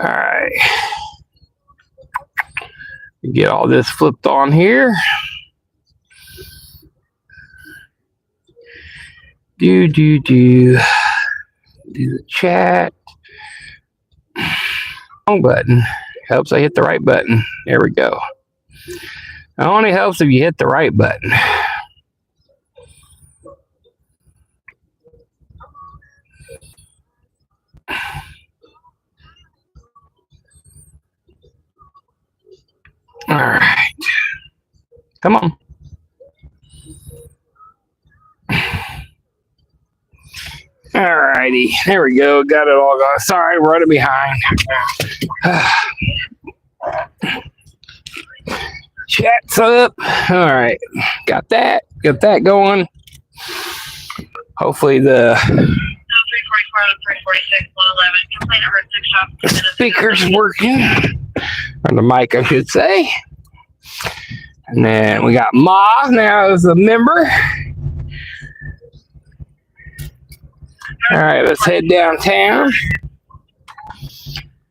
All right. Get all this flipped on here. Do the chat. Wrong button. Helps I hit the right button. There we go. It only helps if you hit the right button. All right. Come on. All righty. There we go. Got it all going. Sorry, running behind. Chat's up. All right. Got that. Got that going. Hopefully the speaker's working. Or the mic, I should say. And then we got Ma now as a member. All right, let's head downtown.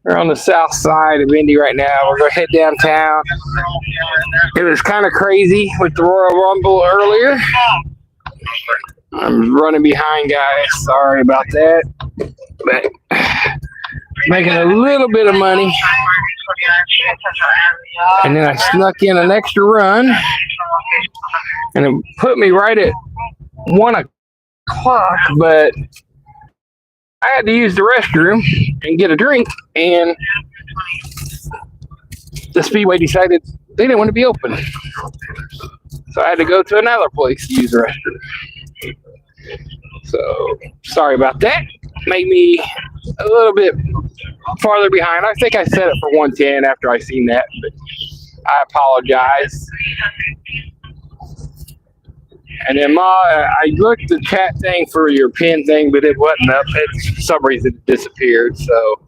We're on the south side of Indy right now. We're going to head downtown. It was kind of crazy with the Royal Rumble earlier. I'm running behind, guys. Sorry about that. But making a little bit of money. And then I snuck in an extra run. And it put me right at 1 o'clock, but I had to use the restroom and get a drink, and the Speedway decided they didn't want to be open. So I had to go to another place to use the restroom. So, sorry about that. Made me a little bit farther behind. I think I set it for 110 after I seen that, but I apologize. And then, Ma, I looked the chat thing for your pin thing, but it wasn't up. For some reason, it disappeared. So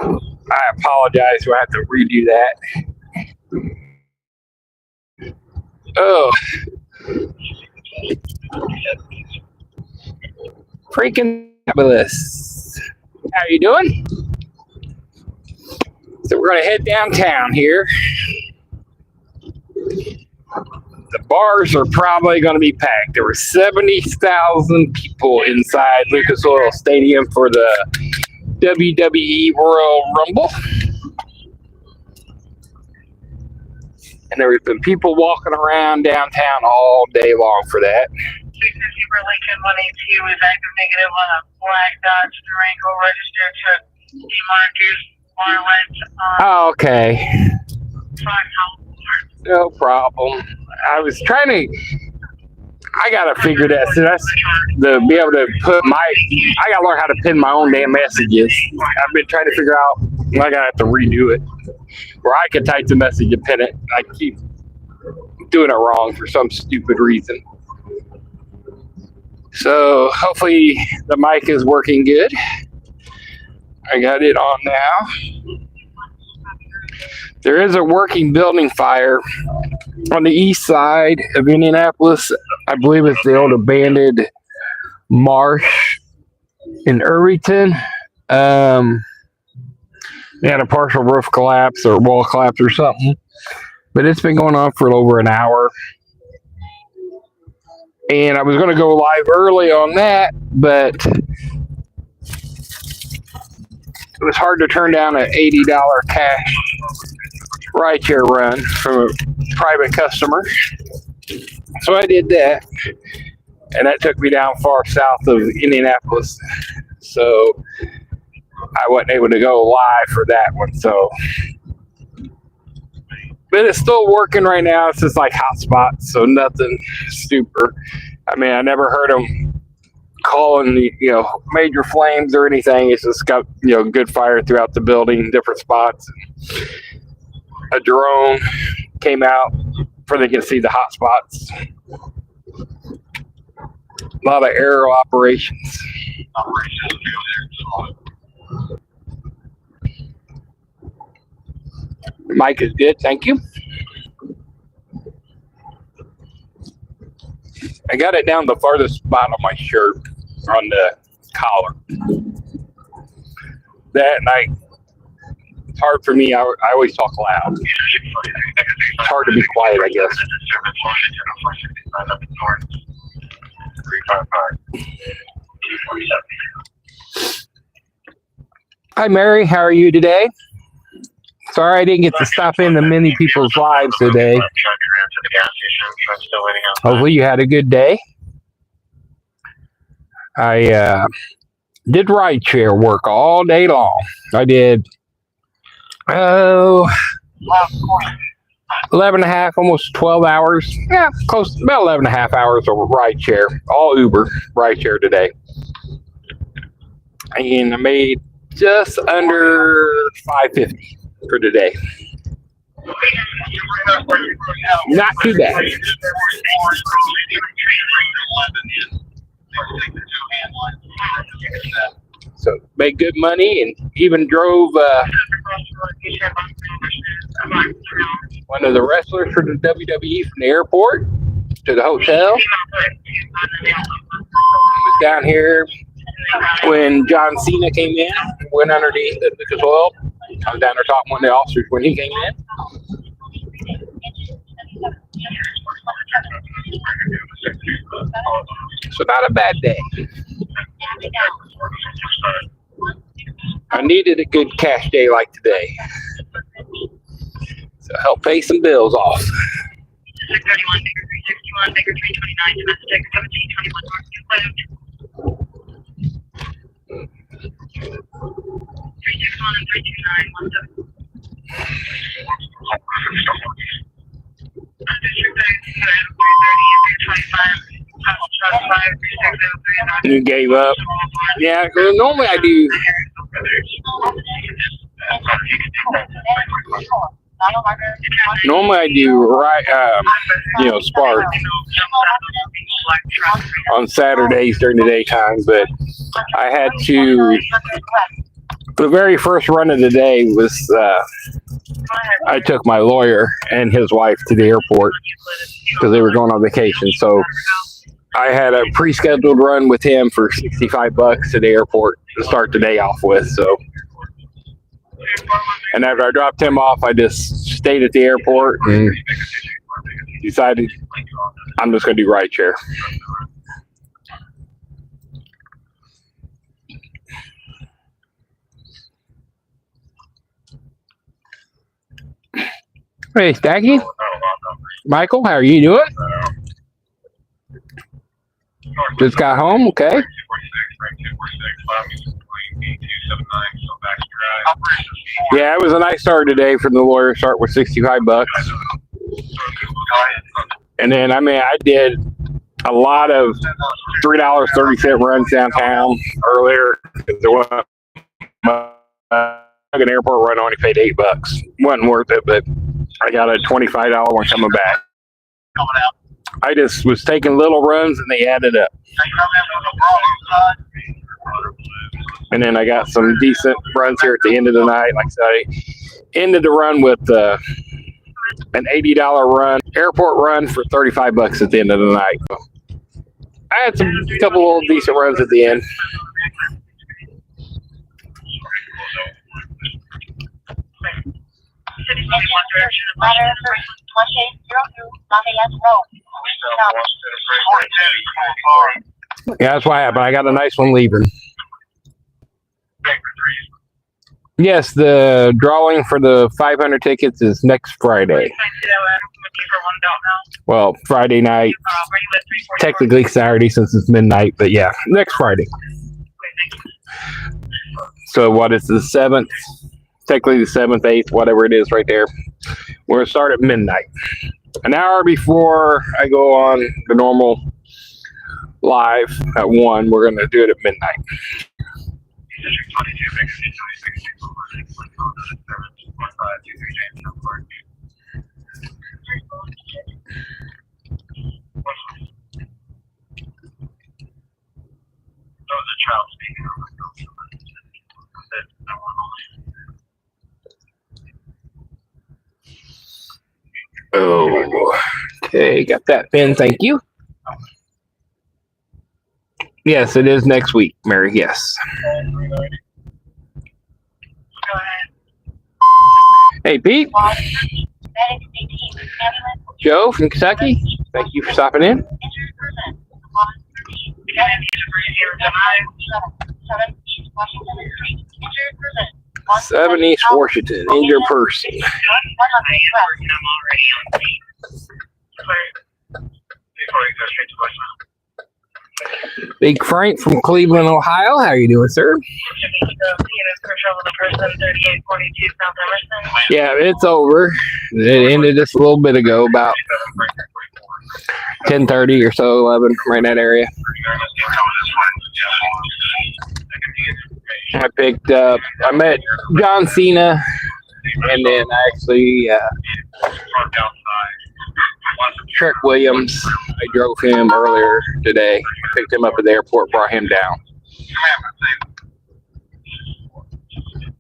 I apologize. We'll have to redo that. Oh. Freaking fabulous. How you doing? So we're going to head downtown here. The bars are probably going to be packed. There were 70,000 people inside Lucas Oil Stadium for the WWE Royal Rumble. And there have been people walking around downtown all day long for that. 650 for Lincoln 182 is active negative on a black Dodge Durango registered to D. Marcus Marlins. Oh, okay. No problem. I was trying to. I gotta figure that. So that's to be able to put my. I gotta learn how to pin my own damn messages. I've been trying to figure out. I gotta have to redo it, where I can type the message and pin it. I keep doing it wrong for some stupid reason. So hopefully the mic is working good. I got it on now. There is a working building fire on the east side of Indianapolis. I believe it's the old abandoned marsh in Irvington. They had a partial roof collapse or wall collapse or something. But it's been going on for over an hour. And I was going to go live early on that, but it was hard to turn down an $80 cash rideshare run from a private customer. So I did that, and that took me down far south of Indianapolis. So I wasn't able to go live for that one. So, but it's still working right now. It's just like hotspots, so nothing super. I mean, I never heard them calling the, major flames or anything. It's just got, good fire throughout the building, different spots. A drone came out for they can see the hot spots. A lot of aerial operations. The mic is good, thank you. I got it down the farthest spot on my shirt, on the collar. that and it's hard for me. I always talk loud. It's hard to be quiet, I guess. Hi, Mary. How are you today? Sorry I didn't get to stop in the many people's lives today. Hopefully you had a good day. I did rideshare work all day long. I did 11 and a half, almost 12 hours. Yeah, close to about 11 and a half hours of rideshare. All Uber rideshare today. And I made just under $550 for today. Not too bad. So made good money and even drove one of the wrestlers for the WWE from the airport to the hotel. Was down here when John Cena came in, went underneath the Lucas Oil. I was down there talking to one of the officers when he came in. So not a bad day. I needed a good cash day like today. So help pay some bills off. 31, Baker 361, Baker 329, domestic 1721 north, closed. 361 and 329, 17. You gave up. Yeah, normally I do. Normally I do Spark on Saturdays during the daytime, but I had to. The very first run of the day was I took my lawyer and his wife to the airport because they were going on vacation. So I had a pre-scheduled run with him for $65 at the airport to start the day off with. So, and after I dropped him off, I just stayed at the airport and decided I'm just going to do rideshare. Hey, Staggy. Michael, how are you doing? Just got home, okay. Yeah, it was a nice start today from the lawyer. Start with $65. And then, I did a lot of $3.30 runs downtown earlier. There wasn't an airport run, I only paid $8. Wasn't worth it, but I got a $25 one coming back. I just was taking little runs and they added up. And then I got some decent runs here at the end of the night. Like I said, I ended the run with an $80 run, airport run for $35 at the end of the night. I had a couple little decent runs at the end. Yeah, that's what happened. I got a nice one leaving. Yes, the drawing for the 500 tickets is next Friday. Well, Friday night. Technically Saturday since it's midnight, but yeah, next Friday. So what is the 7th? Technically the 7th, 8th, whatever it is right there. We're going to start at midnight. An hour before I go on the normal live at 1, we're going to do it at midnight. Oh, okay, got that pin, thank you. Yes, it is next week, Mary, yes. Hey, Pete. Joe from Kentucky. Thank you for stopping in. 7 East Washington, injured person. Big Frank from Cleveland, Ohio. How are you doing, sir? Yeah, it's over. It ended just a little bit ago, about 10:30 or so, 11, right in that area. I met John Cena, and then actually Trick Williams. I drove him earlier today. Picked him up at the airport, brought him down.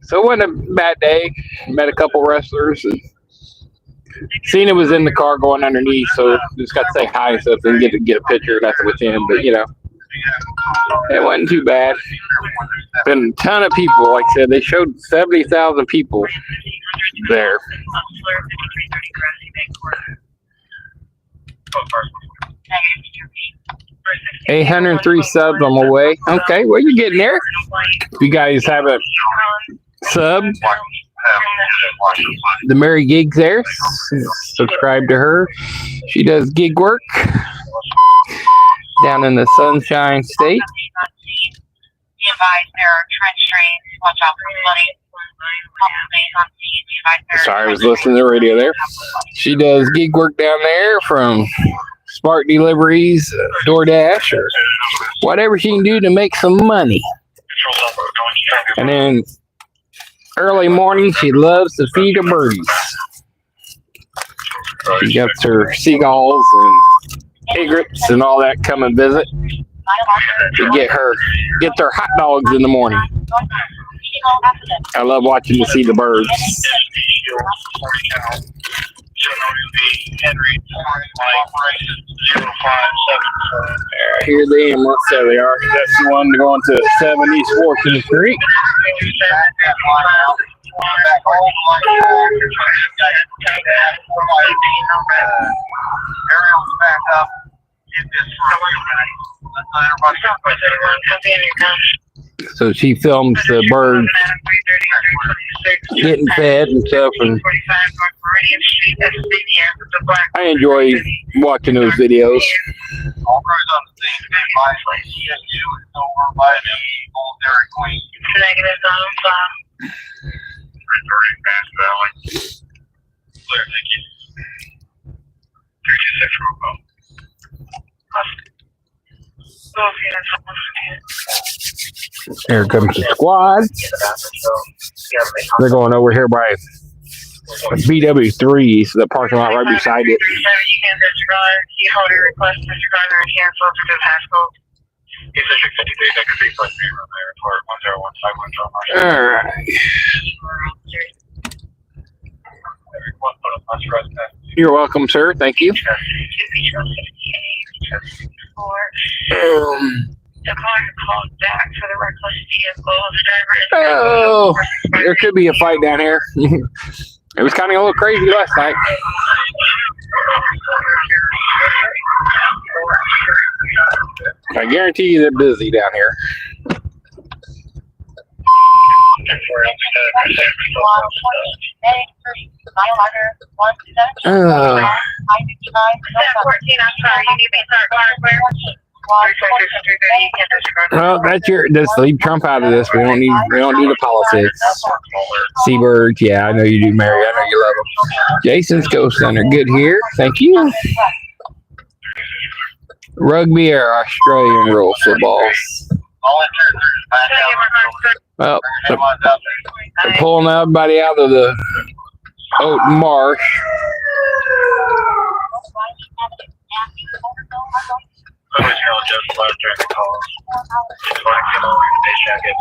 So it wasn't a bad day. Met a couple wrestlers. And Cena was in the car going underneath, so just got to say hi and stuff. Didn't get a picture or nothing with him, but it wasn't too bad. Been a ton of people. Like I said, they showed 70,000 people there. 803 subs on my way. Okay, well, you're getting there. If you guys haven't subbed, the Mary Gig's there. Subscribe to her. She does gig work down in the Sunshine State. Sorry, I was listening to the radio there. She does gig work down there from Spark Deliveries, DoorDash, or whatever she can do to make some money. And then early morning, she loves to feed her birdies. She gets her seagulls and egrets and all that come and visit to get their hot dogs in the morning. I love watching to see the birds. Here they are. Let's say they are. That's the one going to 7 East Washington Street. So she films the birds getting fed and stuff, and I enjoy watching those videos. Here comes the squad. They're going over here by BW3, so the parking lot right beside it. Alright. You're welcome, sir. Thank you. Oh, there could be a fight down here. It was kind of a little crazy last night. I guarantee you they're busy down here. Well, that's leave Trump out of this. We don't do the politics. Seabird, yeah, I know you do, Mary. I know you love them. Jason's Ghost Center, good here. Thank you. Rugby or Australian rules footballs. Well, they're pulling everybody out of the Oat Marsh.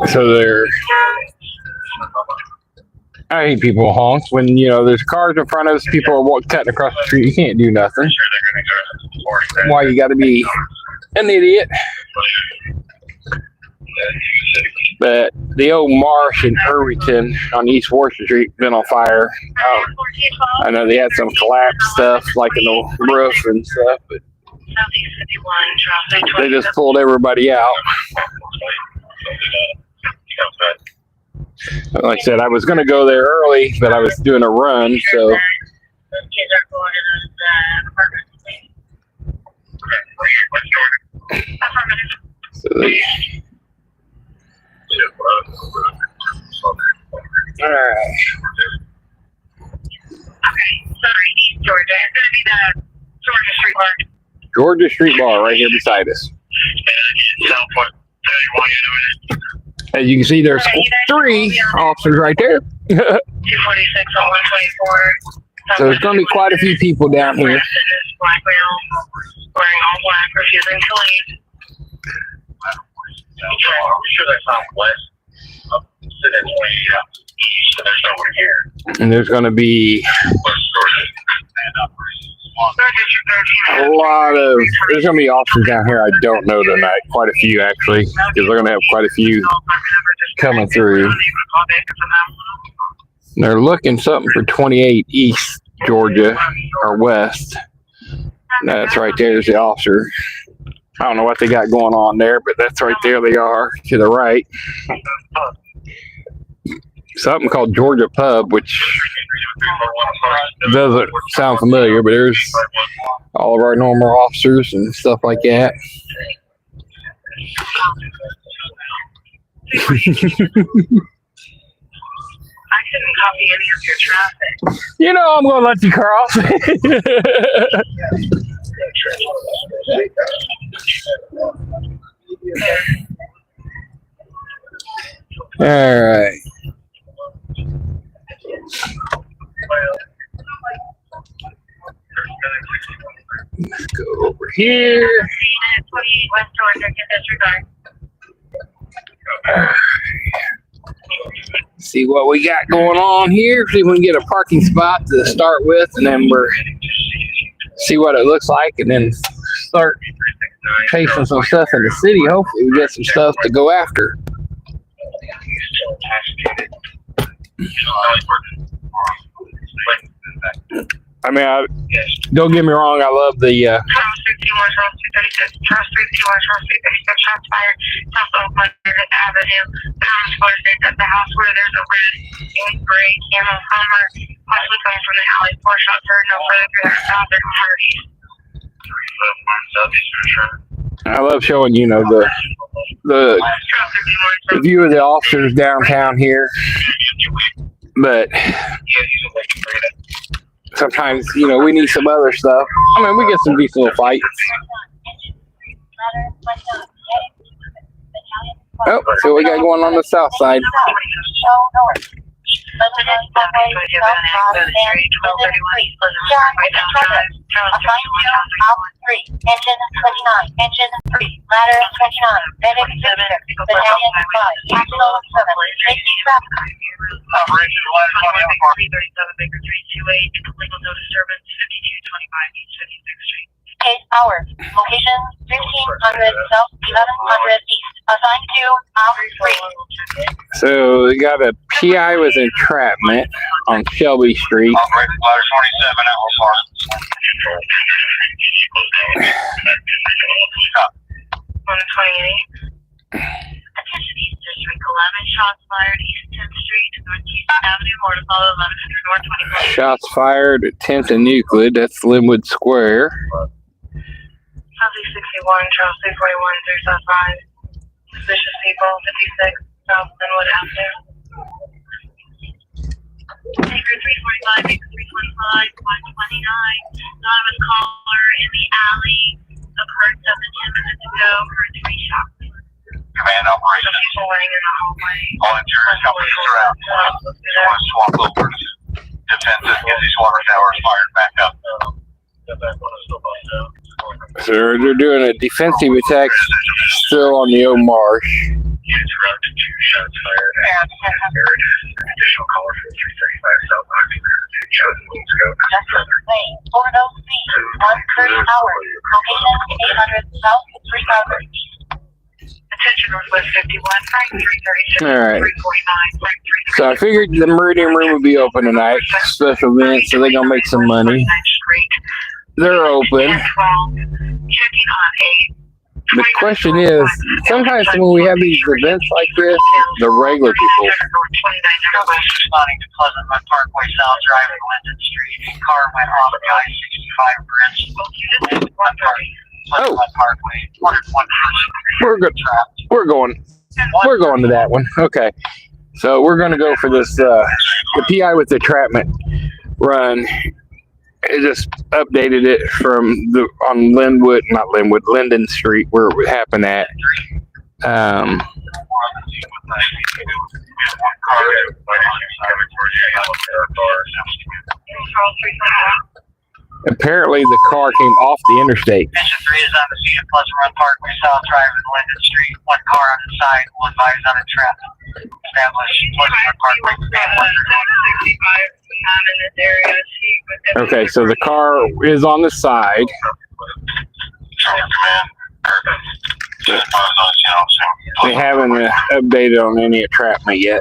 So I hate people honk when there's cars in front of us. People are cutting across the street. You can't do nothing. Why you got to be an idiot? But the old marsh in Irvington on East 4th Street been on fire. I know they had some collapsed stuff like in the roof and stuff, but they just pulled everybody out. Like I said, I was going to go there early, but I was doing a run, so. All right. Okay, sorry, East Georgia. It's going to be the Georgia Street Bar. Georgia Street Bar right here beside us. As you can see, there's 3 officers right there. 246 on 124. So there's going to be quite a few people down here. Black male, wearing all black, refusing to leave. I'm sure that's not west. There's nowhere here. And there's going to be a lot of, there's going to be officers down here I don't know tonight. Quite a few, actually, because they're going to have quite a few coming through. They're looking something for 28 East Georgia or West. That's right there is the officer. I don't know what they got going on there, but that's right there they are to the right. Something called Georgia Pub, which doesn't sound familiar, but there's all of our normal officers and stuff like that. I couldn't copy any of your traffic. You know, I'm going to let you cross. All right. Let's go over here. 28 West Georgia, disregard. See what we got going on here. See if we can get a parking spot to start with, and then we're see what it looks like, and then start chasing some stuff in the city. Hopefully, we get some stuff to go after. I mean, don't get me wrong. I love the. Charles 61, Charles 236, Charles 361, Charles 336, shots fired, South Oak Pleasant Avenue. Thomas Ford states at the house where there's a red and gray camo Hummer, possibly coming from the alley. 4 shots heard, no further 300 south. I love showing, you know, the view of the officers downtown here, but sometimes, you know, we need some other stuff. I mean, we get some decent little fights. Oh, see what we got going on the south side. Engine 29, engine 3, ladder 29, medic 66, battalion 5, actual 7, safety traffic. Operation 337 Baker Street 28, legal no disturbance 5225 East 56th Street. Case hours, location 1500 South 1100 East, assigned to Fri. So we got a PI with entrapment on Shelby Street. Operator ladder 27 at Park. 128. Attention East District 11, shots fired East 10th Street, Northeast Avenue, more to follow 1100 North 24. Shots fired at 10th and Euclid. That's Linwood Square. Southeast 61, Charles 341, 375. Suspicious people, 56, South Linwood Avenue. Baker 345, Baker 325, 129. Anonymous caller in the alley. Occurred 7 to 10 minutes ago. Heard 3 shots. Command operation. People laying in the hallway. All interior companies around. You want to swap over to defensive, get these water towers fired back up. So they're doing a defensive attack still on the old marsh. Units around 2 shots fired. Additional caller from 335 South Oxford. Shows moves go. Justice Lane, Florida C, 130 hours, location 800 South 3000 East. Attention Northwest 51. All right. So I figured the Meridian Room would be open tonight. Special event, so they're gonna make some money. They're open. The question is, sometimes when we have these events like this, the regular people. Responding to Pleasant Run Parkway South driving Linden Street. Car went off the I-65 bridge. Pleasant Run Parkway. 101 We're good. We're going to that one. Okay. So we're going to go for this, the PI with the entrapment run. It just updated it from on Linden Street where it happened at. Apparently the car came off the interstate. Engine 3 is on the scene of Pleasant Run Parkway South driving Linden Street. One car on the side will advise on entrapment. Establish Pleasant Run Parkway command 135. Okay, so the car is on the side. They haven't updated on any entrapment yet.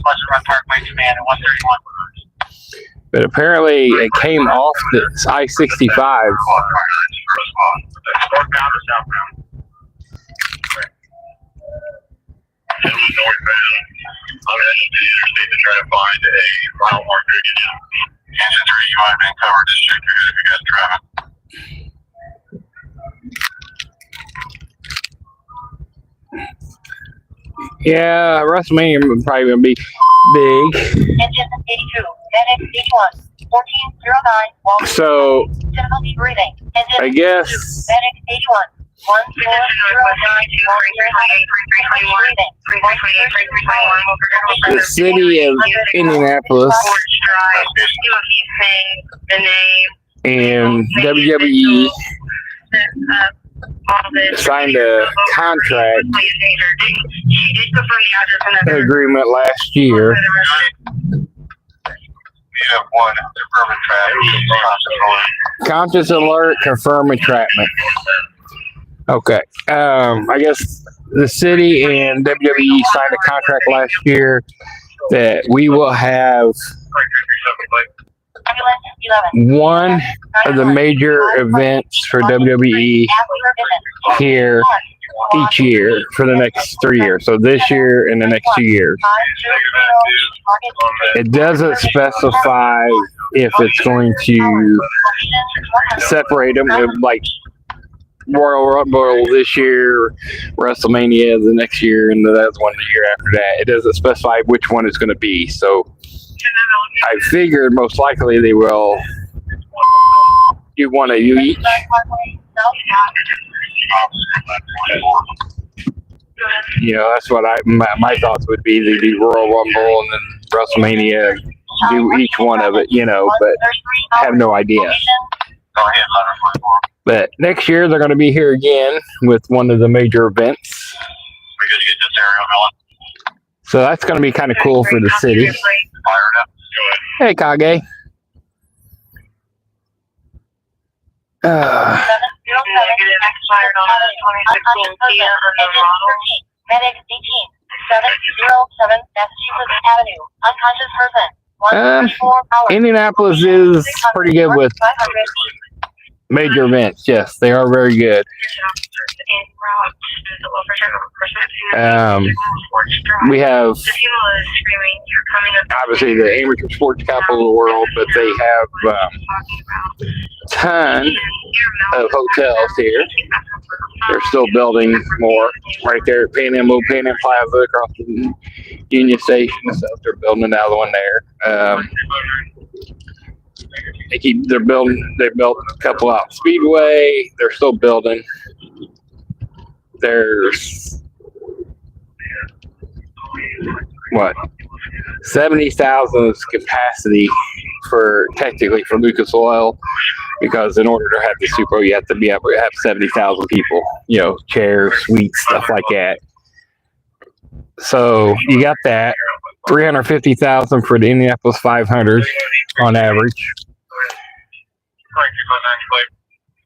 Pleasant Run Parkway command 131. But apparently it came off the I-65. I'm heading to the interstate to try to find a final marker again. Engine 3, you might have been covered. Just check your head if you got traffic. Yeah, WrestleMania is probably going to be big. Engine 82, NX 81, 1409, So, difficulty breathing. Engine I guess NX 81, 1409, the city of Indianapolis and WWE signed a contract agreement last year. You have one deferment traffic. Conscious alert, confirm entrapment. Okay. I guess the city and WWE signed a contract last year that we will have one of the major events for WWE here each year for the next 3 years. So this year and the next 2 years. It doesn't specify if it's going to separate them, like Royal Rumble this year, WrestleMania the next year, and the other one the year after that. It doesn't specify which one it's going to be. So I figured most likely they will do one of each. You know, that's what my thoughts would be. They do Royal Rumble and then WrestleMania, do each one of it, you know, but I have no idea. Go ahead, letter 44. But next year they're going to be here again with one of the major events. We gotta get this aerial going. So that's going to be kind of cool for the city. Fired up. Go ahead. Hey, Kage. Medic 18, 707 Massachusetts Avenue, unconscious person. 134 hours. Indianapolis is pretty good with 500. major events. Yes, they are very good. We have obviously the amateur sports capital of the world, but they have a ton of hotels here. They're still building more right there at Pan Am Plaza across the Union Station and stuff. They're building another one there. They're building. They built a couple out Speedway. They're still building. There's 70,000 capacity for technically for Lucas Oil, because in order to have the Super Bowl, you have to be able to have 70,000 people. You know, chairs, suites, stuff like that. So you got that. 350,000 for the Indianapolis 500 on average.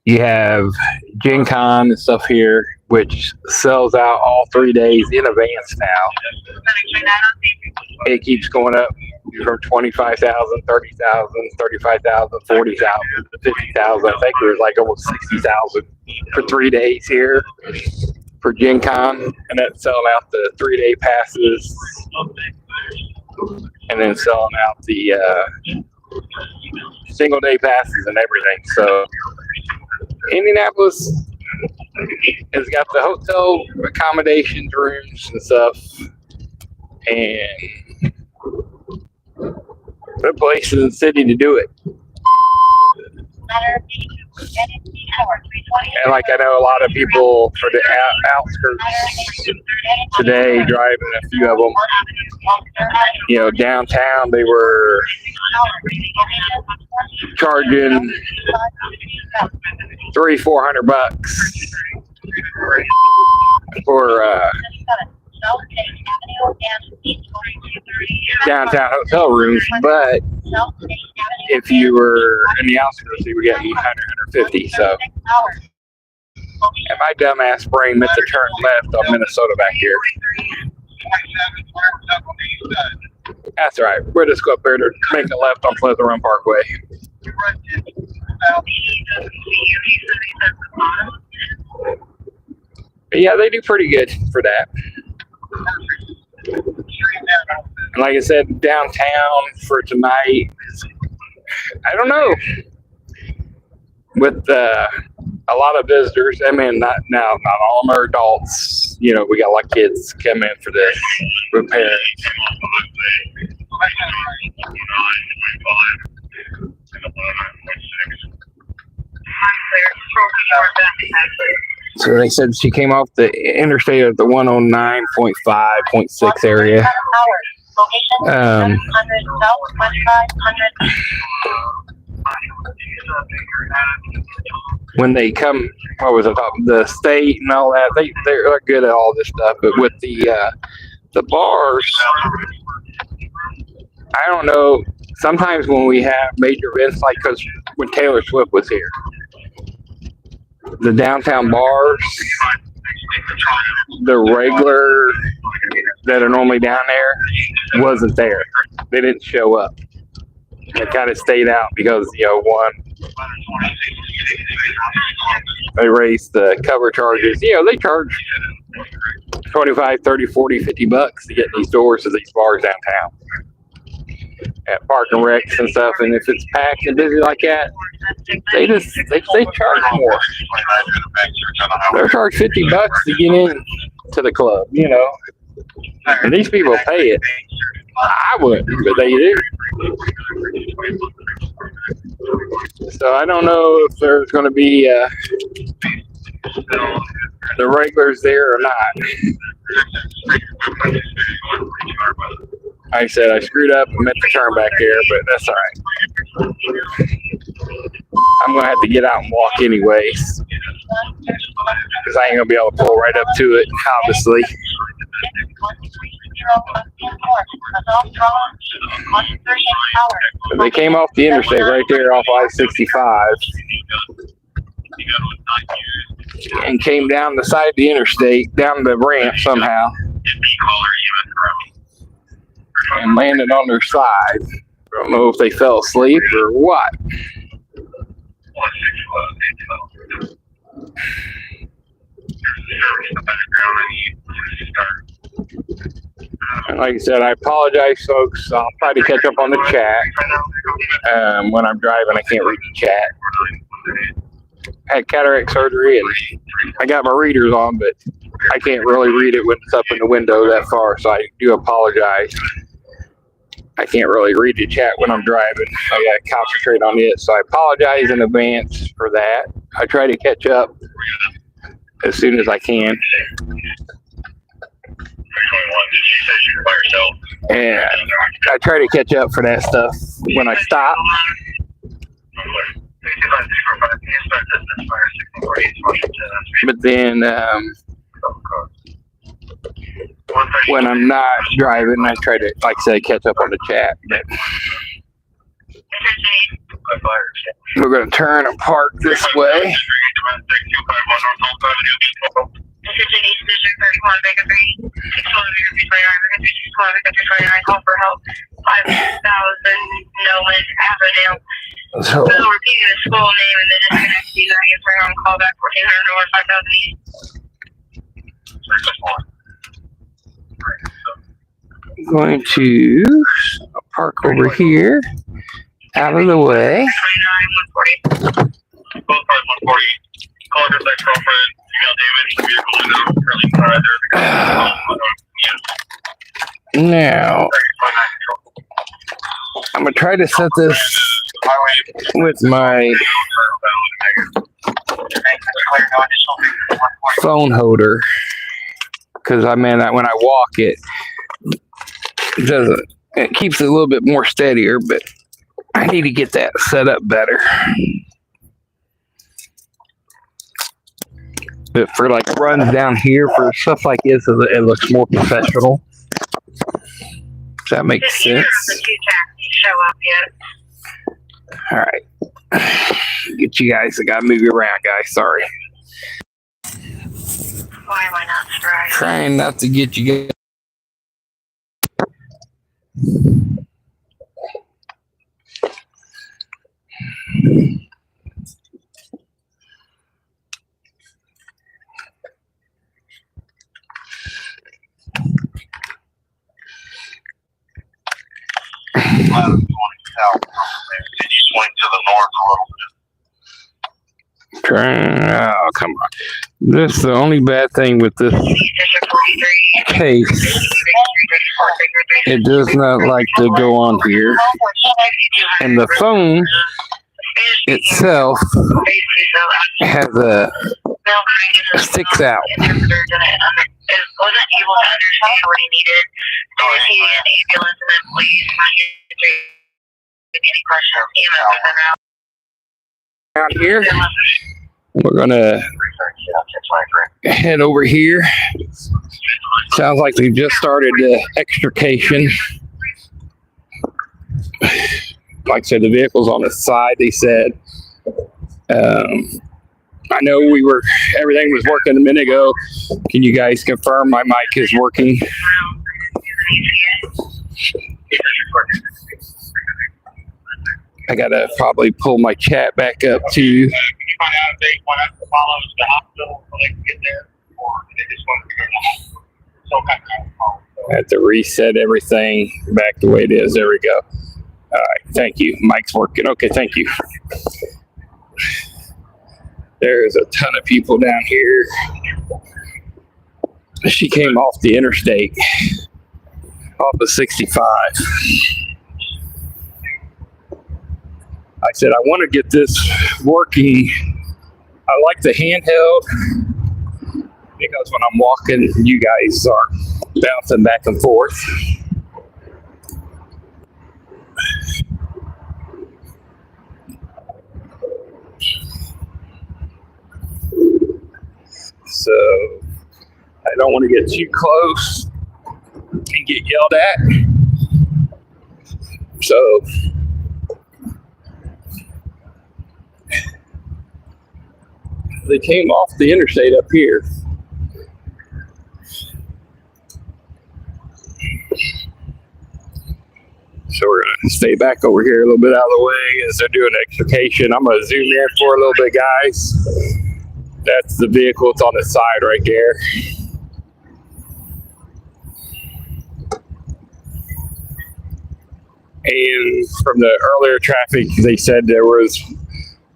You have Gen Con and stuff here. which sells out all 3 days in advance now. It keeps going up from 25,000, 30,000, 35,000, 40,000, 50,000. I think it was like almost 60,000 for 3 days here for Gen Con, and that's selling out the 3-day passes, and then selling out the single-day passes and everything. So Indianapolis has got the hotel accommodations, rooms and stuff, and the place in the city to do it. And like I know a lot of people for the outskirts today, driving a few of them, you know, downtown they were charging $300-400 for downtown hotel rooms, but if you were in the outskirts, you were getting 100-150. So, and my dumbass brain meant to turn left on Minnesota back here. That's all right. We'll just go up there to make a left on Pleasant Run Parkway. But yeah, they do pretty good for that. And like I said, downtown for tonight, I don't know. With a lot of visitors, I mean, not all of them are adults. You know, we got a lot of kids come in for this with parents. So they said she came off the interstate at the 109.5.6 area. When they come, what was I talking? The state and all that, they're good at all this stuff. But with the bars, I don't know. Sometimes when we have major events, like because when Taylor Swift was here, the downtown bars, the regular that are normally down there wasn't there. They didn't show up. They kind of stayed out because, you know, one, they raised the cover charges. You know, they charge $25, $30, $40, $50 to get these doors to these bars downtown at park and recs and stuff. And if it's packed and busy like that, they charge more. They charge $50 to get in to the club, you know. And these people pay it. I wouldn't, but they do. So I don't know if there's going to be the regulars there or not. Like I said, I screwed up and meant to turn back here, but that's all right. I'm going to have to get out and walk anyways, because I ain't going to be able to pull right up to it, obviously. They came off the interstate right there off I-65 and came down the side of the interstate, down the ramp somehow, and landed on their side. I don't know if they fell asleep or what. And like I said, I apologize, folks. I'll try to catch up on the chat. When I'm driving, I can't read the chat. I had cataract surgery, and I got my readers on, but I can't really read it when it's up in the window that far, so I do apologize. I can't really read the chat when I'm driving. I got to concentrate on it, so I apologize in advance for that. I try to catch up as soon as I can. And I try to catch up for that stuff when I stop. But then when I'm not driving, I try to, like I said, catch up on the chat. But we're going to turn and park this way. Attention East District 31, Vega 3, 612 Vega 329, Vega 361, Vega 329, call for help, 5000 Nolan Avenue. So, We'll repeat the school name and then disconnect you. I answer on call back 1400 North 5000 East. I'm going to park over here, out of the way. 140. Both cars 140. Call your ex-girlfriend, female damage, the vehicle window, currently inside there. Now, I'm going to try to set this with my phone holder, because I mean that when I walk it doesn't, it keeps it a little bit more steadier, but I need to get that set up better. But for like runs down here for stuff like this, it looks more professional. Does that make sense? Neither of the two taxis show up yet. All right. Get you guys. I gotta move you around, guys. Sorry. Why am I not straight? Trying not to get you guys. South. Did you swing to the north a little bit? Oh, come on. This is the only bad thing with this case. It does not like to go on here. And the phone itself has sticks out. Wasn't able to understand what he needed. Did he an ambulance and then police? My history. Any questions? Out here, we're gonna head over here. Sounds like they just started the extrication. Like I said, the vehicle's on the side. They said, I know everything was working a minute ago. Can you guys confirm my mic is working? I gotta probably pull my chat back up too. Can you find out if they want us to follow the hospital so they can get there, or they just want to go to the hospital? So kind of I have to reset everything back the way it is. There we go. All right, thank you. Mic's working. Okay, thank you. There's a ton of people down here. She came off the interstate, off of 65. I said, I want to get this working. I like the handheld because when I'm walking, you guys are bouncing back and forth. So I don't want to get too close and get yelled at. So they came off the interstate up here. So we're going to stay back over here a little bit out of the way as they're doing extrication. I'm going to zoom in for a little bit, guys. That's the vehicle. It's on the side right there. And from the earlier traffic, they said there was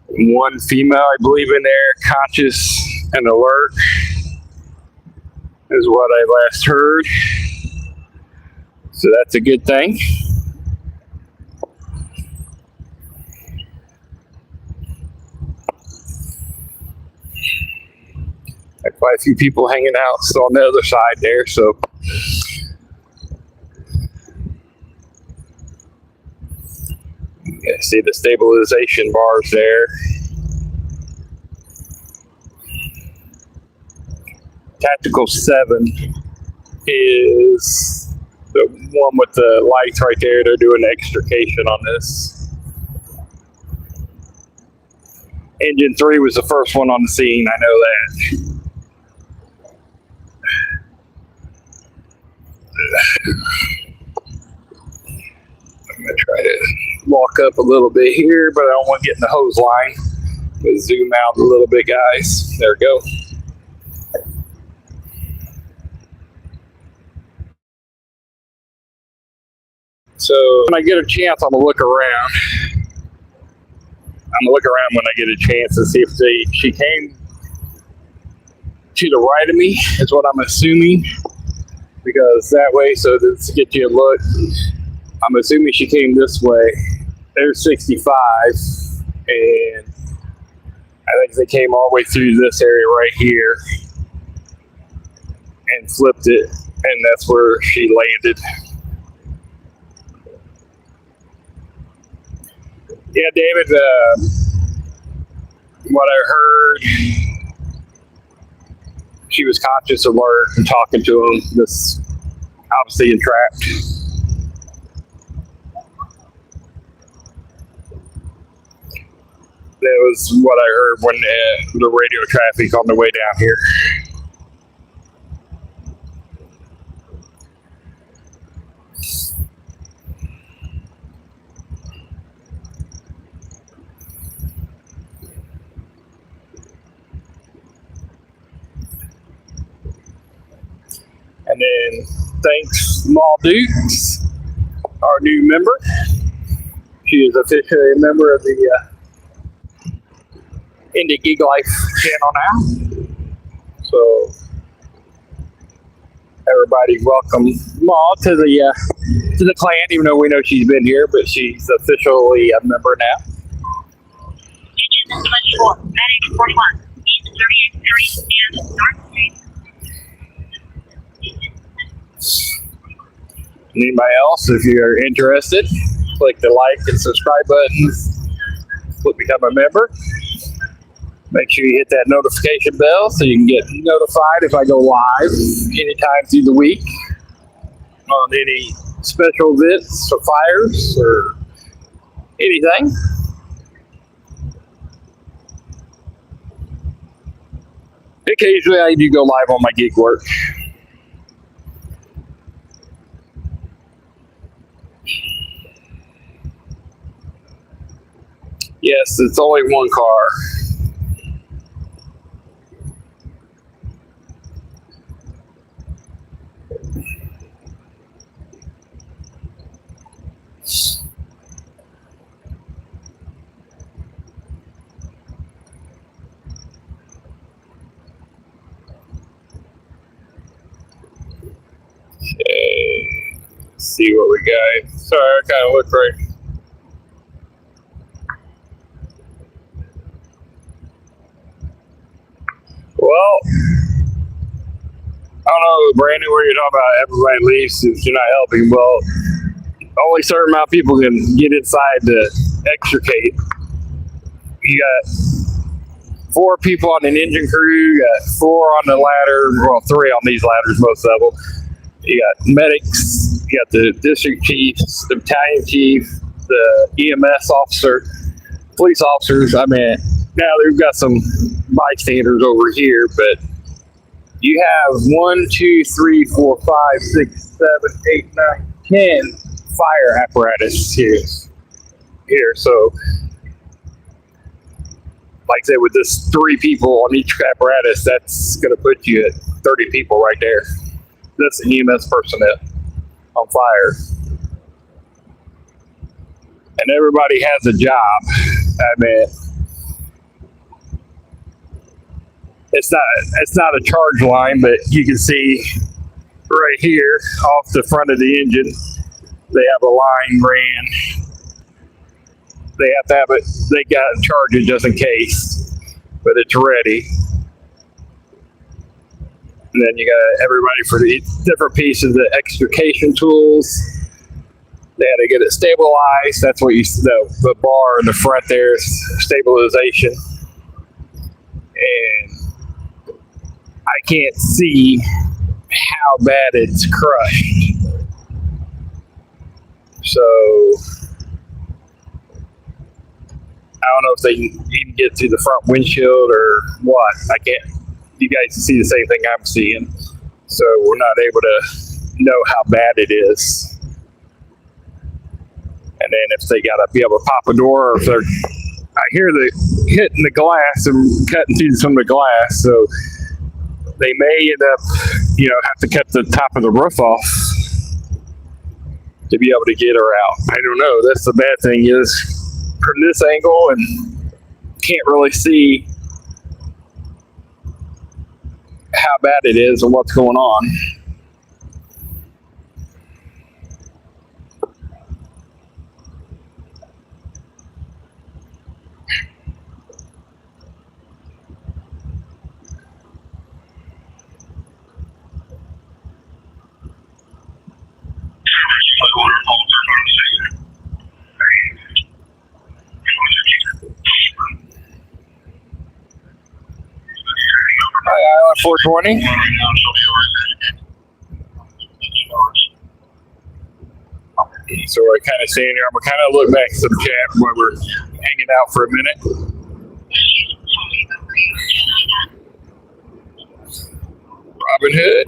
one female, I believe, in there, conscious and alert, is what I last heard. So that's a good thing. Got quite a few people hanging out still on the other side there, so. Yeah, see the stabilization bars there. Tactical 7 is the one with the lights right there. They're doing extrication on this. Engine 3 was the first one on the scene. I know that. I'm gonna try to walk up a little bit here, but I don't want to get in the hose line. Let's zoom out a little bit, guys. There we go. So when I get a chance, I'm gonna look around. I'm gonna look around when I get a chance to see if she came to the right of me, is what I'm assuming. Because that way, so to get you a look, I'm assuming she came this way. There's 65, and I think they came all the way through this area right here and flipped it, and that's where she landed. Yeah, David, what I heard, she was conscious, alert, and talking to him. This obviously entrapped. That was what I heard when the radio traffic on the way down here. And then thanks, Small Dukes, our new member. She is officially a member of the Indy Gig Life channel now. So everybody welcome Maul to the clan, even though we know she's been here, but she's officially a member now. Engine 24, Medic 41, East 38th Street and North Street. Anybody else, if you're interested, click the like and subscribe buttons. Click become a member. Make sure you hit that notification bell so you can get notified if I go live anytime through the week on any special events or fires or anything. Occasionally I do go live on my gig work. Yes, it's only one car. Okay, let's see what we got. Sorry, I kind of look right. Well, I don't know, Brandon, where you're talking about everybody leaves if you're not helping. Well, only a certain amount of people can get inside to extricate. You got 4 people on an engine crew, you got 4 on the ladder, well, 3 on these ladders, most of them. You got medics, you got the district chief, the battalion chief, the EMS officer, police officers. I mean, now they've got some bystanders over here, but you have 1, 2, 3, 4, 5, 6, 7, 8, 9, 10 fire apparatus here. So, like I said, with this 3 people on each apparatus, that's going to put you at 30 people right there. That's the EMS personnel on fire. And everybody has a job. I mean, it's not a charge line, but you can see right here off the front of the engine, they have a line ran. They have to have it, they got to charge it just in case, but it's ready. And then you got everybody for the different pieces, the extrication tools. They had to get it stabilized. That's what you, the bar in the front there is stabilization. And I can't see how bad it's crushed. So I don't know if they can even get to the front windshield or what. I can't. You guys see the same thing I'm seeing. So we're not able to know how bad it is. And then if they gotta be able to pop a door, or if they're, I hear the hitting the glass and cutting through some of the glass, so they may end up, have to cut the top of the roof off to be able to get her out. I don't know. That's the bad thing is from this angle and can't really see how bad it is and what's going on. Hi, Island 420. So we're kind of staying here. I'm going to kind of look back to the chat while we're hanging out for a minute. Robin Hood.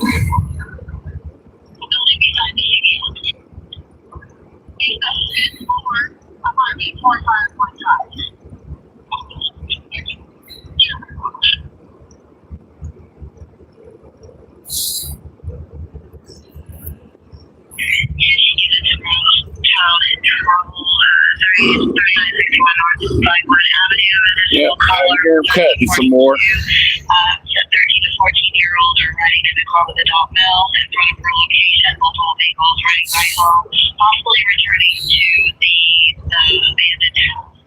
Yeah, I hear him cutting some more. 13 to 14-year-old are riding in the car with a dog mill in front of her location. Multiple vehicles running by home, possibly returning to the abandoned house.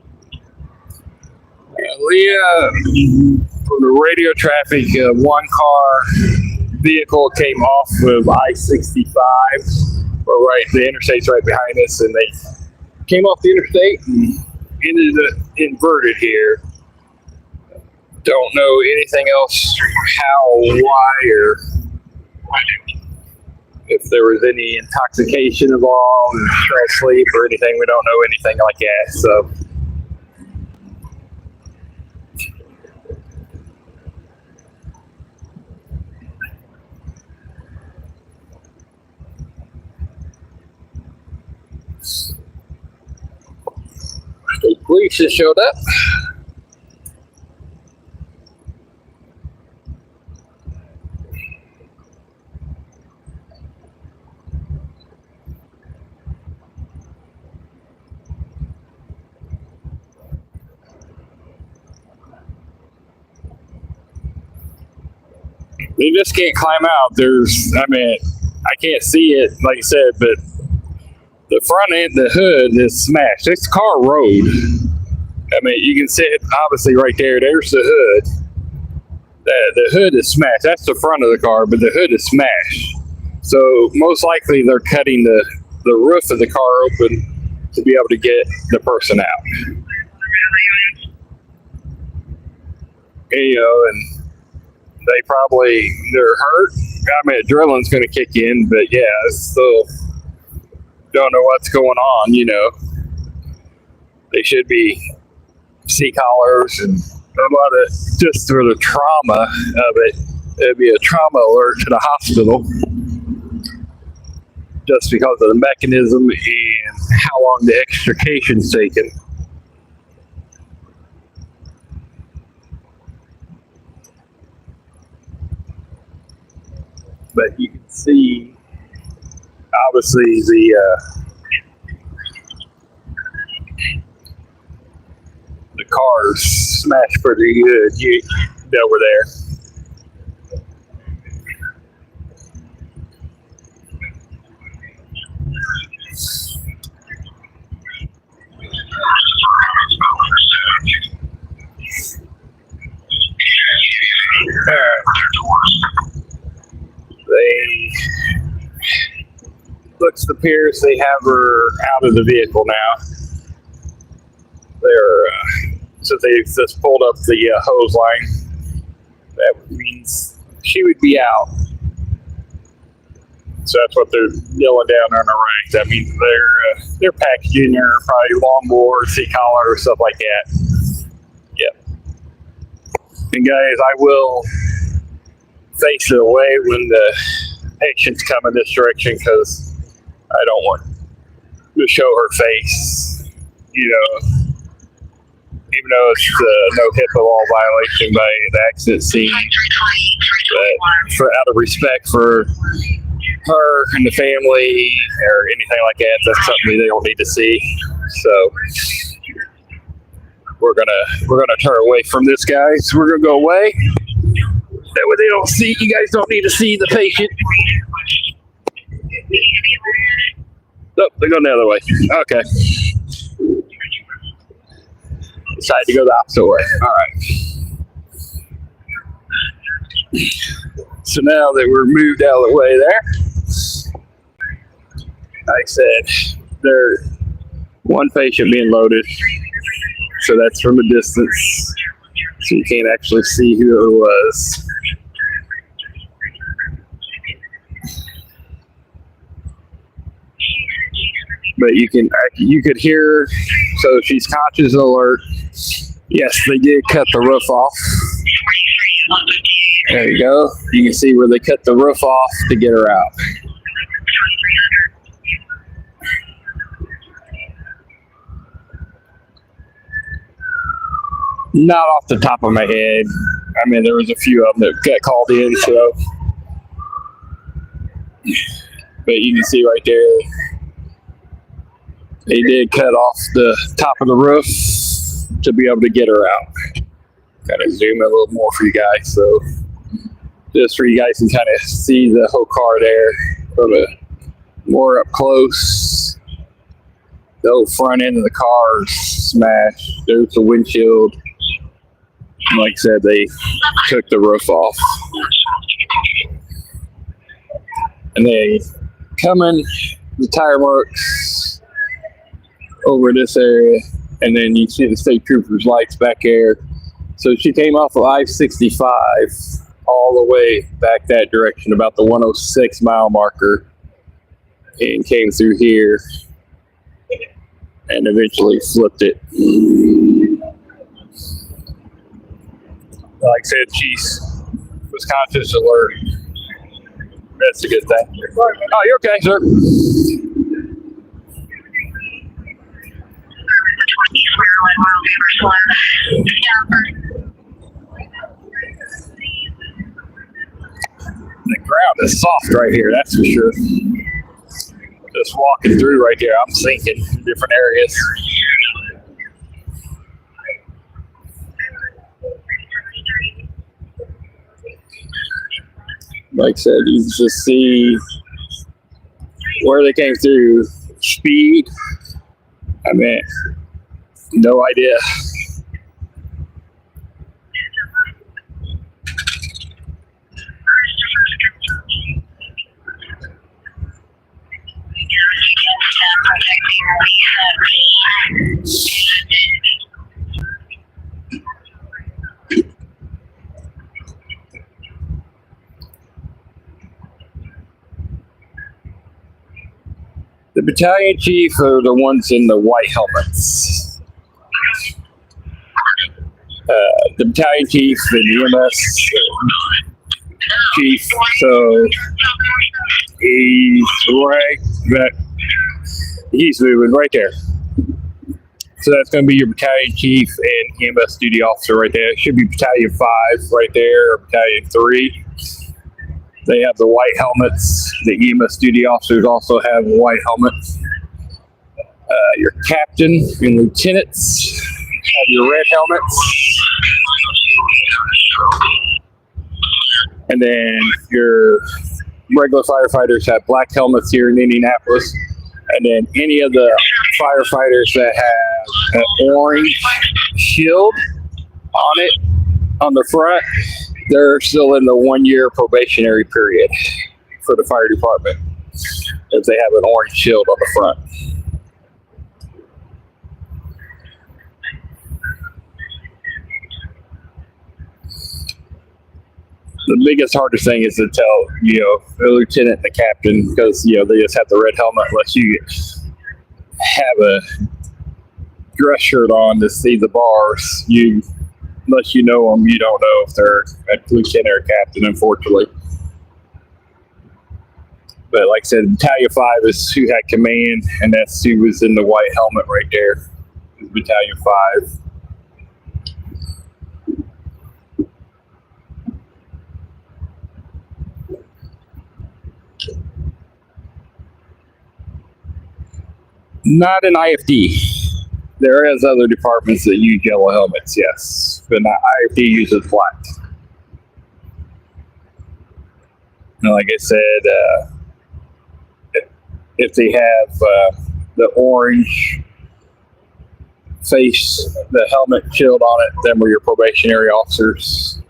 Leah, from the radio traffic, one car vehicle came off of I-65, or the interstate's right behind us, and they came off the interstate and ended up inverted here. Don't know anything else, how, why, or if there was any intoxication involved, or sleep, or anything. We don't know anything like that, so. State police just showed up. You just can't climb out. I can't see it, like I said, but the front end, the hood is smashed. It's car road. You can see it obviously right there. There's the hood. The hood is smashed. That's the front of the car, but the hood is smashed. So most likely they're cutting the roof of the car open to be able to get the person out. And they probably, they're hurt. Adrenaline's going to kick in, but yeah, still don't know what's going on, They should be C-collars and a lot of, just for the trauma of it, it'd be a trauma alert to the hospital just because of the mechanism and how long the extrication's taken. But you can see, obviously, the car's smashed pretty good over there. Appears they have her out of the vehicle now. So they just pulled up the hose line. That means she would be out. So that's what they're kneeling down on the right. That means they're packaging her probably longboard, C-collar, or stuff like that. Yep. And guys, I will face it away when patients coming this direction because I don't want to show her face, you know, even though it's no HIPAA law violation by the accident scene. But out of respect for her and the family or anything like that, that's something they don't need to see. So we're gonna turn away from this, guys. We're gonna go away. That way they don't see. You guys don't need to see the patient. Nope, they're going the other way. Okay. Decided to go the opposite way. All right. So now that we're moved out of the way there, like I said, there's one patient being loaded. So that's from a distance. So you can't actually see who it was. But you could hear, so she's conscious and alert. Yes, they did cut the roof off. There you go. You can see where they cut the roof off to get her out. Not off the top of my head. I mean, there was a few of them that got called in, so. But you can see right there, they did cut off the top of the roof to be able to get her out. Kind of zoom in a little more for you guys, so just so you guys can kind of see the whole car there from a more up close. The whole front end of the car is smashed. There's the windshield. And like I said, they took the roof off. And they come in the tire marks over this area, and then you see the state troopers lights back there. So she came off of I-65 all the way back that direction, about the 106 mile marker, and came through here and eventually flipped it. Like I said, she was conscious, alert. That's a good thing. Oh, you're okay, sir. The ground is soft right here, that's for sure. Just walking through right there, I'm sinking in different areas. Like I said, you can just see where they came through. Speed, I mean, no idea. The battalion chief are the ones in the white helmets. The battalion chief and the EMS chief, so he's moving right there. So that's going to be your battalion chief and EMS duty officer right there. It should be battalion 5 right there, or battalion 3. They have the white helmets. The EMS duty officers also have white helmets. Your captain and lieutenants have your red helmets. And then your regular firefighters have black helmets here in Indianapolis. And then any of the firefighters that have an orange shield on it, on the front, they're still in the 1-year probationary period for the fire department if they have an orange shield on the front. The biggest, hardest thing is to tell, the lieutenant and the captain, because, they just have the red helmet unless you have a dress shirt on to see the bars. Unless you know them, you don't know if they're a lieutenant or captain, unfortunately. But like I said, Battalion 5 is who had command, and that's who was in the white helmet right there. Battalion 5. Not an IFD. There is other departments that use yellow helmets, yes, but not IFD uses black. And like I said, if they have the orange face, the helmet shield on it, then we're your probationary officers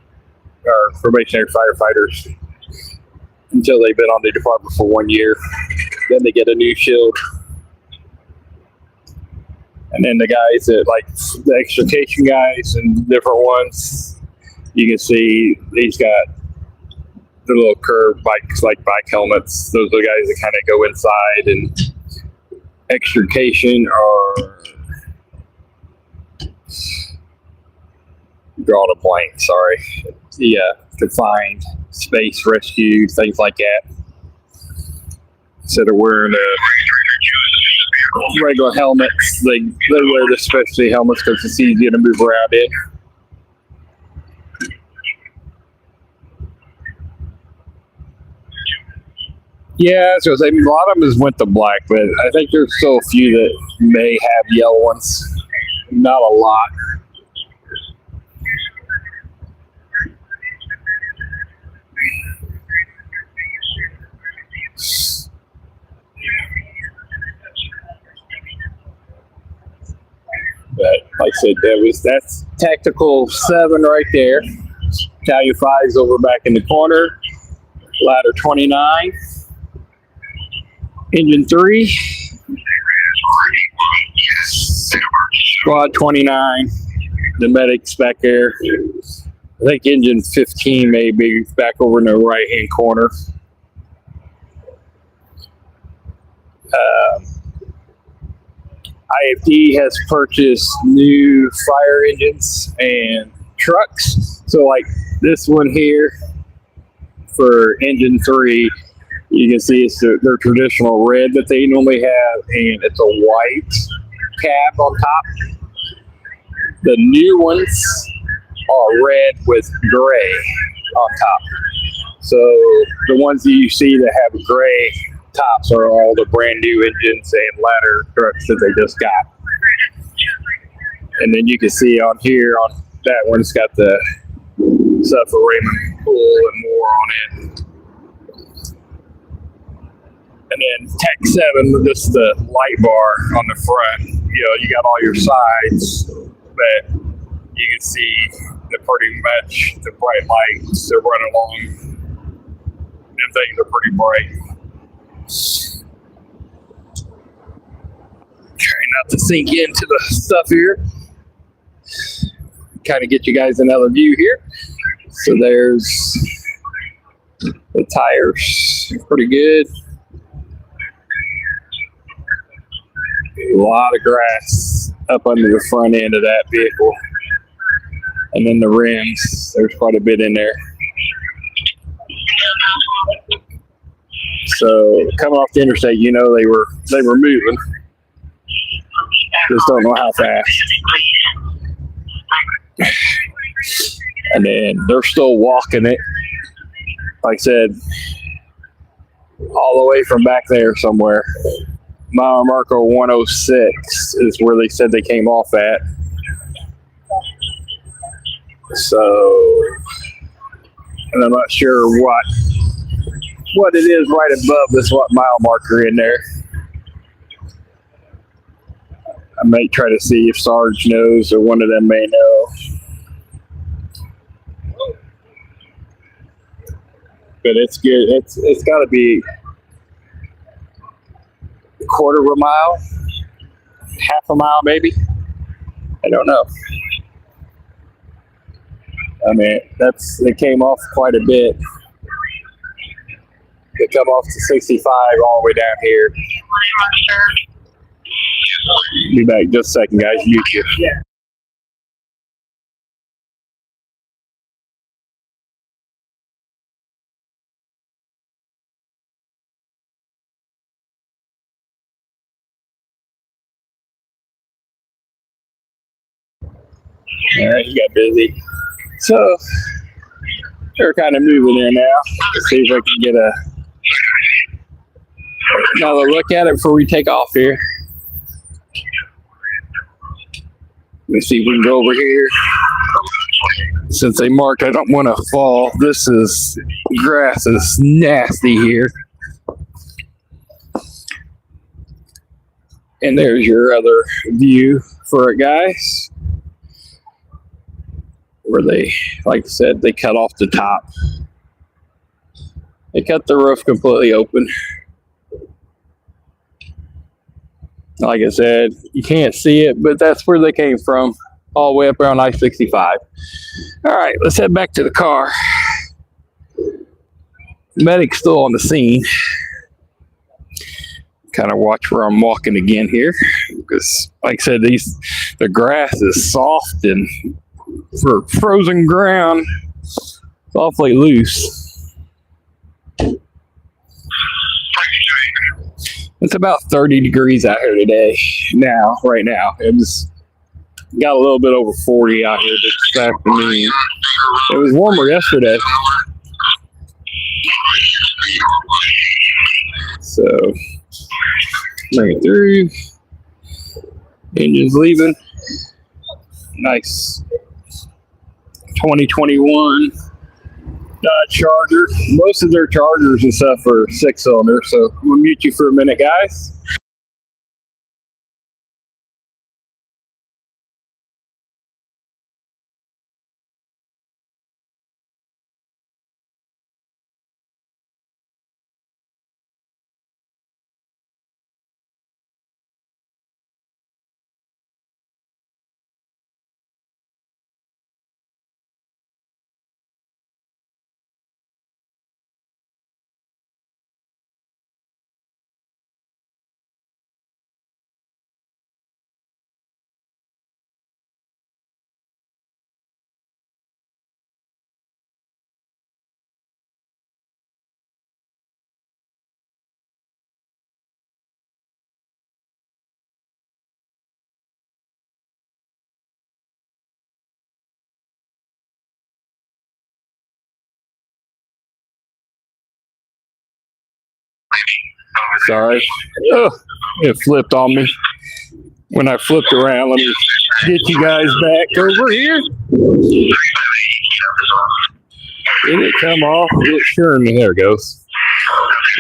or probationary firefighters until they've been on the department for 1 year. Then they get a new shield. And then the guys that like the extrication guys and different ones, you can see he's got the little curved bikes, like bike helmets. Those are the guys that kind of go inside, and extrication or drawing a blank, sorry. Yeah, confined space rescue, things like that. Instead of wearing regular helmets, they wear the specialty helmets because it's easier to move around in. Yeah, so a lot of them just went to black, but I think there's still a few that may have yellow ones. Not a lot. But like I said, that's tactical 7 right there. Battalion 5 is over back in the corner. Ladder 29. Engine 3. Squad 29. The medic's back there. I think engine 15 may be back over in the right hand corner. IFD has purchased new fire engines and trucks. So like this one here for engine 3, you can see it's their traditional red that they normally have, and it's a white cab on top. The new ones are red with gray on top. So the ones that you see that have gray tops are all the brand new engines and ladder trucks that they just got. And then you can see on here, on that one, it's got the stuff for Raymond Pool and more on it. And then Tech 7, this is the light bar on the front. You know, you got all your sides, but you can see the pretty much the bright lights that run along. Them things are pretty bright. Trying not to sink into the stuff here. Kind of get you guys another view here. So there's the tires, pretty good. A lot of grass up under the front end of that vehicle. And then the rims, there's quite a bit in there. So coming off the interstate, you know they were moving. Just don't know how fast. And then they're still walking it. Like I said, all the way from back there somewhere. Mile marker 106 is where they said they came off at. So, and I'm not sure what it is right above this mile marker in there. I may try to see if Sarge knows or one of them may know. But it's good. It's got to be a quarter of a mile, half a mile maybe. I don't know. I mean, it came off quite a bit. They come off to 65 all the way down here. Be back just a second, guys. Mute you. Yeah. All right, he got busy. So they're kind of moving in now. Let's see if I can get another look at it before we take off here. Let me see if we can go over here. Since they marked, I don't want to fall. Grass is nasty here. And there's your other view for it, guys. Where they, like I said, they cut off the top. They cut the roof completely open. Like I said, you can't see it, but that's where they came from, all the way up around I-65. All right, let's head back to the car. Medic's still on the scene. Kind of watch where I'm walking again here, because, like I said, the grass is soft and for frozen ground, it's awfully loose. It's about 30 degrees out here today. Right now. It's got a little bit over 40 out here this afternoon. It was warmer yesterday. So, bring it through. Engine's leaving. Nice 2021 Charger. Most of their Chargers and stuff are 6-cylinder, so I'm gonna mute you for a minute, guys. Sorry. Oh, it flipped on me. When I flipped around, let me get you guys back over here. Did it come off? It sure, there it goes.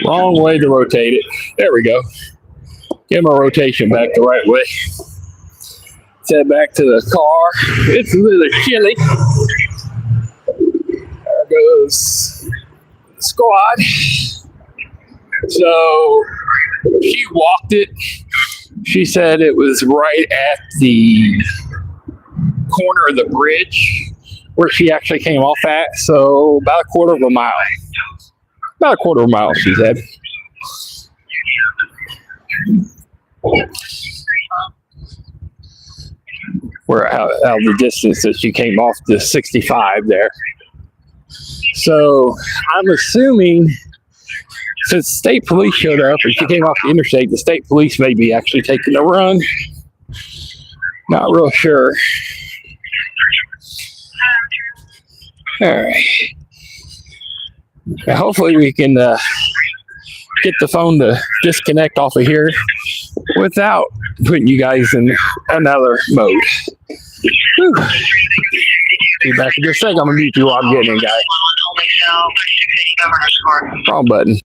Wrong way to rotate it. There we go. Get my rotation back the right way. Let's head back to the car. It's a little chilly. There goes the squad. So she walked it. She said it was right at the corner of the bridge where she actually came off at. So about a quarter of a mile. About a quarter of a mile, she said. We're out of the distance that she came off the 65 there. So I'm assuming, since state police showed up and she came off the interstate, the state police may be actually taking a run. Not real sure. All right. Now hopefully we can get the phone to disconnect off of here without putting you guys in another mode. Whew. Be back in just a second. I'm going to mute you while I'm getting in, guys. Wrong button.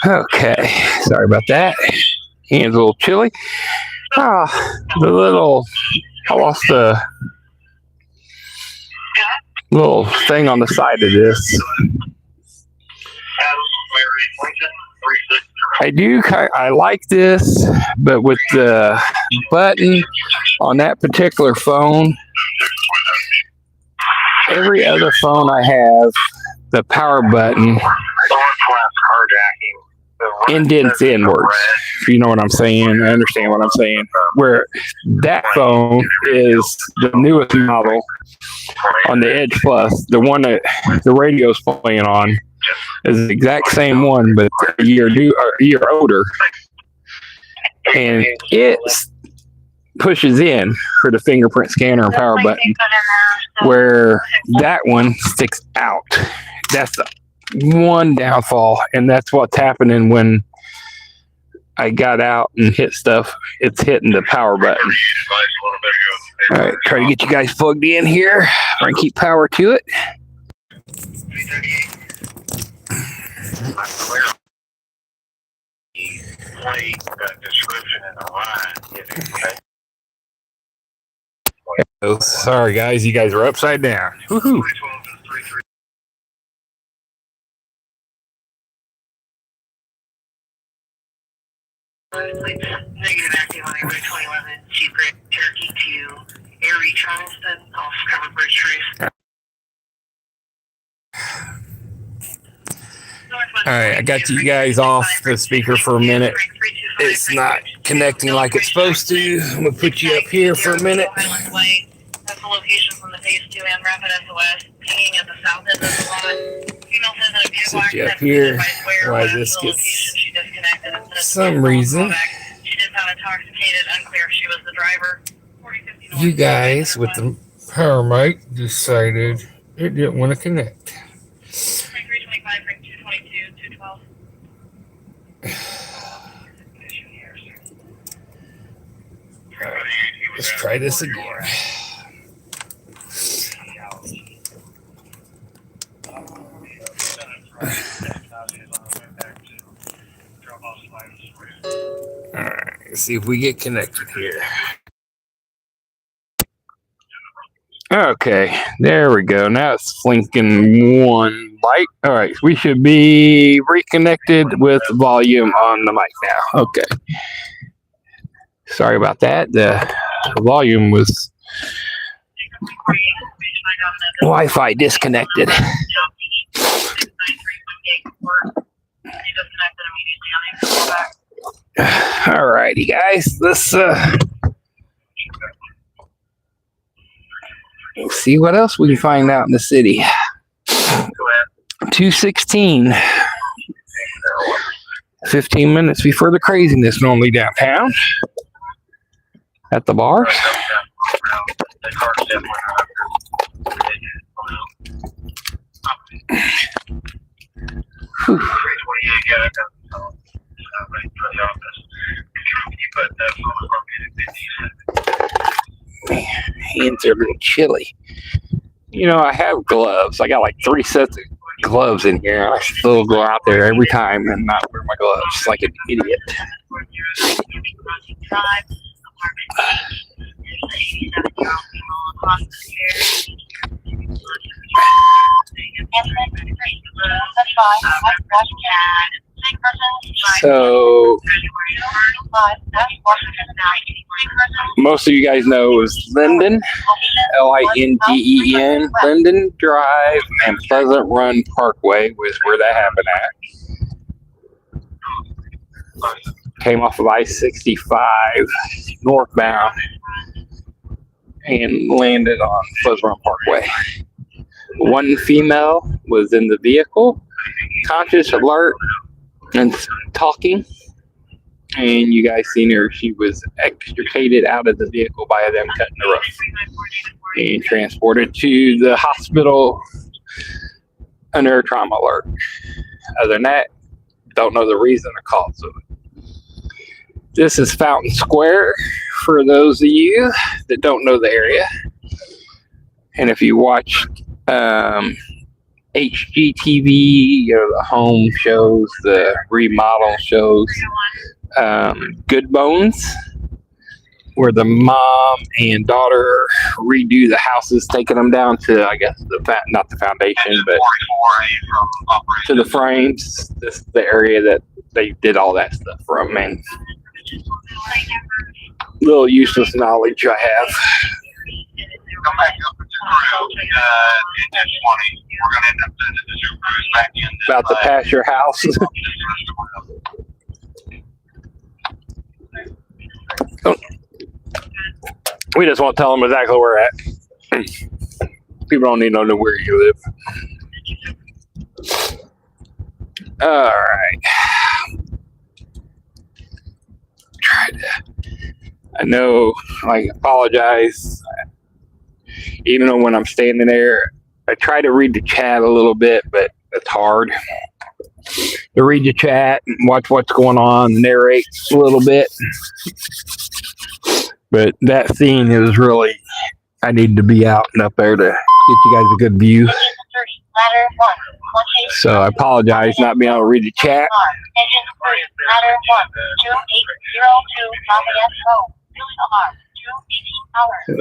Okay, sorry about that. Hands a little chilly. I lost the little thing on the side of this. I like this, but with the button on that particular phone, every other phone I have, the power button indents inwards. If you know what I'm saying, I understand what I'm saying. Where that phone is the newest model on the Edge Plus, the one that the radio's playing on, is the exact same one, but a year older, and it pushes in for the fingerprint scanner and power button, where that one sticks out. That's the one downfall, and that's what's happening when I got out and hit stuff. It's hitting the power button. All right, try to get you guys plugged in here. Try and keep power to it. Oh, sorry guys, you guys are upside down. Woohoo! Negative active on Route 2011, Jeep Grand Cherokee to Erie, Charleston, off Covered Bridge Trace. Alright, I got you guys off the speaker for a minute. It's not connecting like it's supposed to. I'm going to put you up here for a minute. That's the location from the Phase 2 and Rapid SOS, pinging at the south end of the lot. Female says that a vehicle Sit you up accident here. by square Why west this to the gets location she disconnected. And said some reason. She did sound intoxicated, unclear if she was the driver. You guys with the power mic decided it didn't want to connect. 325, 222, 212. Let's try this again. Alright, let's see if we get connected here. Okay, there we go. Now it's blinking one light. Alright, we should be reconnected with volume on the mic now. Okay. Sorry about that. The volume was Wi-Fi disconnected. Alrighty, guys. Let's see what else we can find out in the city. 2:16. 15 minutes before the craziness normally downtown. At the bars. Whew. Man, hands are a little chilly. You know, I have gloves. I got like 3 sets of gloves in here. And I still go out there every time and not wear my gloves like an idiot. So most of you guys know is Linden, Linden, Linden Drive and Pleasant Run Parkway was where that happened at. Came off of I-65 northbound and landed on Pleasant Run Parkway. One female was in the vehicle, conscious, alert, and talking. And you guys seen her. She was extricated out of the vehicle by them cutting the roof and transported to the hospital under a trauma alert. Other than that, don't know the reason or cause of it. This is Fountain Square for those of you that don't know the area. And if you watch HGTV, you know, the home shows, the remodel shows, Good Bones, where the mom and daughter redo the houses, taking them down to, I guess, not the foundation, but to the frames. This is the area that they did all that stuff from, man. Little useless knowledge I have. Come back up with your crew, in 20. We're going to end up sending the two crews back in. About to pass your house. We just want to tell them exactly where we're at. People don't need to know where you live. All right. I know, like, apologize. Even though when I'm standing there, I try to read the chat a little bit, but it's hard to read the chat and watch what's going on, narrate a little bit. But that scene is really, I need to be out and up there to get you guys a good view. So I apologize not being able to read the chat. Engine 3, ladder 1, 2802, Lafayette Road.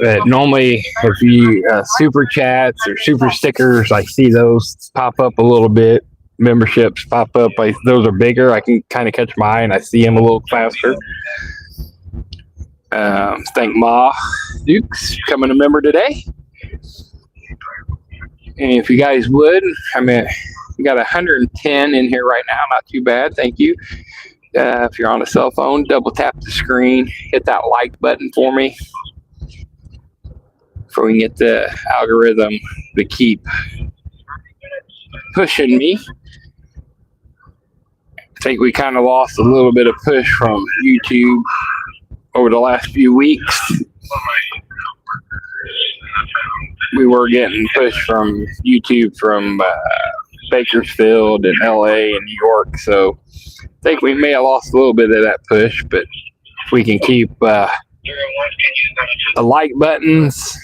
But normally, if you super chats or super stickers, I see those pop up a little bit. Memberships pop up. Those are bigger. I can kind of catch my eye and I see them a little faster. Thank Ma Dukes becoming a member today. And if you guys would, I mean, we got 110 in here right now. Not too bad. Thank you. If you're on a cell phone, double tap the screen, hit that like button for me, so we can get the algorithm to keep pushing me. I think we kind of lost a little bit of push from YouTube over the last few weeks. We were getting pushed from YouTube from Bakersfield and LA and New York, so I think we may have lost a little bit of that push, but if we can keep the like buttons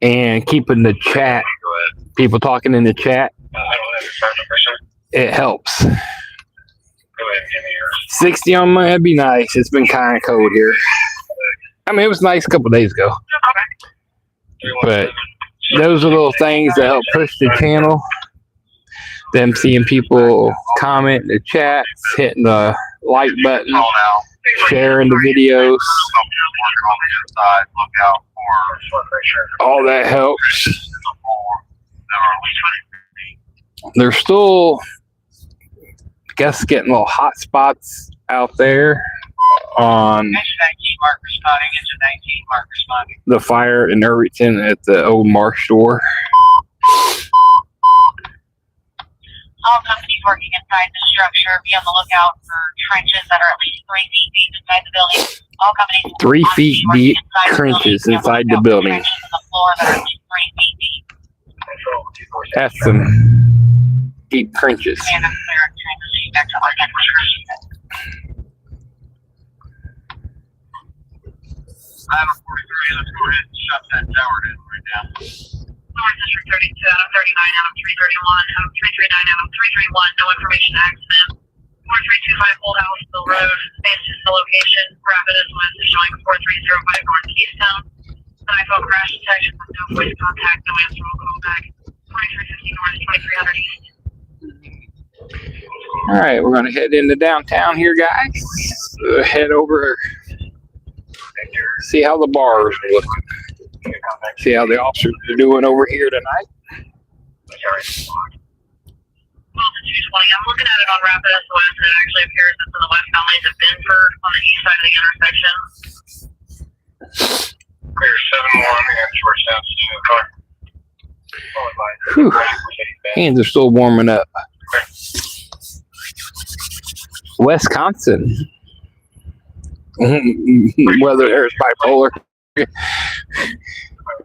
and keeping the chat, people talking in the chat, it helps. 60 on my, that'd be nice. It's been kind of cold here. I mean, it was nice a couple days ago, but those are little things that help push the channel. Them seeing people comment in the chats, hitting the like button, sharing the videos. All that helps. There's still, I guess, getting little hot spots out there on the fire in Irvington at the old Marsh store. All companies working inside the structure, be on the lookout for trenches that are at least 3 feet deep inside the building. All companies 3 feet deep trenches inside the building. On the floor that are at least 3 feet deep. That's some deep trenches. And I'm clear of transitioning back to our Extrication. I have a 43, let's go ahead and shut that tower down right now. North District 32, Adam 39, Adam 331, Adam 339, Adam 331, no information accident. 4325 Old Houseville Road, based is the location. Rapid SOS is showing 4305 North Keystone. The iPhone crash detection with no voice contact, no answer, we'll call back. 2350 North, 2300 East. All right, we're going to head into downtown here, guys. Head over, see how the bars are looking. See how the officers are doing over here tonight. Well, the 220, I'm looking at it on Rapid SOS, and it actually appears it's in the westbound lanes of Benford on the east side of the intersection. Clear 7-1 and short sounds to the car. Whew. Hands are still warming up. Wisconsin. Weather there is bipolar.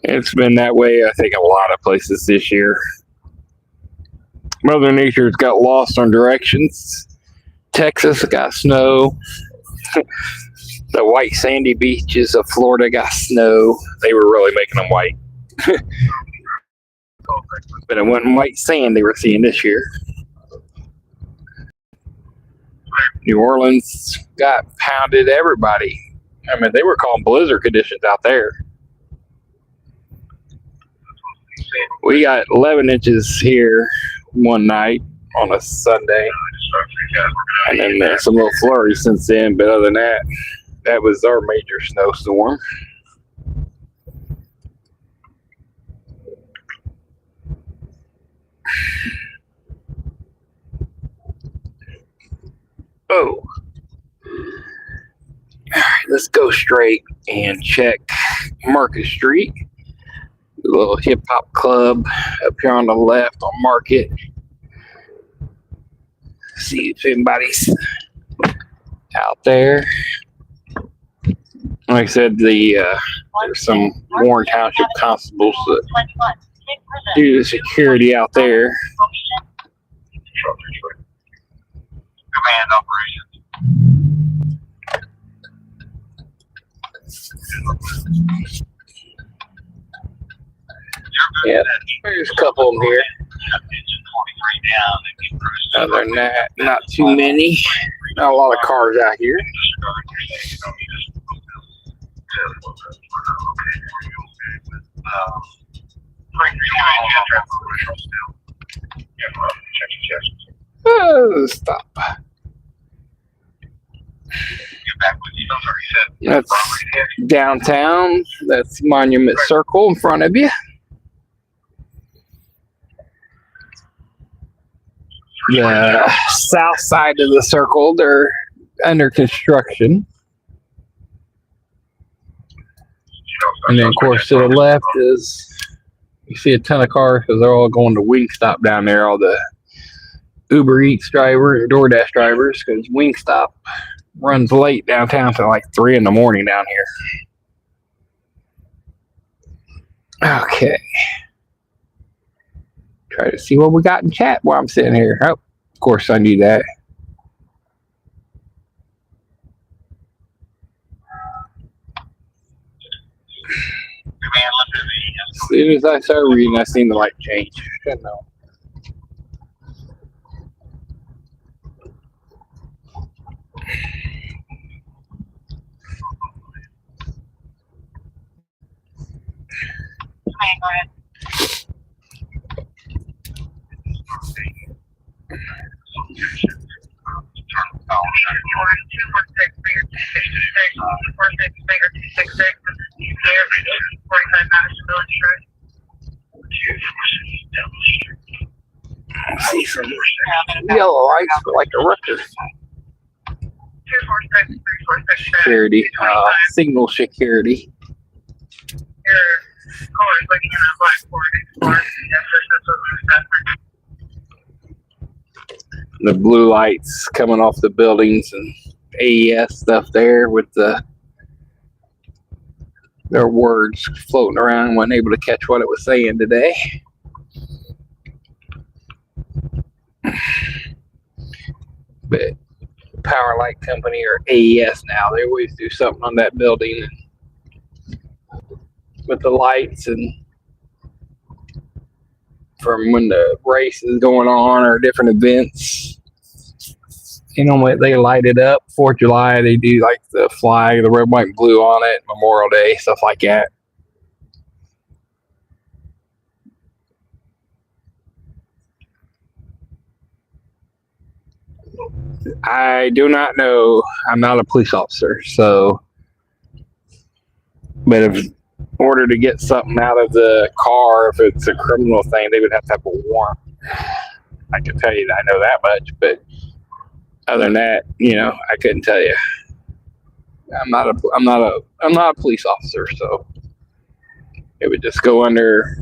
It's been that way, I think, a lot of places this year. Mother Nature's got lost on directions. Texas got snow. The white sandy beaches of Florida got snow. They were really making them white. But it wasn't white sand they were seeing this year. New Orleans got pounded everybody. I mean, they were calling blizzard conditions out there. We got 11 inches here one night on a Sunday. And then some little flurries since then, but other than that, that was our major snowstorm. Oh. Alright, let's go straight and check Market Street. A little hip hop club up here on the left on Market. See if anybody's out there. Like I said, there's some Warren Township constables that do the security out there. Command operations. Yeah, there's a couple of them here. Engine 43 down and get cruised. Other than that, not too many. Not a lot of cars out here. Oh, stop. That's downtown. That's Monument Circle in front of you. The south side of the circle, they're under construction. And then, of course, to the left is, you see a ton of cars because they're all going to Wingstop down there, all the Uber Eats drivers, DoorDash drivers, because Wingstop runs late downtown to like 3 in the morning down here. Okay. Try to see what we got in chat while I'm sitting here. Oh, of course I knew that. As soon as I started reading, I seen the light change. I don't know. Go ahead. I see some yellow lights for like a record. Security, signal security. The blue lights coming off the buildings and AES stuff there with their words floating around. Wasn't able to catch what it was saying today. But Power Light Company or AES now, they always do something on that building with the lights, and from when the race is going on or different events, you know, they light it up. 4th of July, they do like the flag, the red, white, and blue on it. Memorial Day, stuff like that. I do not know. I'm not a police officer, so. But if in order to get something out of the car, if it's a criminal thing, they would have to have a warrant. I can tell you that I know that much, but other than that, you know, I couldn't tell you. I'm not a police officer, so it would just go under.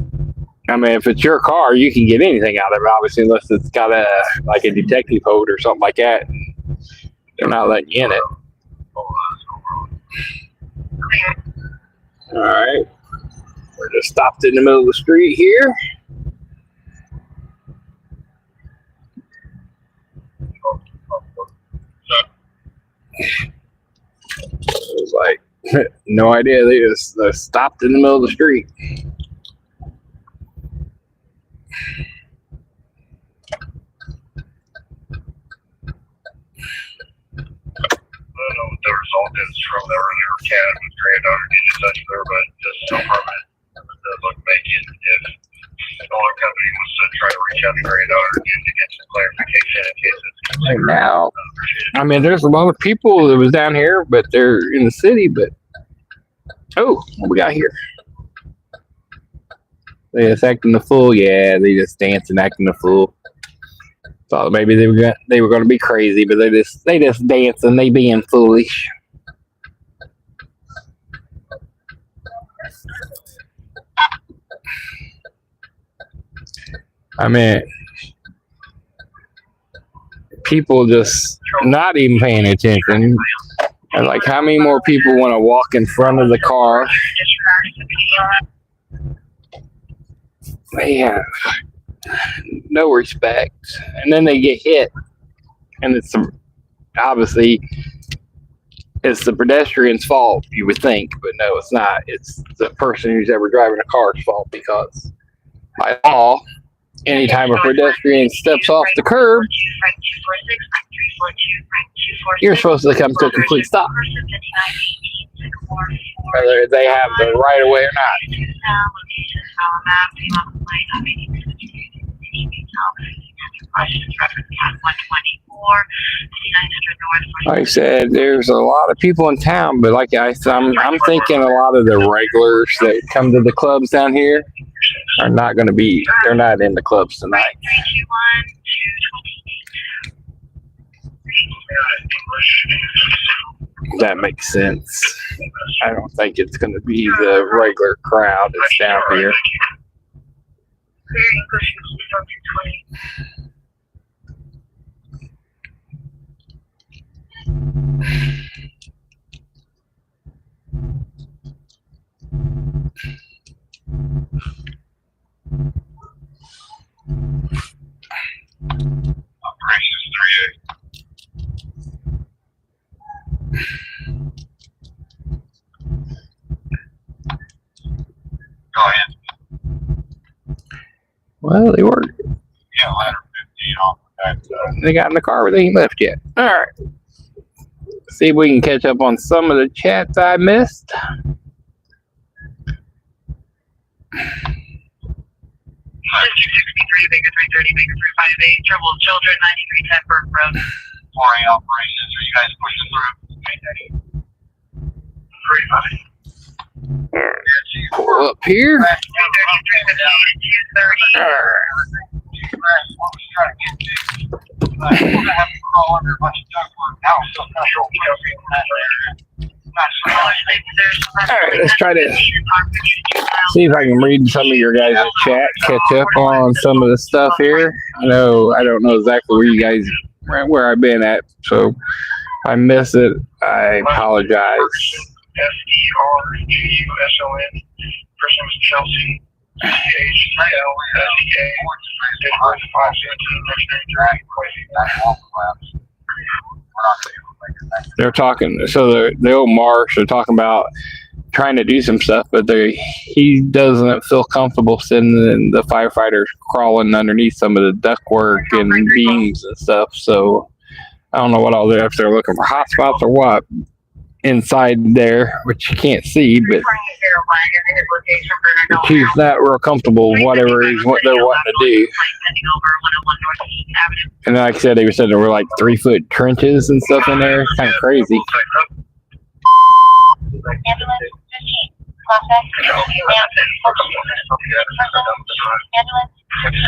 I mean, if it's your car, you can get anything out of it, obviously, unless it's got a detective code or something like that. They're not letting you in it. All right, we're just stopped in the middle of the street here. It was like, no idea. They just stopped in the middle of the street. The result is from the earlier cat with granddaughter did such there, but just so permanent. It does look vacant. If the oil company was to try to reach out to granddaughter again to get some clarification in case it's right now. I mean, there's a lot of people that was down here, but they're in the city. But oh, what we got here? They just acting the fool. Yeah, they just dancing, acting the fool. Thought maybe they were going to be crazy, but they just dance and they being foolish. I mean, people just not even paying attention. And like, how many more people want to walk in front of the car? They have no respect, and then they get hit, and it's obviously it's the pedestrian's fault, you would think, but no, it's not. It's the person who's ever driving a car's fault, because by law, anytime a pedestrian steps off the curb, you're supposed to come to a complete stop, whether they have the right of way or not. Like I said, there's a lot of people in town, but like I'm thinking a lot of the regulars that come to the clubs down here are not going to be. They're not in the clubs tonight. That makes sense. I don't think it's going to be the regular crowd that's down here. Operations 3A. Go ahead. Well, they were. Yeah, ladder 15 off that side. They got in the car, but they ain't left yet. All right. See if we can catch up on some of the chats I missed. 63, Baker 330, Baker 358, trouble children, 9310 Burke Road. 4A operations. Are you guys pushing through? Pull up here. 230, 358, 230. Alright, let's try to see if I can read some of your guys' chat, catch up on some of the stuff here. I don't know exactly where I've been at, so if I miss it, I apologize. SDRGUSON. First name is Chelsea. They're talking, so the old Marsh are talking about trying to do some stuff, but he doesn't feel comfortable sending the firefighters crawling underneath some of the ductwork and beams and stuff. So I don't know what all they're, if they're looking for hot spots or what inside there, which you can't see, but he's not real comfortable with whatever what they're wanting to do. And like I said, they said there were like 3-foot trenches and stuff in there. It's kind of crazy. Ambulance 15, prospect 3 and ambulance 15,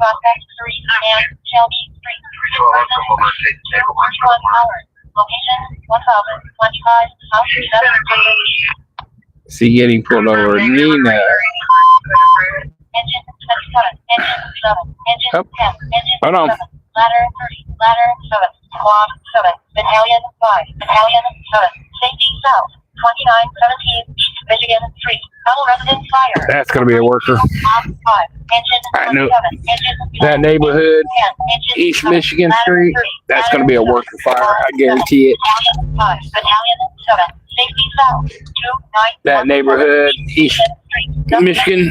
prospect 3 and Shelby Street. Person 1 hour. Location 1025 South 7. See, getting pulled over. Nina. Engine 27, engine 7, engine 10, engine Hold on. 7, ladder 30, ladder 7, squad 7, battalion 5, battalion 7, safety south, 2917 East Michigan Street, all residents fire. That's going to be a worker. 5, engine I know 27, engine 11, that neighborhood, 10, engine East 7, Michigan ladder Street, 30, that's going to be a ladder worker fire. I guarantee it. Battalion 5, battalion 7, safety south, 291 That neighborhood, East Michigan,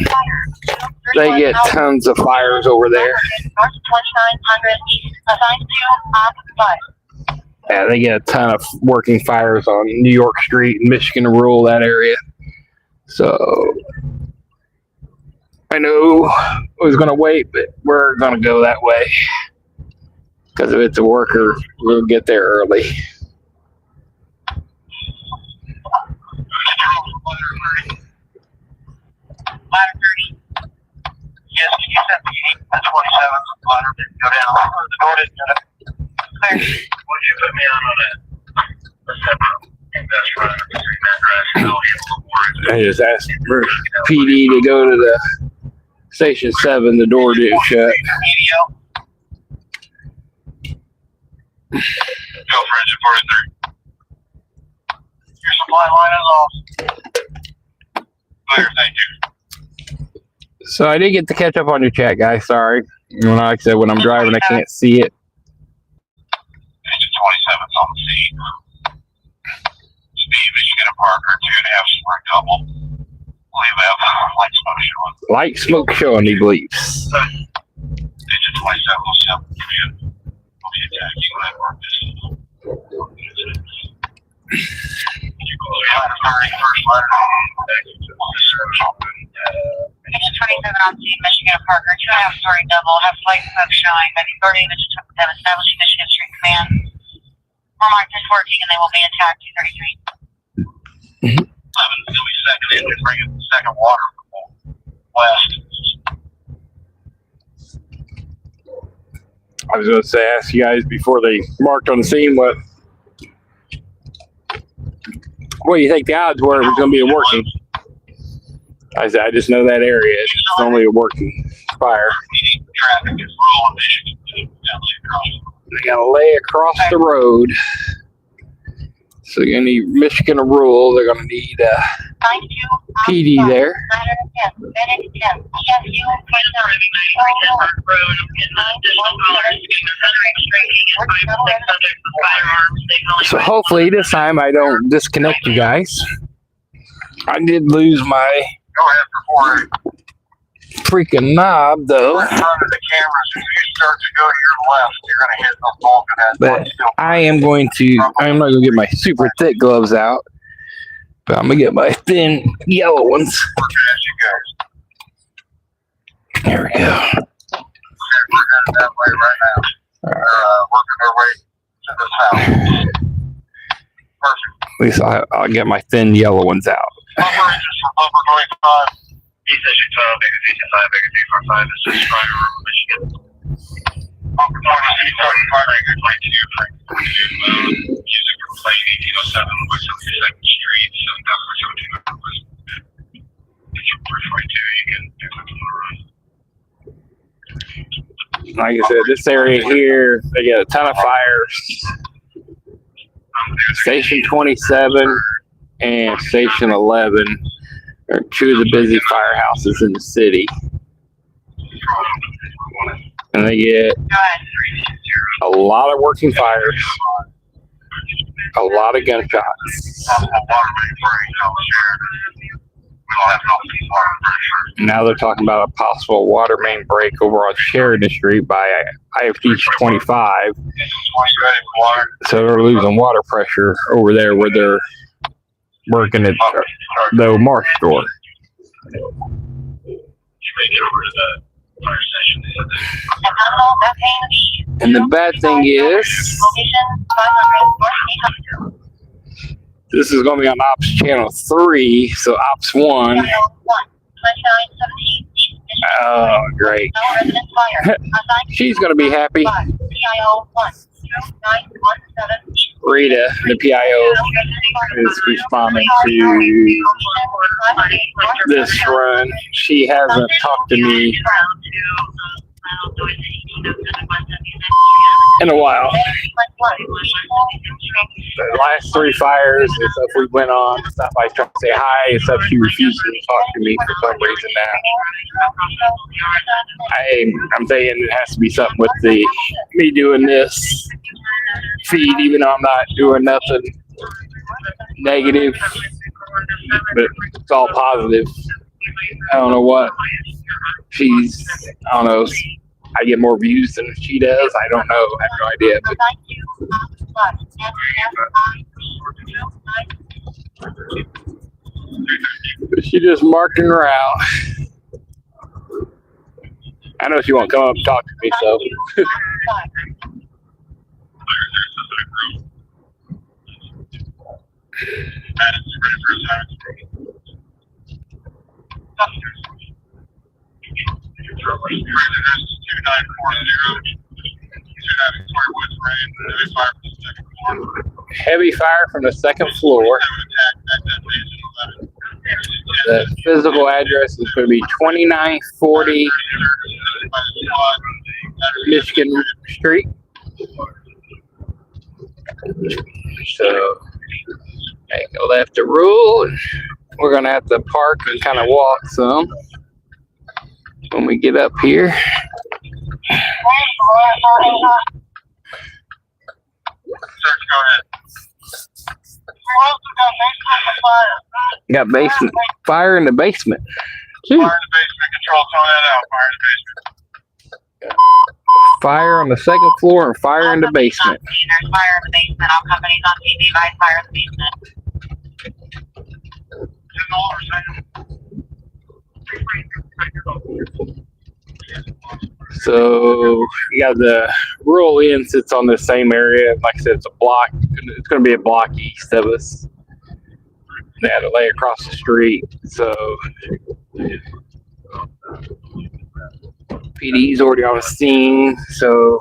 they get tons of fires over there. North 2900 East, assigned to Op 5. Yeah, they get a ton of working fires on New York Street and Michigan rural, that area. So I know I was going to wait, but we're going to go that way. Because if it's a worker, we'll get there early. Ladder 30. Yes, can you send me 8 27 ladder didn't go down? The door didn't go down. Clear. Would you put me on a separate investment address and I'll handle the warrant? I just asked for PD to go to the station 7. The door didn't shut. EDO. Go for engine 43. Your supply line is off. Clear, thank you. So I did get to catch up on your chat, guys. Sorry. Like I said, when I'm driving, I can't see it. Engine 27's on the scene. Steve, Michigan and Parker, 2.5 sprint double. Believe I have light smoke showing. Light smoke showing, he believes. Engine 27 will step for you. We'll be attacking that work. Ladder 30, first ladder. Engine 27 on scene, Michigan and Parker, 2.5 story double, have flight smoke showing, maybe 30 Engine 27 establishing Michigan Street Command. More markers working and they will be attacked 233. 11's going to be second engine, bringing the second water from west. I was going to say, ask you guys before they marked on the scene what do you think the odds were it was going to be a working? I said, I just know that area. It's only a working fire. Traffic is rolling Michigan. They got to lay across the road. So you're going to need Michigan to rule. They're going to need PD there. So hopefully this time I don't disconnect you guys. I did lose my Go ahead for 4. freaking knob though. In front of the cameras, if you start to go to your left, you're going to hit the bulk of that. But I'm not going to get my super thick gloves out. But I'm going to get my thin yellow ones. Working as you guys. There we go. Okay, we're headed that way right now. Working our way to this house. Perfect. At least I'll get my thin yellow ones out. Upper engines from upper 25. East Station 12, Vegas East 5, Vegas 845. This is Fri Sat, Michigan. Upper 25, Vegas 22, music from plane 1807, West 72nd Street, 7000 West. If you're 342, you can do it on the run. Like I said, this area here, they got a ton of fires. Station 27 and Station 11 are 2 of the busy firehouses in the city. And they get a lot of working fires, a lot of gunshots. Now they're talking about a possible water main break over on Sheridan Street by IFD 25. So they're losing water pressure over there where they're working at the Marsh store. And the bad thing is, this is going to be on Ops Channel 3, so Ops 1. Oh, great. She's going to be happy. Rita, the PIO, is responding to this run. She hasn't talked to me in a while. The last 3 fires and stuff we went on, stuff I tried to say hi, and stuff she refused to talk to me for some reason now. I'm saying it has to be something with me doing this feed, even though I'm not doing nothing negative, but it's all positive. I don't know what I don't know. I get more views than she does. I don't know. I have no idea. But she just marking her out. I know she won't come up and talk to me, so. Madison, ready for assignment. This is 2940. 294 Woods Lane. Heavy fire from the second floor. Heavy fire from the second floor. The physical address is going to be 2940 Michigan Street. So, okay, go left to rule. We're going to have to park and kind of walk some when we get up here. Search, go ahead. Got basement fire in the basement. Fire in the basement. Control, tone that out. Fire in the basement. Fire on the second floor and fire in the basement. There's fire in the basement. All companies on TV advise fire in the basement. So you got the rural inn sits on the same area. Like I said, it's a block. It's going to be a block east of us. They had to lay across the street. So PD's already on the scene. So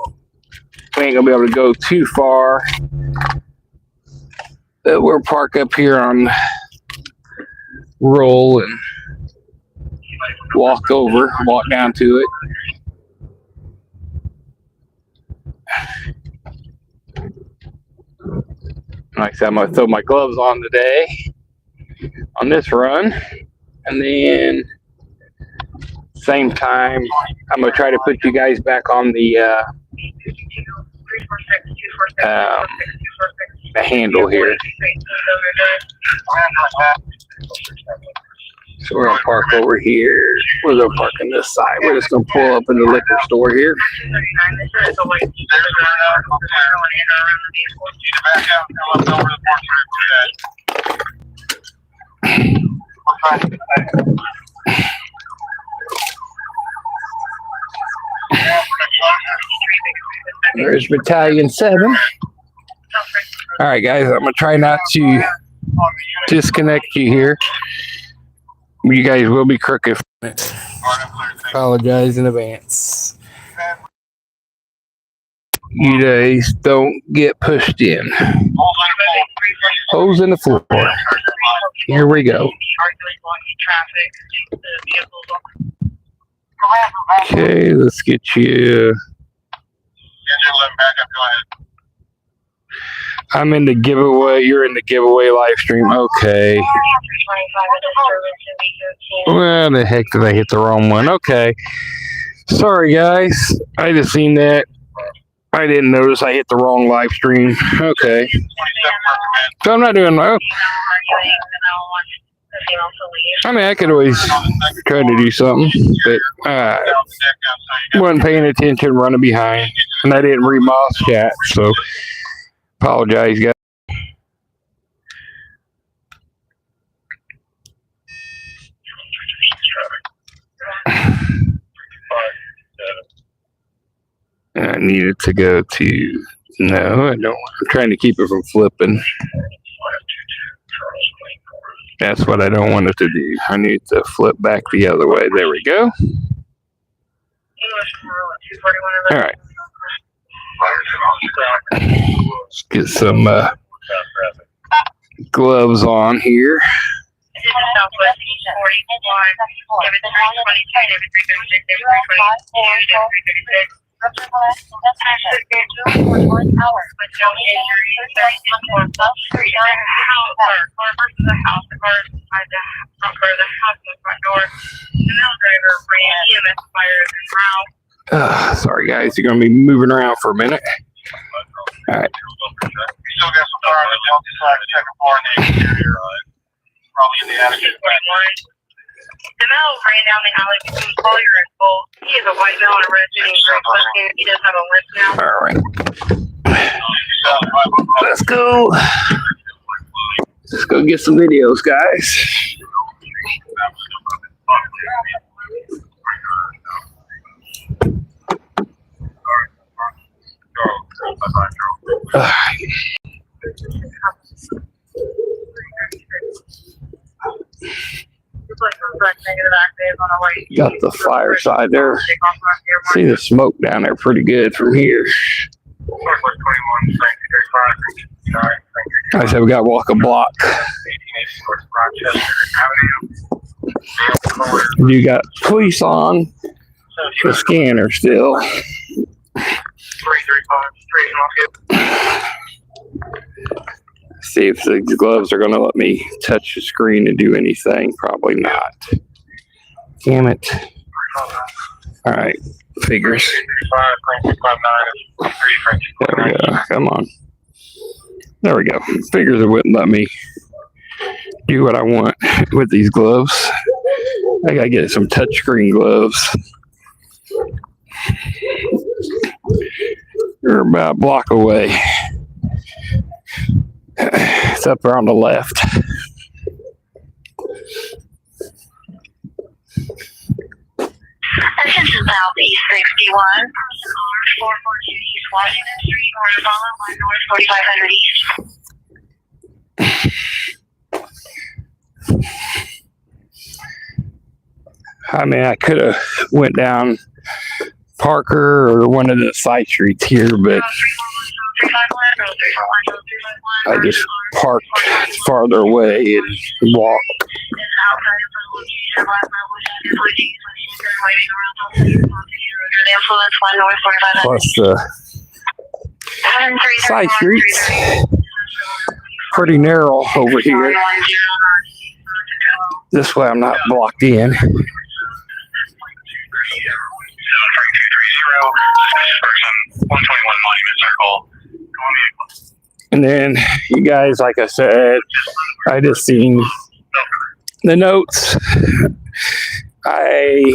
we ain't going to be able to go too far. But we'll park up here on roll and walk down to it. Like I said, I'm going to throw my gloves on today on this run. And then same time, I'm going to try to put you guys back on the handle here. So we're going to park over here. We're going to park on this side. We're just going to pull up in the liquor store here. There's Battalion 7. All right, guys, I'm going to try not to disconnect you here. You guys will be crooked. Apologize in advance. You guys don't get pushed in. Holes in the floor. Here we go. Okay, let's get you. I'm in the giveaway. You're in the giveaway live stream. Okay. Well, the heck did I hit the wrong one? Okay. Sorry, guys. I just seen that. I didn't notice I hit the wrong live stream. Okay. So I'm not doing my. I mean, I could always try to do something, but wasn't paying attention, running behind, and I didn't read my chat, so apologize, guys. I needed to go to, no, I don't. I'm trying to keep it from flipping. That's what I don't want it to do. I need to flip back the other way. There we go. All right. Let's get some gloves on here. Sorry, guys. You're going to be moving around for a minute. All right. We still got some fire on the outside of the second floor in the exterior, probably in the attic. DeMel ran down the alley between Collier and Cole. He is a white male and a red jean gray sweatshirt. He does have a list now. All right. Let's go. Let's go get some videos, guys. All right. Got the fire side there. See the smoke down there pretty good from here. I said we got to walk a block. You got police on the scanner still. See if the gloves are going to let me touch the screen and do anything. Probably not. Damn it. All right. Figures. There we go. Come on. There we go. Figures it wouldn't let me do what I want with these gloves. I got to get some touchscreen gloves. You're about a block away. It's up there on the left. This is Southeast 61. 442 East Washington Street, north 4500 East. I mean, I could have went down Parker or one of the side streets here, but I just parked farther away and walked. Plus the side streets pretty narrow over here. This way I'm not blocked in. And then you guys, like I said, I just seen the notes. I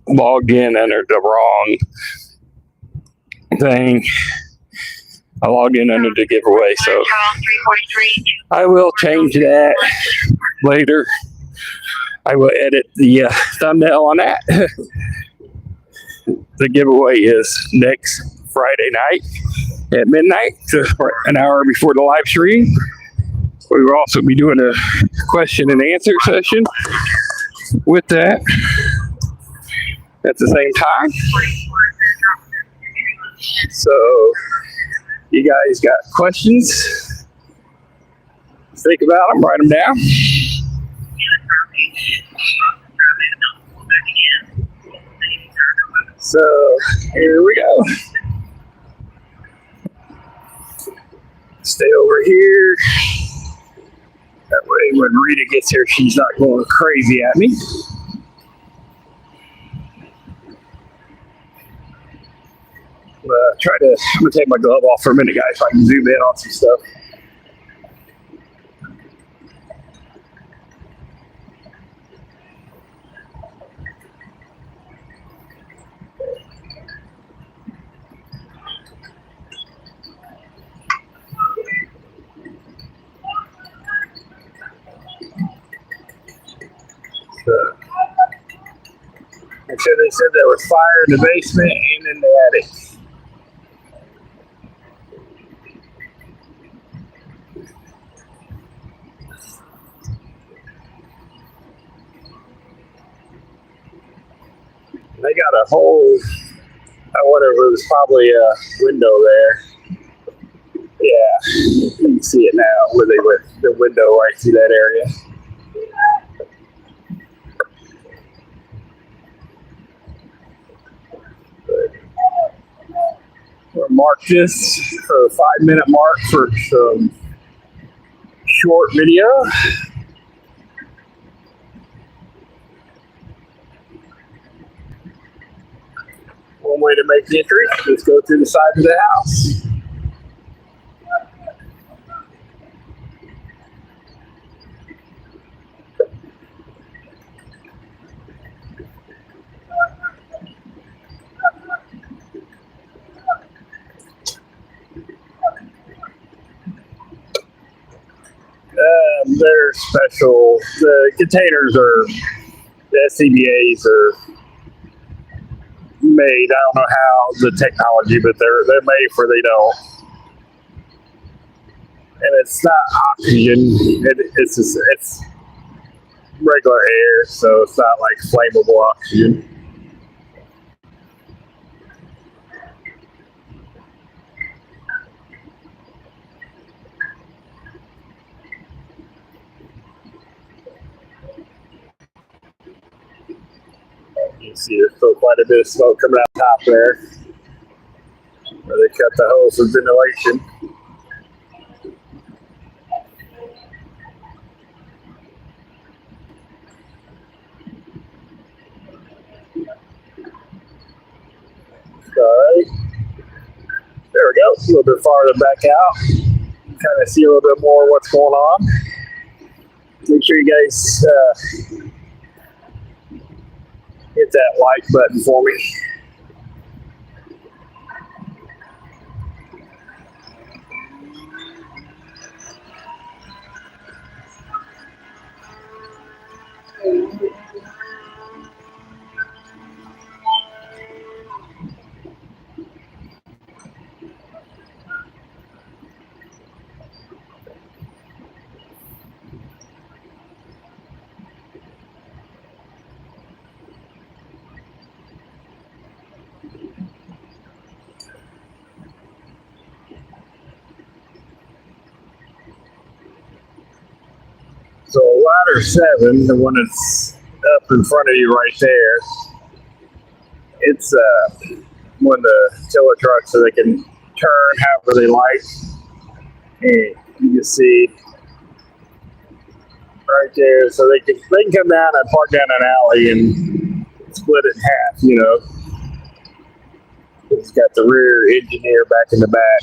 logged in under the wrong thing. I logged in under the giveaway, so I will change that later. I will edit the thumbnail on that. The giveaway is next Friday night at midnight, so an hour before the live stream. We will also be doing a question and answer session with that at the same time. So, you guys got questions? Think about them, write them down. So, here we go. Stay over here. That way, when Rita gets here, she's not going crazy at me. I'm gonna take my glove off for a minute, guys, so I can zoom in on some stuff. They said there was fire in the basement and in the attic. They got a whole, whatever, it was probably a window there. Yeah, you can see it now where they went, the window right through that area. We'll mark this for a 5-minute mark for some short video. One way to make the entry is go through the side of the house. They're special. The containers are, the SCBAs are made. I don't know how the technology, but they're made for they don't. And it's not oxygen. It's regular air, so it's not like flammable oxygen. You see there's still quite a bit of smoke coming out top there, where they cut the hose for ventilation. Alright, there we go, a little bit farther back out, kind of see a little bit more what's going on. Make sure you guys hit that like button for me. So ladder 7, the one that's up in front of you right there, it's one of the tiller trucks so they can turn however they like. And you can see right there, so they can come down and park down an alley and split it in half, you know. It's got the rear engineer back in the back.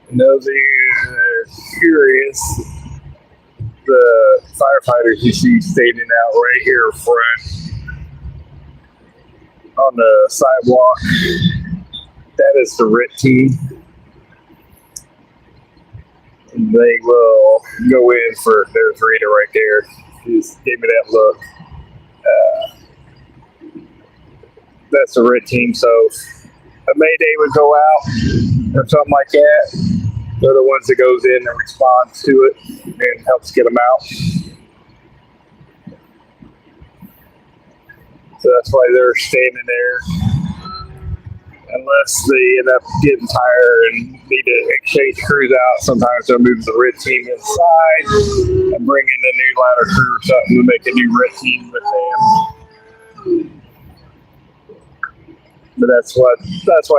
And those of you that are curious, the firefighters you see standing out right here in front on the sidewalk, that is the RIT team. And they will go in for, there's Rita right there. She just gave me that look. That's the RIT team. So a Mayday would go out or something like that. They're the ones that goes in and responds to it and helps get them out. So that's why they're standing there. Unless they end up getting tired and need to exchange crews out, sometimes they'll move the RIT team inside and bring in a new ladder crew or something to make a new RIT team with them. But that's why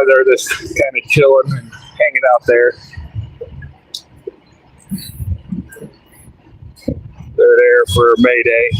they're just kind of chilling and hanging out there. They're there for Mayday.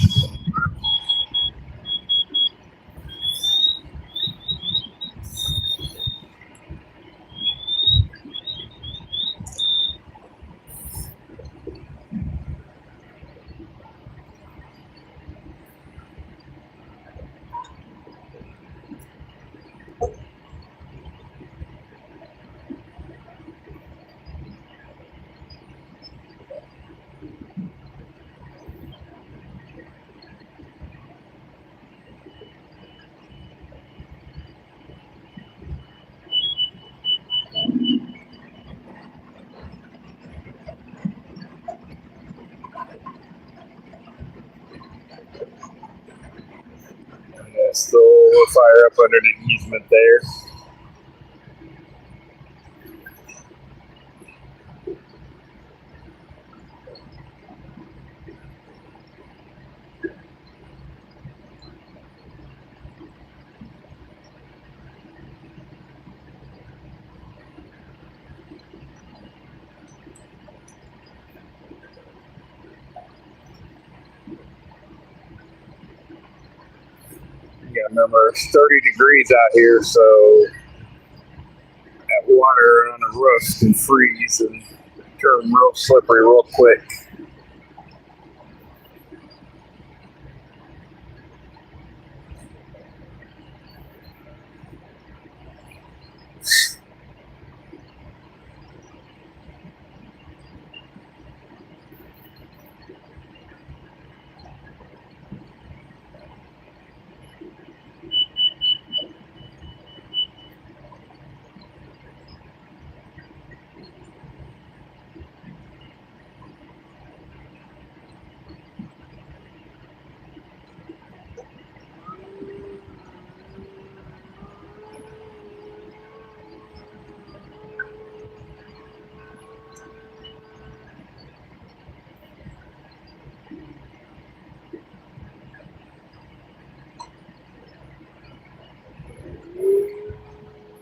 Still a fire up under the easement there. Remember, it's 30 degrees out here, so that water on the roof can freeze and turn real slippery real quick.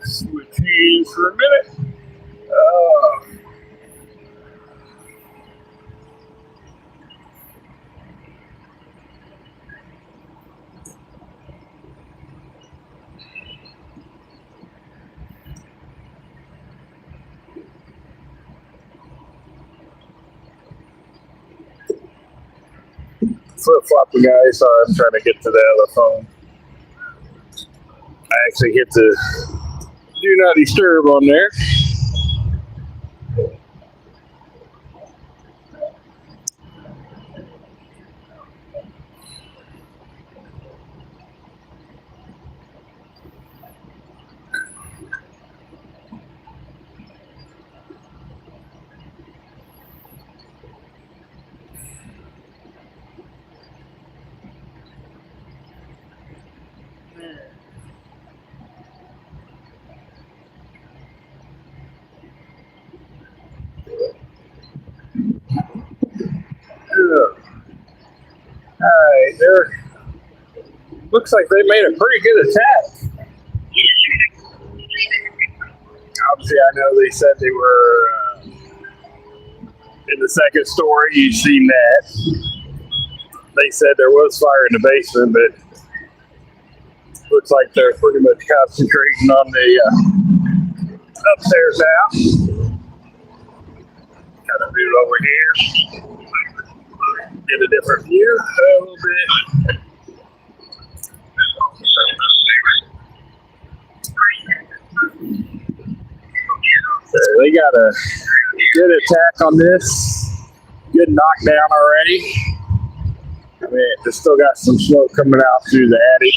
Switch hands for a minute. Flip-flopping, guys. Sorry, I'm trying to get to the other phone. I actually hit the do not disturb on there. Alright, there. Looks like they made a pretty good attack. Obviously, I know they said they were in the second story. You've seen that. They said there was fire in the basement, but looks like they're pretty much concentrating on the upstairs now. Kind of move over here. Get a different view a little bit. So they got a good attack on this. Good knockdown already. I mean, they still got some smoke coming out through the attic.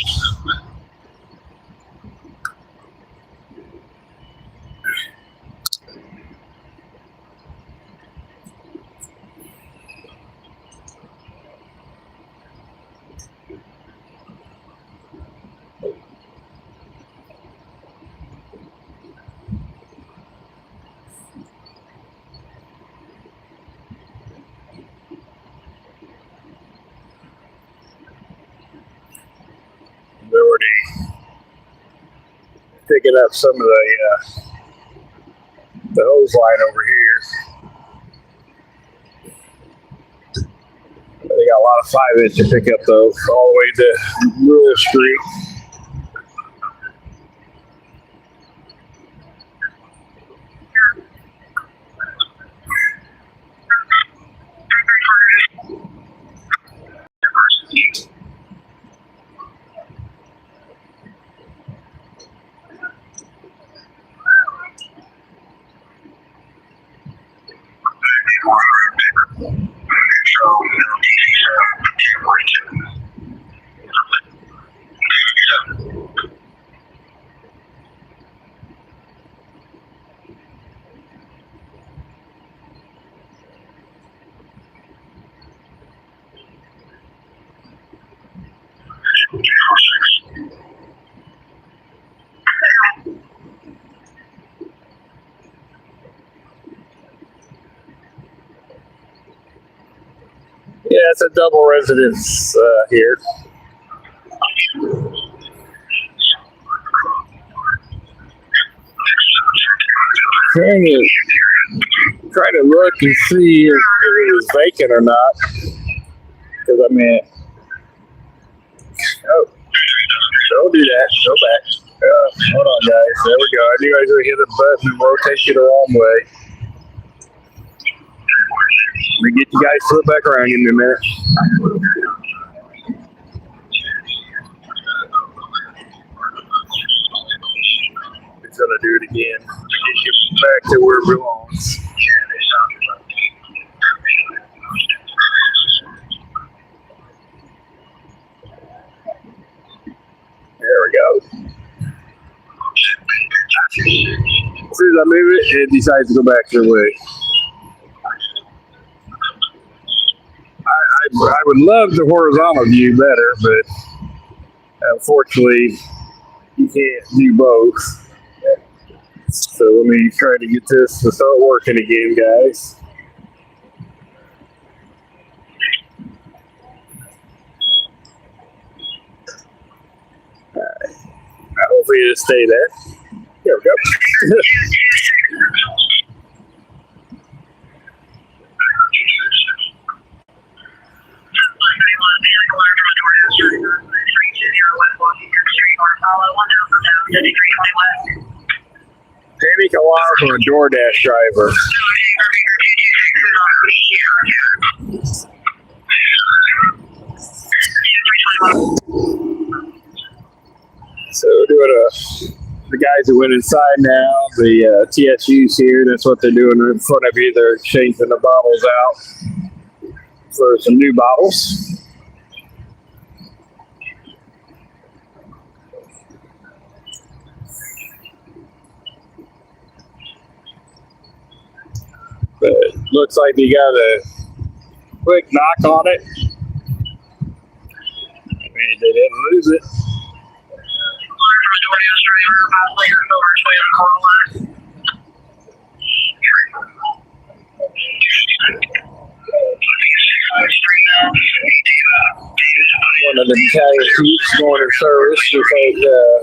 They're already picking up some of the hose line over here. They got a lot of 5-inch to pick up though, all the way to Rural Street. Yeah, it's a double residence here. Trying to look and see if it was vacant or not. Because I mean, Don't do that. Go back. Hold on, guys. There we go. I knew I was going to hit the button and rotate you the wrong way. Let me get you guys flipped back around in a minute. It's going to do it again. Get you back to where it belongs. There we go. As soon as I move it, it decides to go back the way. I would love the horizontal view better, but unfortunately, you can't do both. So let me try to get this to start working again, guys. Alright. Hopefully it'll stay there. There we go. Panic alarm from a DoorDash driver. So doing the guys that went inside now, the TSU's here. That's what they're doing in front of you. They're changing the bottles out for some new bottles. But looks like they got a quick knock on it. I mean, they didn't lose it. One of the battalion chiefs going to service, just like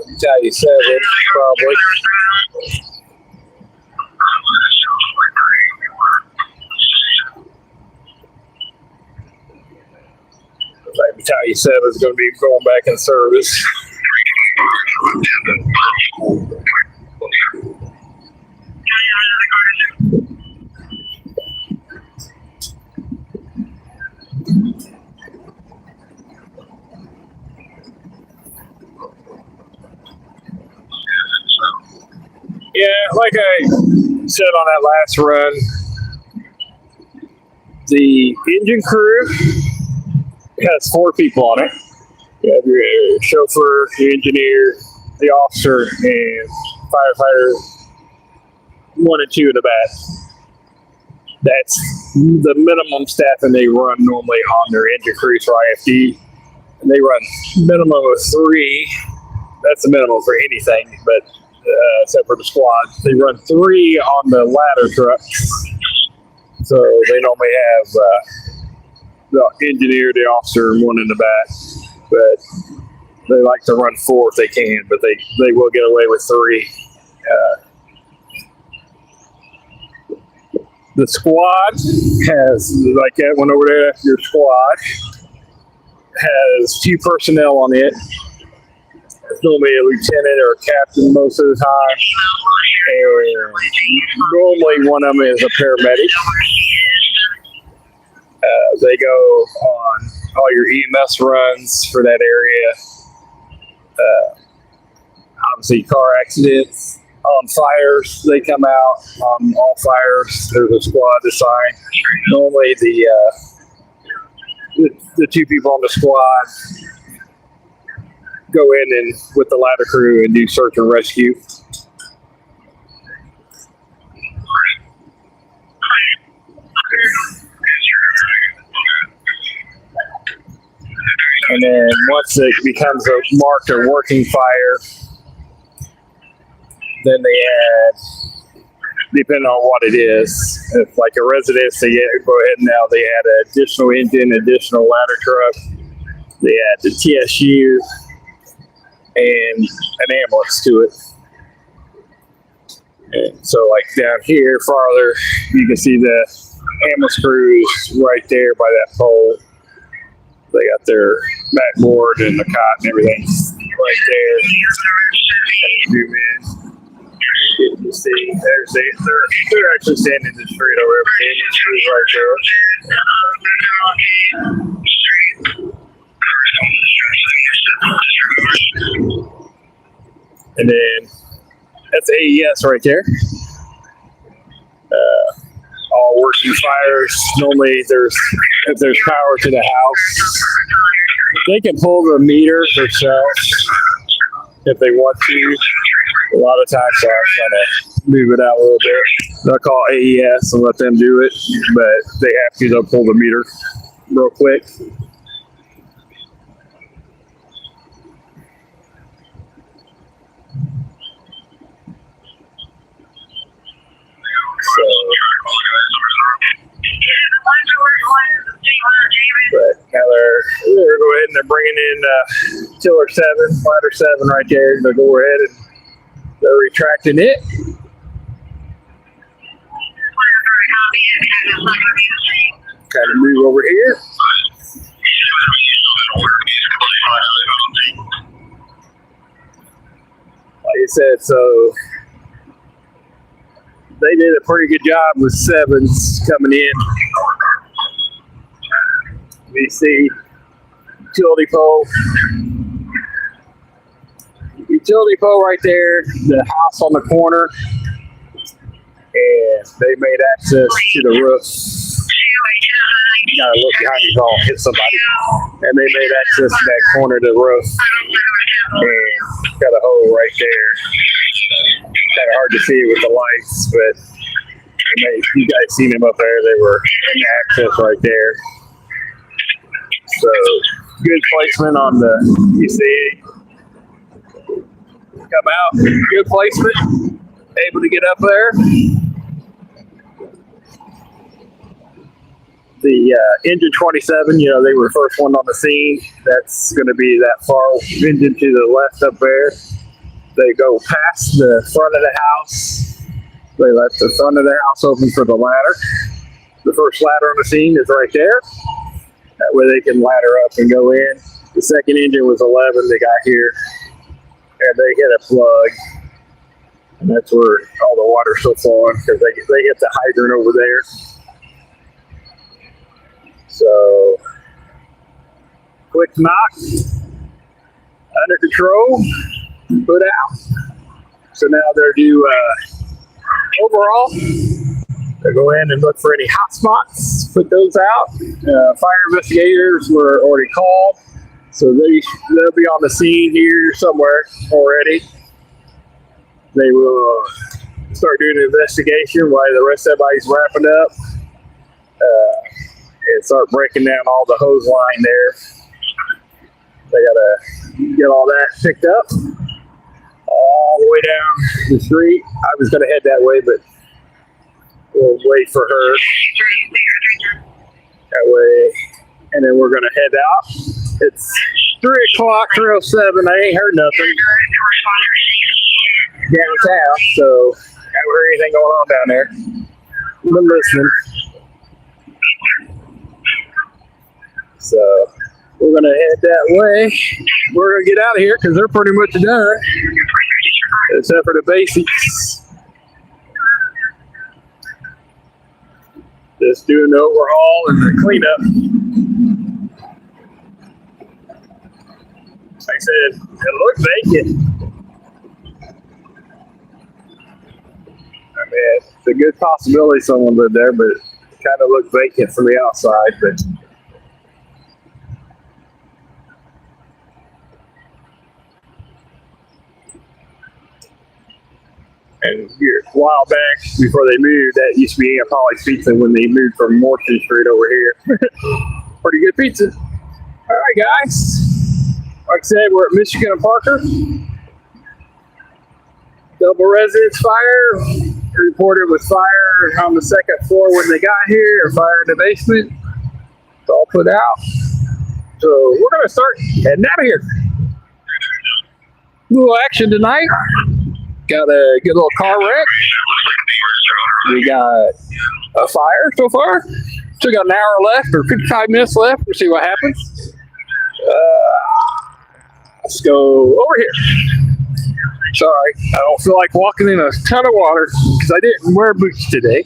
Battalion 7, probably. Like Battalion 7 is going to be going back in service. Yeah, like I said on that last run, the engine crew has 4 people on it. You have your chauffeur, your engineer, the officer, and firefighter 1 and 2 in the back. That's the minimum staffing they run normally on their engine crews for IFD. And they run minimum of 3. That's the minimum for anything, but except for the squad. They run 3 on the ladder truck. So they normally have the engineer, the officer, and 1 in the back. But they like to run 4 if they can, but they will get away with 3. The squad has, like that one over there, your squad has 2 personnel on it. It's normally a lieutenant or a captain most of the time. And normally one of them is a paramedic. They go on all your EMS runs for that area. Obviously, car accidents. On fires, they come out on all fires. There's a squad assigned. Normally, the 2 people on the squad go in and with the ladder crew and do search and rescue. And then once it becomes marked a working fire, then they add, depending on what it is, if like a residence, they go ahead and now they add an additional engine, additional ladder truck, they add the TSU and an ambulance to it. And so like down here farther, you can see the ambulance crew is right there by that pole. They got their backboard and the cot and everything right there. Zoom in. You see, they're actually standing in the street over there. Indian Street right there. And then that's AES right there. All working fires. Normally, if there's power to the house, they can pull the meter themselves if they want to. A lot of times, so I'm trying to move it out a little bit. They'll call AES and let them do it, but they have to. They'll pull the meter real quick. So, but now they're go ahead and they're bringing in tiller 7, ladder 7 right there. They'll go ahead and they're retracting it. Kind of move over here. Like I said, so they did a pretty good job with 7s coming in. We see utility pole. Utility pole right there, the house on the corner, and they made access to the roof. You gotta look behind you, I'll hit somebody. And they made access to that corner of the roof, and got a hole right there. Kind of hard to see with the lights, but you guys seen them up there. They were in access right there. So good placement on the, you see, come out, good placement, able to get up there. The engine 27, you know, they were the first one on the scene. That's going to be that far engine to the left up there. They go past the front of the house. They left the front of the house open for the ladder. The first ladder on the scene is right there. That way they can ladder up and go in. The second engine was 11 they got here. And they hit a plug. And that's where all the water's still flowing because they hit the hydrant over there. So, quick knock. Under control. Put out. So now they're due overall. They'll go in and look for any hot spots, put those out. Fire investigators were already called, so they'll be on the scene here somewhere already. They will start doing an investigation while the rest of everybody's wrapping up, and start breaking down all the hose line there. They gotta get all that picked up all the way down the street. I was gonna head that way, but we'll wait for her that way, and then we're gonna head out. It's 3 o'clock, 3:07. I ain't heard nothing downtown, so I haven't heard anything going on down there. Been listening. So we're gonna head that way. We're gonna get out of here because they're pretty much done, except for the basics. Just doing the overhaul and the cleanup. Like I said, it looked vacant. I mean, it's a good possibility someone lived there, but it kind of looked vacant from the outside. But and here, a while back, before they moved, that used to be Polly's Pizza when they moved from Morton Street over here. Pretty good pizza. All right, guys. Like I said, we're at Michigan and Parker. Double residence fire. Reported with fire on the second floor when they got here, or fire in the basement. It's all put out. So we're going to start heading out of here. Little action tonight. Got a good little car wreck. We got a fire so far. Still got an hour left or 55 minutes left. We'll see what happens. Let's go over here. Sorry, I don't feel like walking in a ton of water because I didn't wear boots today.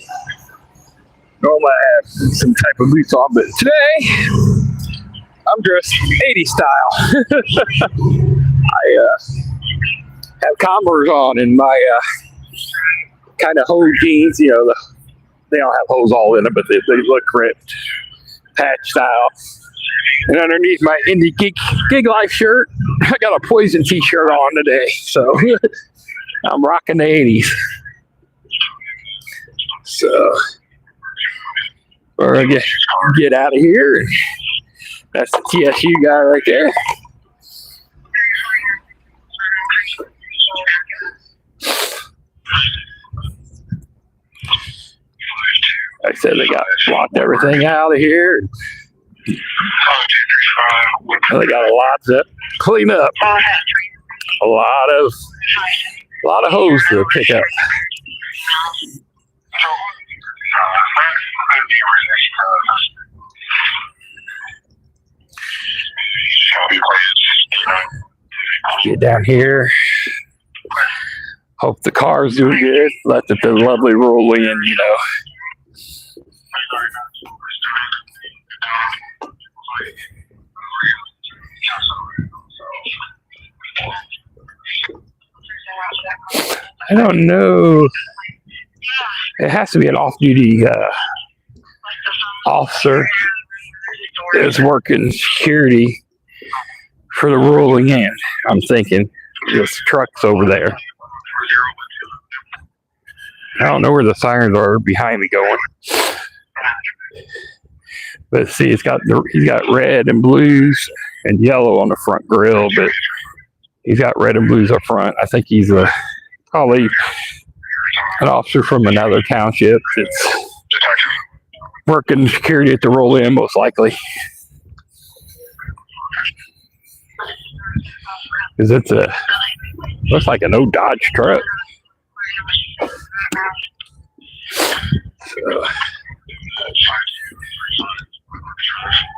Normally I have some type of boots on, but today I'm dressed 80s style. I have Converse on and my kind of hose jeans. You know, they don't have hose all in them, but they look ripped, patch style. And underneath my Indy gig life shirt, I got a Poison t-shirt on today. So I'm rocking the 80s. So we're gonna get out of here. That's the TSU guy right there. Like I said, they got blocked everything out of here. They got a lot to clean up. A lot of hose to pick up. Get down here. Hope the car's doing good. Let the lovely roll in, you know. I don't know. It has to be an off-duty officer that's working security for the rolling in. I'm thinking this truck's over there. I don't know where the sirens are behind me going. But see, he's got red and blues and yellow on the front grill, but he's got red and blues up front. I think he's probably an officer from another township that's working security at the roll in, most likely. Because looks like an old Dodge truck. So,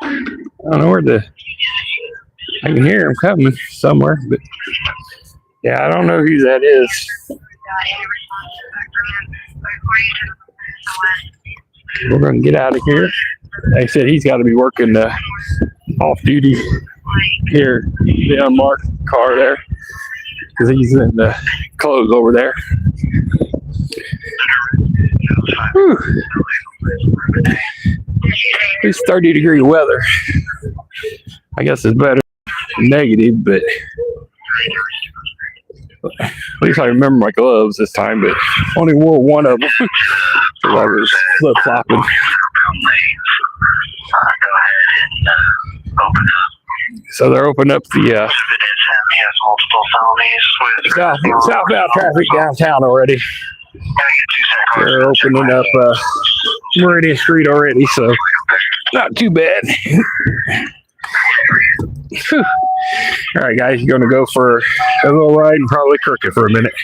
I don't know I can hear him coming somewhere, but yeah, I don't know who that is. We're going to get out of here. They said he's got to be working off duty here, the unmarked car there, because he's in the clothes over there. Whew. It's 30-degree weather. I guess it's better than negative, but at least I remember my gloves this time, but only wore one of them. So I was flip-flopping. So they're opening up the southbound traffic downtown already. They're opening up Meridian Street already, so not too bad. All right, guys, you're going to go for a little ride and probably crooked for a minute.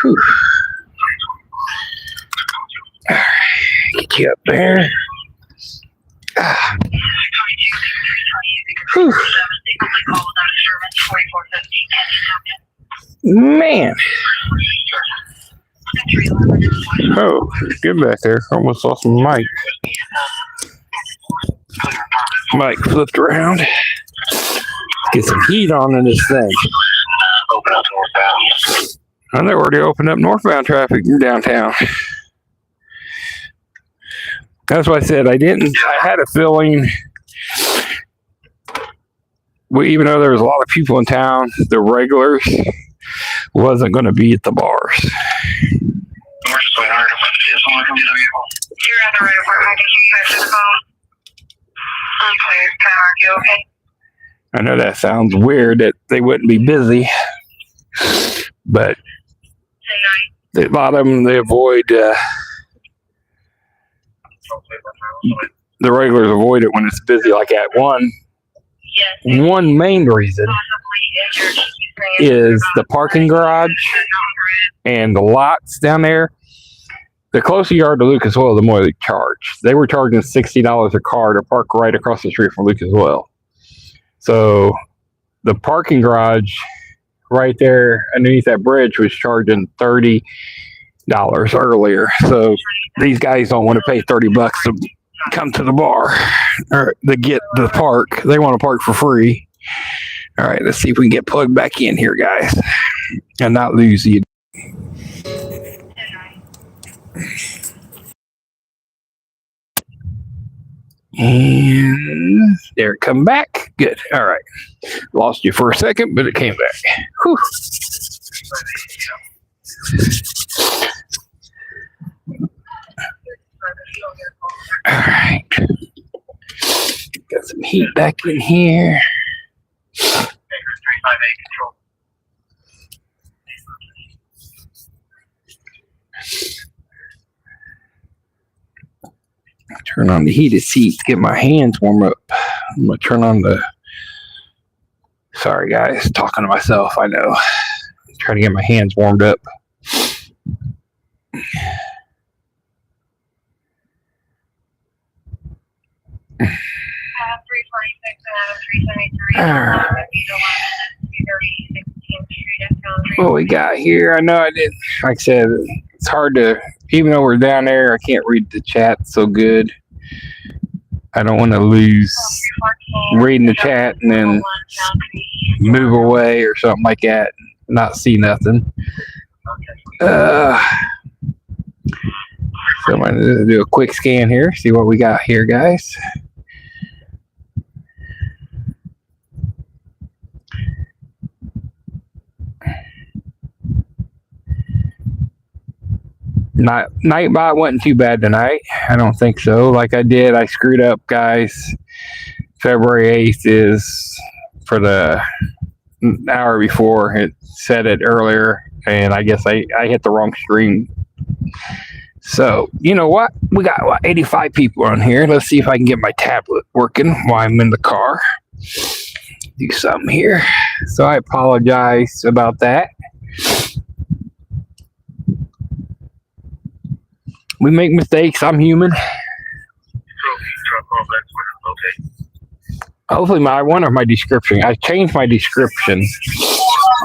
Whew. All right, get you up there. Whew. Man. Oh, good back there. Almost lost my mic. Mic flipped around. Get some heat on in this thing. And they already opened up northbound traffic in downtown. That's why I said I had a feeling, even though there was a lot of people in town, the regulars wasn't going to be at the bars. You're on the road. We're having you guys to the phone. I'm you okay? I know that sounds weird that they wouldn't be busy, but a lot of them, they avoid, the regulars avoid it when it's busy like that. One main reason is the parking garage and the lots down there, the closer you are to Lucas Oil, the more they charge. They were charging $60 a car to park right across the street from Lucas Oil. So the parking garage right there underneath that bridge was charging $30 earlier. So these guys don't want to pay $30 to come to the bar or to get the park. They want to park for free. All right, let's see if we can get plugged back in here, guys, and not lose you. And there it come back. Good. All right. Lost you for a second, but it came back. Whew. All right. Got some heat back in here. 358 control. Turn on the heated seats, get my hands warm up. I'm gonna turn on the. Sorry, guys, talking to myself. I know. Trying to get my hands warmed up. 346, What we got here? I know I did. Like I said, it's hard to. Even though we're down there, I can't read the chat so good. I don't want to lose reading the chat and then move away or something like that, and not see nothing. So I'm going to do a quick scan here, see what we got here, guys. Nightbot wasn't too bad tonight. I don't think so. Like I screwed up, guys. February 8th is for the hour before. It said it earlier, and I guess I hit the wrong stream. So, you know what? We got 85 people on here. Let's see if I can get my tablet working while I'm in the car. Do something here. So I apologize about that. We make mistakes. I'm human. Hopefully, I wonder my description. I changed my description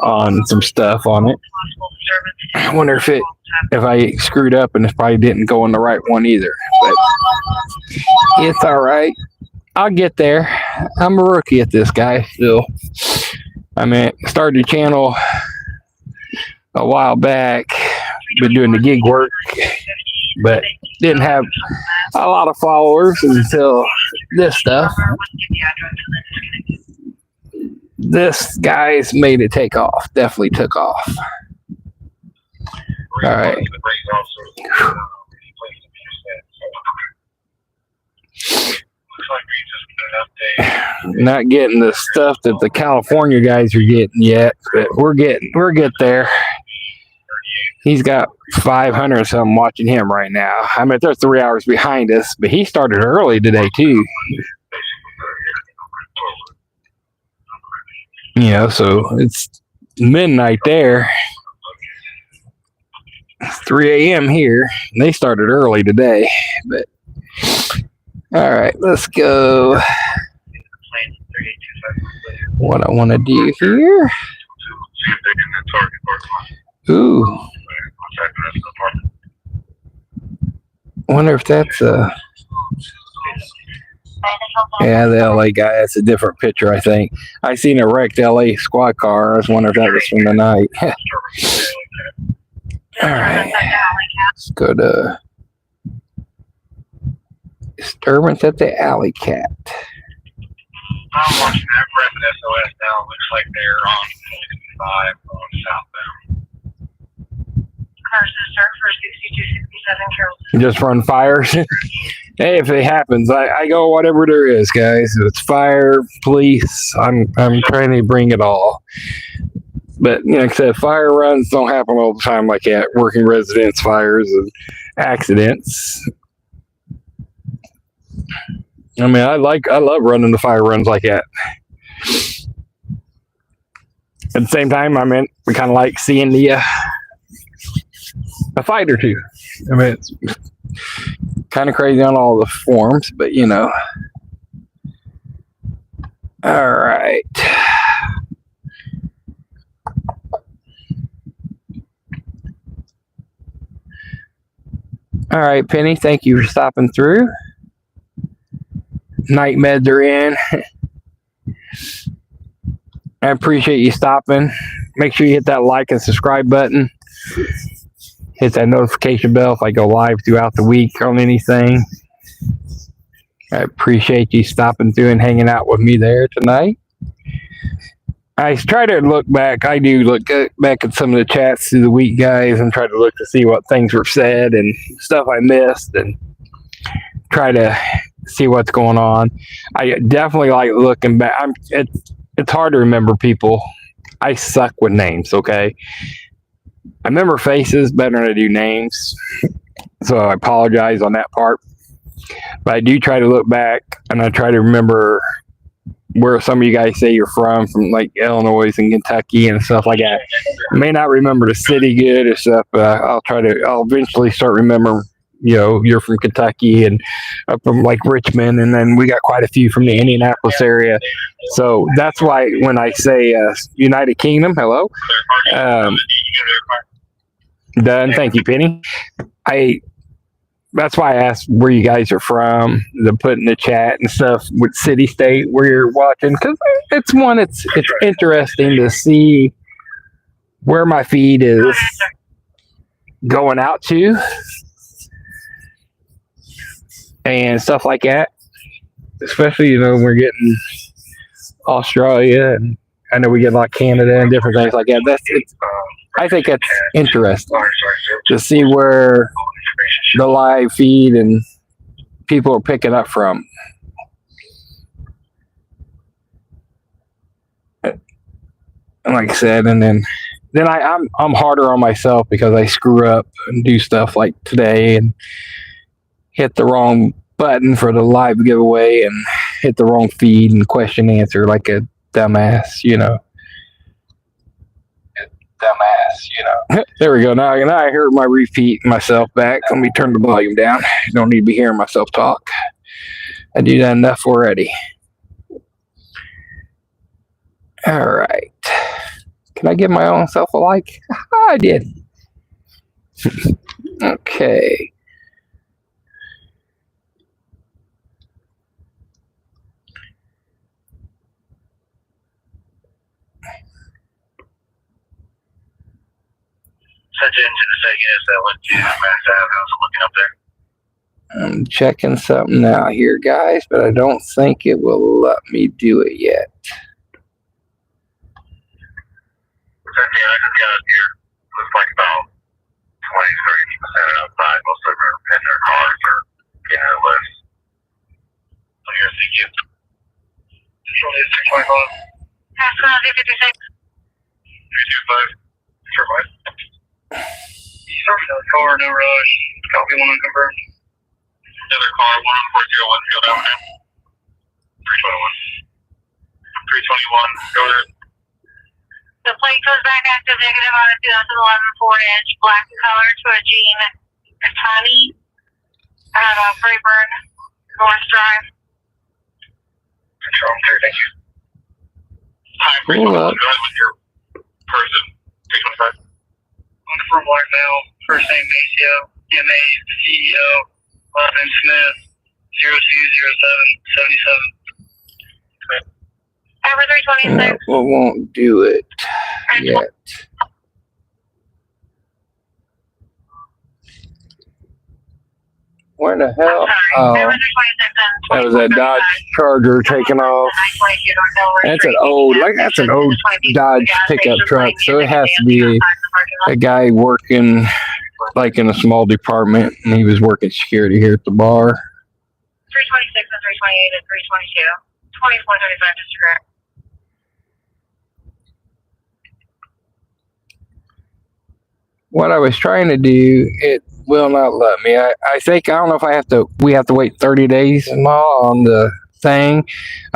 on some stuff on it. I wonder if I screwed up and it probably didn't go on the right one either. But it's all right. I'll get there. I'm a rookie at this, guy. Still, I mean, started the channel a while back. Been doing the gig work, but didn't have a lot of followers until this stuff. This guy's made it take off. Definitely took off. All right. Not getting the stuff that the California guys are getting yet, but we're getting there. He's got 500 or something watching him right now. I mean, they're 3 hours behind us, but he started early today too. You know, so it's midnight there. It's 3 a.m. here. And they started early today, but all right, let's go. What I want to do here. Ooh. Wonder if that's yeah, the LA guy. That's a different picture, I think. I seen a wrecked LA squad car. I was wondering if that was from the night. All right. Let's go to disturbance at the Alley Cat. I'm watching that Rapid SOS now. Looks like they're on 5 on southbound. Just run fires. Hey, if it happens, I go whatever there is, guys. If it's fire, police, I'm trying to bring it all. But you know, like I said, fire runs don't happen all the time like that. Working residence fires and accidents. I mean, I love running the fire runs like that. At the same time, I mean, we kind of like seeing the a fight or two. I mean, it's kind of crazy on all the forms, but you know. All right. All right, Penny, thank you for stopping through. Night meds are in. I appreciate you stopping. Make sure you hit that like and subscribe button. Hit that notification bell if I go live throughout the week on anything. I appreciate you stopping through and hanging out with me there tonight. I try to look back. I do look back at some of the chats through the week, guys, and try to look to see what things were said and stuff I missed and try to see what's going on. I definitely like looking back. It's hard to remember people. I suck with names, okay? I remember faces better than I do names, so I apologize on that part. But I do try to look back, and I try to remember where some of you guys say you're from like Illinois and Kentucky and stuff like that. I may not remember the city good or stuff, but I'll eventually start remembering, you know, you're from Kentucky and up from like Richmond, and then we got quite a few from the Indianapolis area. So that's why when I say United Kingdom, hello. Done. Thank you, Penny. That's why I asked where you guys are from, to put in the chat and stuff with city, state, where you're watching, because it's interesting to see where my feed is going out to and stuff like that. Especially, you know, we're getting Australia, and I know we get a lot of Canada and different things like that. I think it's interesting to see where the live feed and people are picking up from. And like I said, and then I'm harder on myself because I screw up and do stuff like today and hit the wrong button for the live giveaway and hit the wrong feed and question answer like a dumbass, you know. There we go. Now I heard my repeat myself back. Let me turn the volume down. Don't need to be hearing myself talk. I do that enough already. All right. Can I give my own self a like? I did. Okay. Sent you into the Vegas. That went to Mass Ave. How's it looking up there? I'm checking something out here, guys, but I don't think it will let me do it yet. Yeah, I just got it here. Looks like about 20-30% outside. Most of them are in their cars or getting their lifts. So here's the kid. Control is 325. That's 56. 325. Survive. Car, no rush. Copy 1 unconfirmed. Another car, 11401 Field Avenue. 321. 321. Go ahead. The plate goes back active negative on a 2011 4-inch black color to a Jean Tiny out of Freeburn, North Drive. Control 3, thank you. Hi, 321. Go ahead with your person. 325. On the front line now, first name Maceo, DMA, CEO, last name Smith, 020777. Over 326. Well, won't do it yet. Where the hell? Oh, that was that Dodge Charger taking off. That's an old Dodge pickup truck, so it has to be a guy working like in a small department, and he was working security here at the bar. 326 and 328 and 322. 2435 is correct. What I was trying to do, it will not let me. I think, I don't know if we have to wait 30 days on the thing,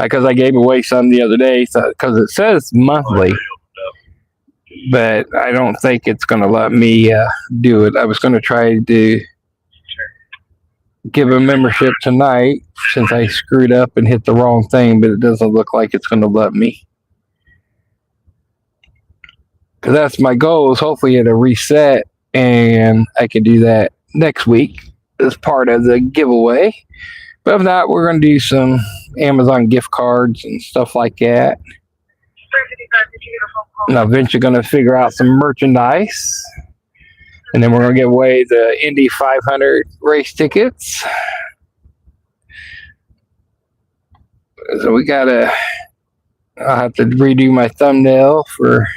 because I gave away some the other day, because it says monthly. but I don't think it's going to let me do it. I was going to try to give a membership tonight since I screwed up and hit the wrong thing, but it doesn't look like it's going to let me. Because that's my goal, is hopefully it'll reset and I can do that next week as part of the giveaway. But if not, we're going to do some Amazon gift cards and stuff like that. And I'm eventually going to figure out some merchandise. And then we're going to give away the Indy 500 race tickets. So I'll have to redo my thumbnail for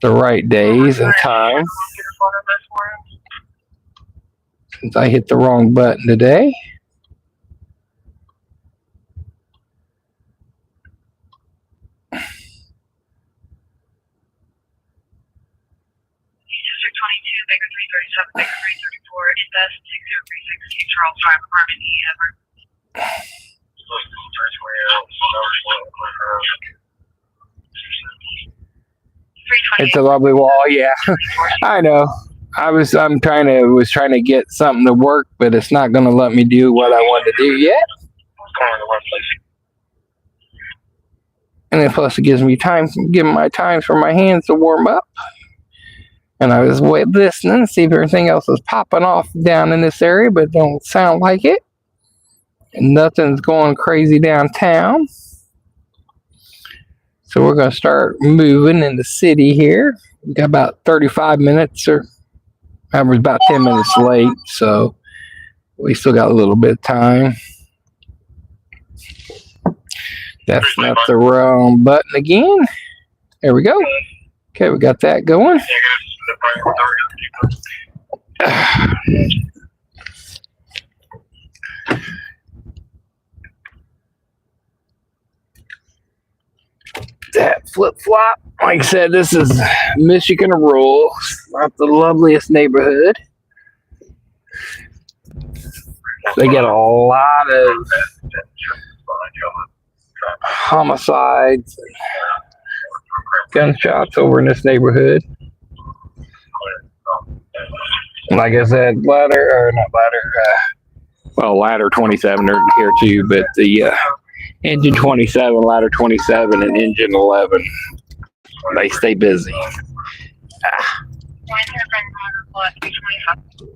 the right days and time. Since I hit the wrong button today. Baker 337, Baker 334, Invest 6036, Charles Drive, Apartment E, Edward. It's a lovely wall, yeah. I know. Was trying to get something to work, but it's not going to let me do what I want to do yet. And then plus it gives me my time for my hands to warm up. And I was listening to see if everything else was popping off down in this area, but don't sound like it. And nothing's going crazy downtown. So we're going to start moving in the city here. We got about 35 minutes, or I was about 10 minutes late, so we still got a little bit of time. That's not the wrong button again. There we go. Okay, we got that going. That flip-flop. Like I said, this is Michigan rural. Not the loveliest neighborhood. They get a lot of homicides and gunshots over in this neighborhood. Like I said, ladder 27 are here too, but the engine 27, ladder 27, and engine 11, they stay busy.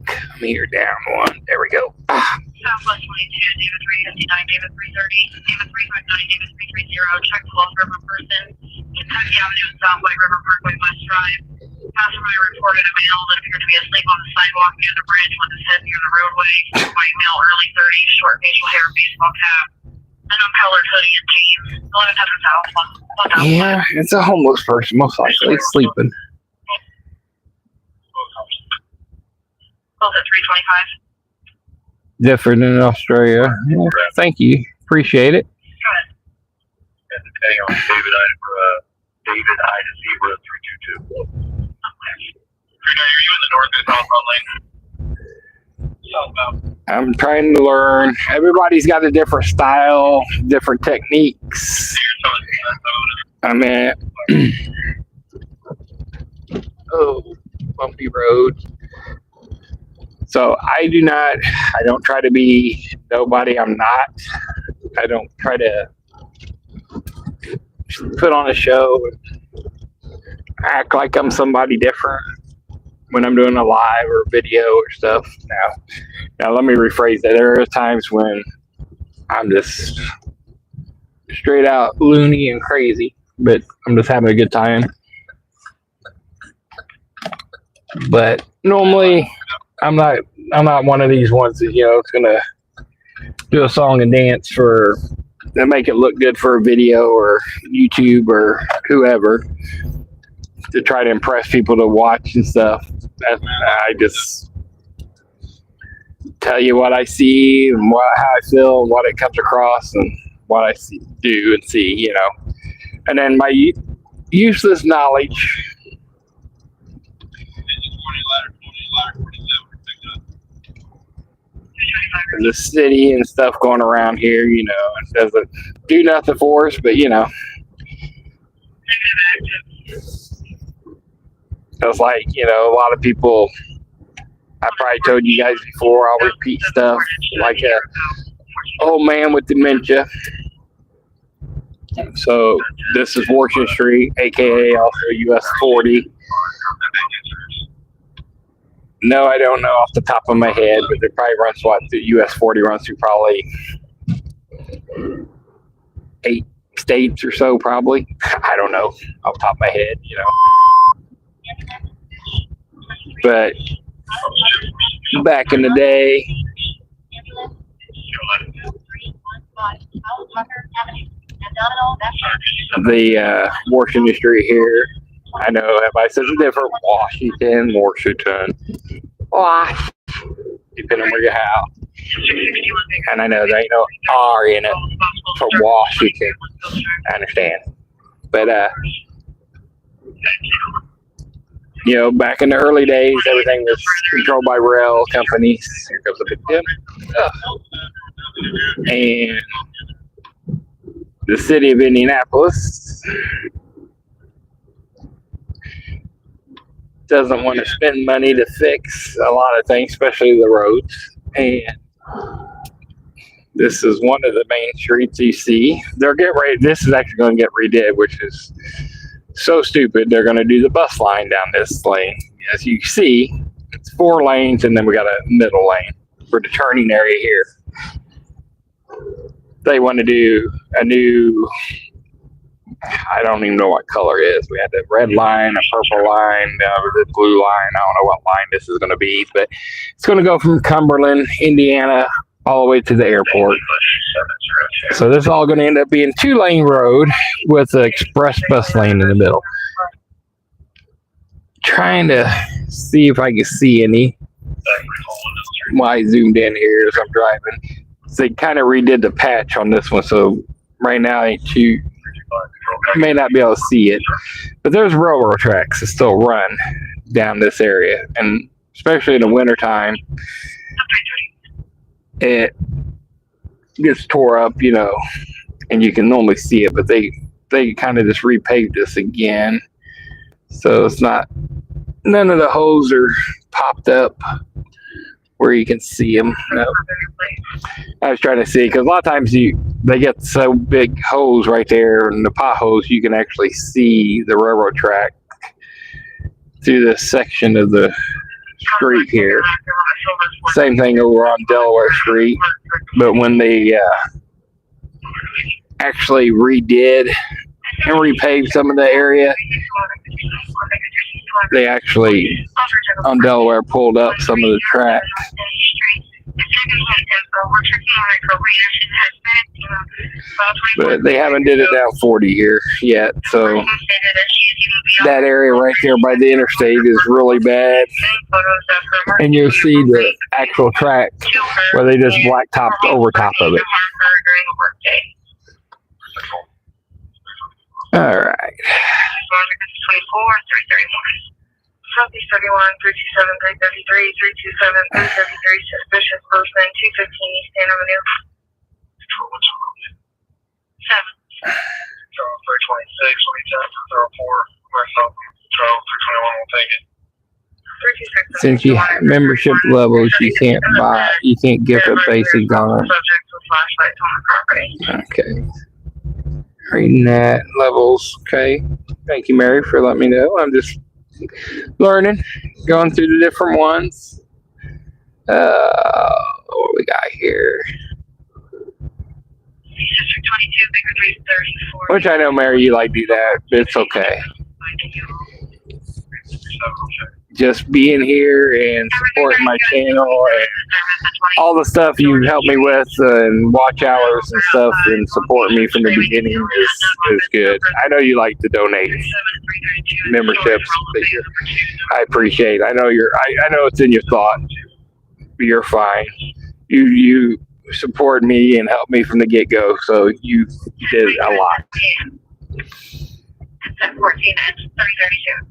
Come here, down one. There we go. Southwest 22, David 359, David 330, David 359, David 330, check the Lost River person, Kentucky Avenue and South White River Parkway West Drive. Passerby reported a male that appeared to be asleep on the sidewalk near the bridge with his head near the roadway. White male, early 30s, short facial hair, baseball cap, and uncolored hoodie and jeans. 1100 South. Yeah, it's a homeless person, most likely sleeping. Both at 325. Different in Australia. Well, thank you. Appreciate it. Depending on David Ida Zebra 322. Are you in the north and southbound lane? Southbound. I'm trying to learn. Everybody's got a different style, different techniques. I mean, bumpy road. So I don't try to be nobody I'm not. I don't try to put on a show and act like I'm somebody different when I'm doing a live or video or stuff. Now let me rephrase that. There are times when I'm just straight out loony and crazy, but I'm just having a good time. But normally I'm not one of these ones that, it's gonna do a song and dance to make it look good for a video or YouTube or whoever, to try to impress people to watch and stuff. I just tell you what I see and how I feel, and what it comes across, and what I do and see, and then my useless knowledge. The city and stuff going around here, it doesn't do nothing for us, but It's like, you know, a lot of people, I probably told you guys before, I'll repeat stuff, like a old man with dementia. So this is Washington Street, aka also US 40. No, I don't know off the top of my head, but it probably runs the US 40 runs through probably 8 states or so, probably. I don't know off the top of my head, you know. But back in the day, the Washington Street here, I know everybody says it's different. Washington, Wash, depending on where you're at. And I know there ain't no R in it for Washington. I understand. But, you know, back in the early days, everything was controlled by rail companies. Here goes the big dip. And the city of Indianapolis doesn't want to spend money to fix a lot of things, especially the roads. And this is one of the main streets you see. They're getting ready. This is actually going to get redid, which is so stupid. They're going to do the bus line down this lane. As you see, it's 4 lanes, and then we got a middle lane for the turning area here. They want to do a new, I don't even know what color it is. We had the red line, a purple line, the blue line. I don't know what line this is going to be, but it's going to go from Cumberland, Indiana, all the way to the airport. So this is all going to end up being 2-lane road with an express bus lane in the middle. Trying to see if I can see any. While I zoomed in here as I'm driving. So they kind of redid the patch on this one, so right now you may not be able to see it. But there's railroad tracks that still run down this area, and especially in the wintertime, it gets tore up, you know, and you can normally see it, but they kind of just repaved this again, so it's not, none of the holes are popped up where you can see them. No. I was trying to see, because a lot of times they get so big holes right there, and the potholes, you can actually see the railroad track through this section of the street here. Same thing over on Delaware Street, but when they actually redid and repaved some of the area, they actually on Delaware pulled up some of the track. But they haven't did it down 40 here yet, so that area right there by the interstate is really bad. And you'll see the actual track where they just blacktopped over top of it. All right. 31, 327, 333, 327, 333, suspicious person, 215 East State Avenue. 7. 326, leads out for 04, myself, 321 will take it. Since you have membership levels, you can't give a basic on it. Subjects with flashlights on the property. Okay. Reading that, levels, okay. Thank you, Mary, for letting me know. I'm just learning, going through the different ones. What we got here? District 22, 34. Which I know, Mary, you like to do that, but it's okay. Just being here and supporting my channel and all the stuff you helped me with and watch hours and stuff and supporting me from the beginning is good. I know you like to donate memberships, but I appreciate it. I know I know it's in your thought. You're fine. You supported me and helped me from the get-go, so you did a lot. 14 and 332.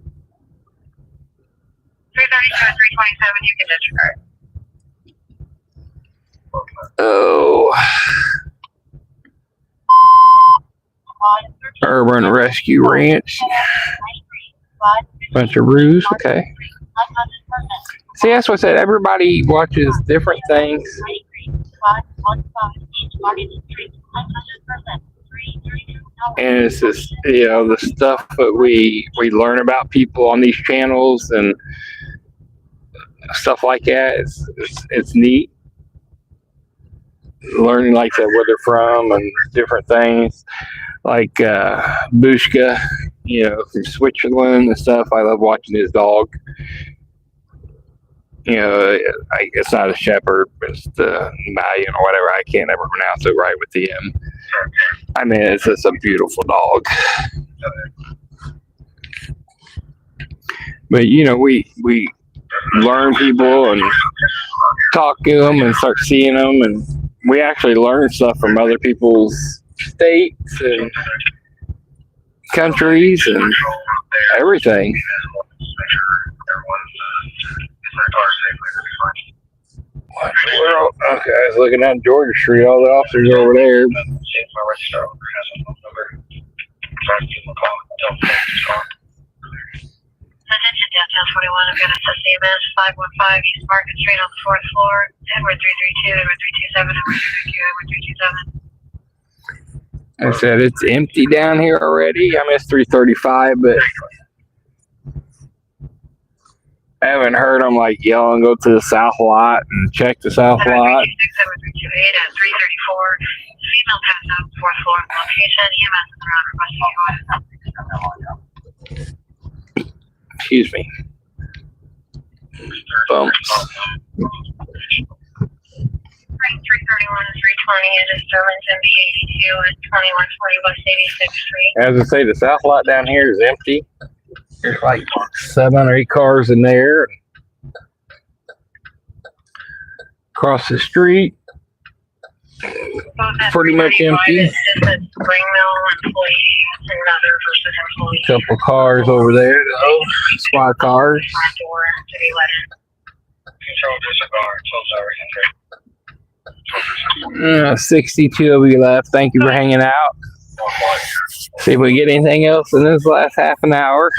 332 and 327, you can disregard. Oh. Urban Rescue Ranch. Bunch of roofs. Okay. See, that's what I said. Everybody watches different things. And it's just, you know, the stuff that we learn about people on these channels and stuff like that. It's neat. Learning like that, where they're from and different things. Like Bushka, you know, from Switzerland and stuff. I love watching his dog. You know, it's not a shepherd, it's the Malian or whatever. I can't ever pronounce it right with the M. I mean, it's just a beautiful dog. But, you know, we learn people and talk to them and start seeing them. And we actually learn stuff from other people's states and countries and everything. Well, okay, I was looking at Georgia Street, all the officers over there. Attention downtown 41, I've got a CMS 515 East Market Street on the 4th floor. Edward 332, Edward 327, Edward 332, Edward 327. I said it's empty down here already. I mean, it's 3:35, but I haven't heard them like yell and go to the south lot and check the south lot. Edward 328 at 334. Female passed out 4th floor location. EMS is around requesting you. Excuse me. Bumps. Rank 331 and 320 is Sterlington B82 and 2140 West 86th Street. As I say, the south lot down here is empty. There's like 7 or 8 cars in there. Across the street, pretty much empty. Couple cars over there, though. Squad cars. 62 of you left. Thank you for hanging out. See if we get anything else in this last half an hour.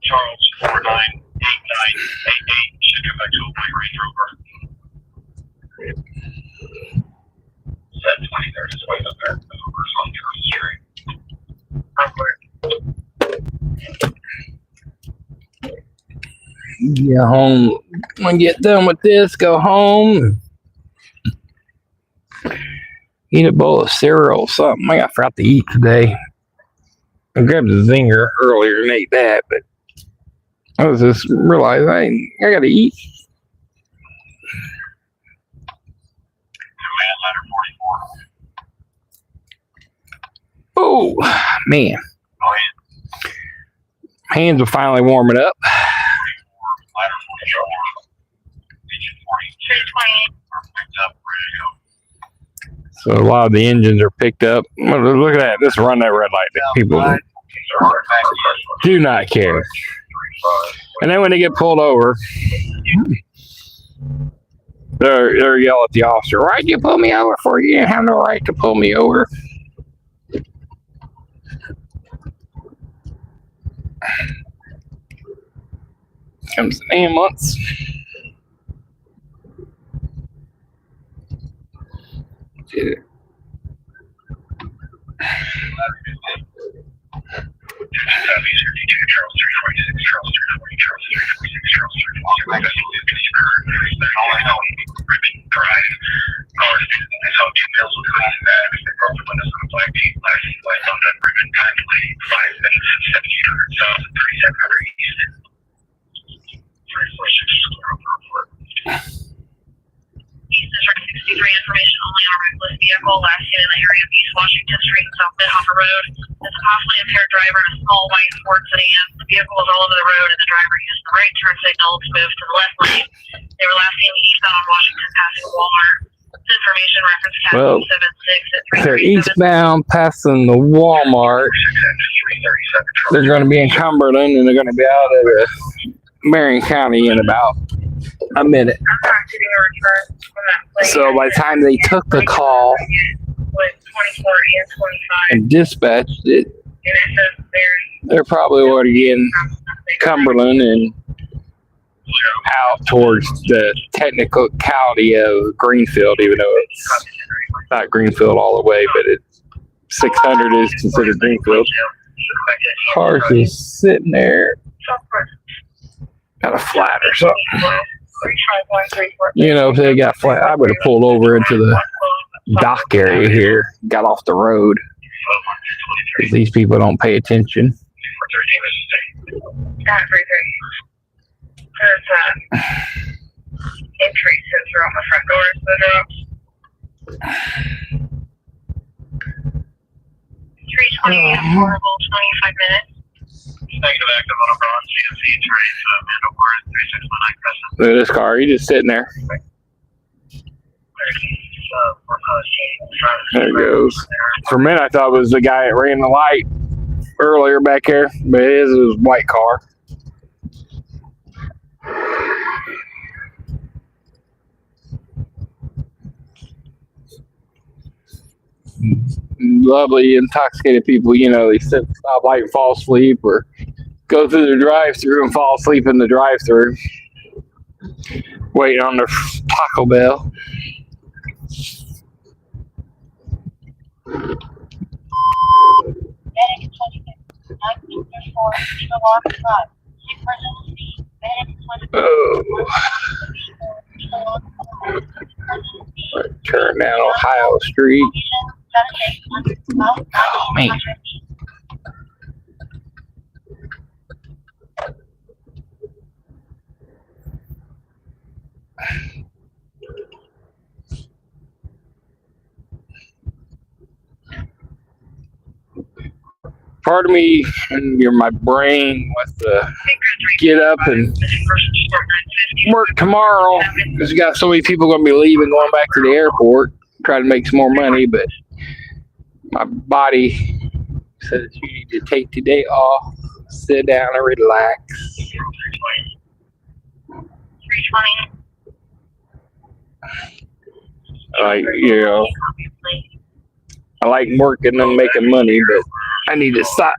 Charles 498988 should come back to a point Range Rover. Set 23rd is way up there. Over on Church Street. Get home. When you get done with this, go home. Eat a bowl of cereal or something. I forgot to eat today. I grabbed a zinger earlier and ate that, but I was just realizing I gotta eat. Ladder 44. Oh, man. Oh, Hands are finally warming up. Ladder 44. Engine 42. Picked up, ready to go. So a lot of the engines are picked up. Look at that. Just run that red light. People do not care. And then when they get pulled over, they're yelling at the officer, "Why'd you pull me over for? You didn't have no right to pull me over." Comes the ambulance. Charles 346, Charles 340, Charles 346, Charles 346. All I know is ribbon drive cars. I saw 2 males with hoodies and bags. They broke the windows on a black Jeep. Lights on that ribbon time delay 5 minutes at 1700 south and 3700 east. 346 report. East District 63 information only on a reckless vehicle last seen in the area of East Washington Street and South Midhopper Road. There's a possibly impaired driver in a small white Ford sedan. The vehicle was all over the road and the driver used the right turn signal to move to the left lane. They were last seen eastbound on Washington passing Walmart. This information reference Well, 76 at they're 337. eastbound passing the Walmart. They're going to be in Cumberland and they're going to be out of Marion County in about a minute. I'm not getting a return from that place. So by the time they took the call With 24 and 25. and dispatched it, And it says they're probably already in Cumberland and out towards the technicality of Greenfield, even though it's not Greenfield all the way, but it's 600 is considered Greenfield. Cars is sitting there, got a flat or something. You know, if they got flat, I would have pulled over into the dock area here, got off the road. Because these people don't pay attention. There's entry sensor on the front doors of the drops. 320 affordable 25 minutes. Negative active on a bronze GMC train, Amanda Warren, 3619 Crescent. Look at this car, he's just sitting there. There it goes. For a minute, I thought it was the guy that ran the light earlier back there, but it is his white car. Lovely intoxicated people, you know, they sit stop light and fall asleep, or go through the drive-through and fall asleep in the drive-through, waiting on their Taco Bell. Medic 26, 934, Kilowatt Drive. 6% speed. Medic 26, Turn down Ohio Street. Oh, man. Part of me, my brain wants to get up and work tomorrow because we got so many people going to be leaving, going back to the airport, try to make some more money. But my body says you need to take today off, sit down and relax. 320. I like working and making money, but I need to stop.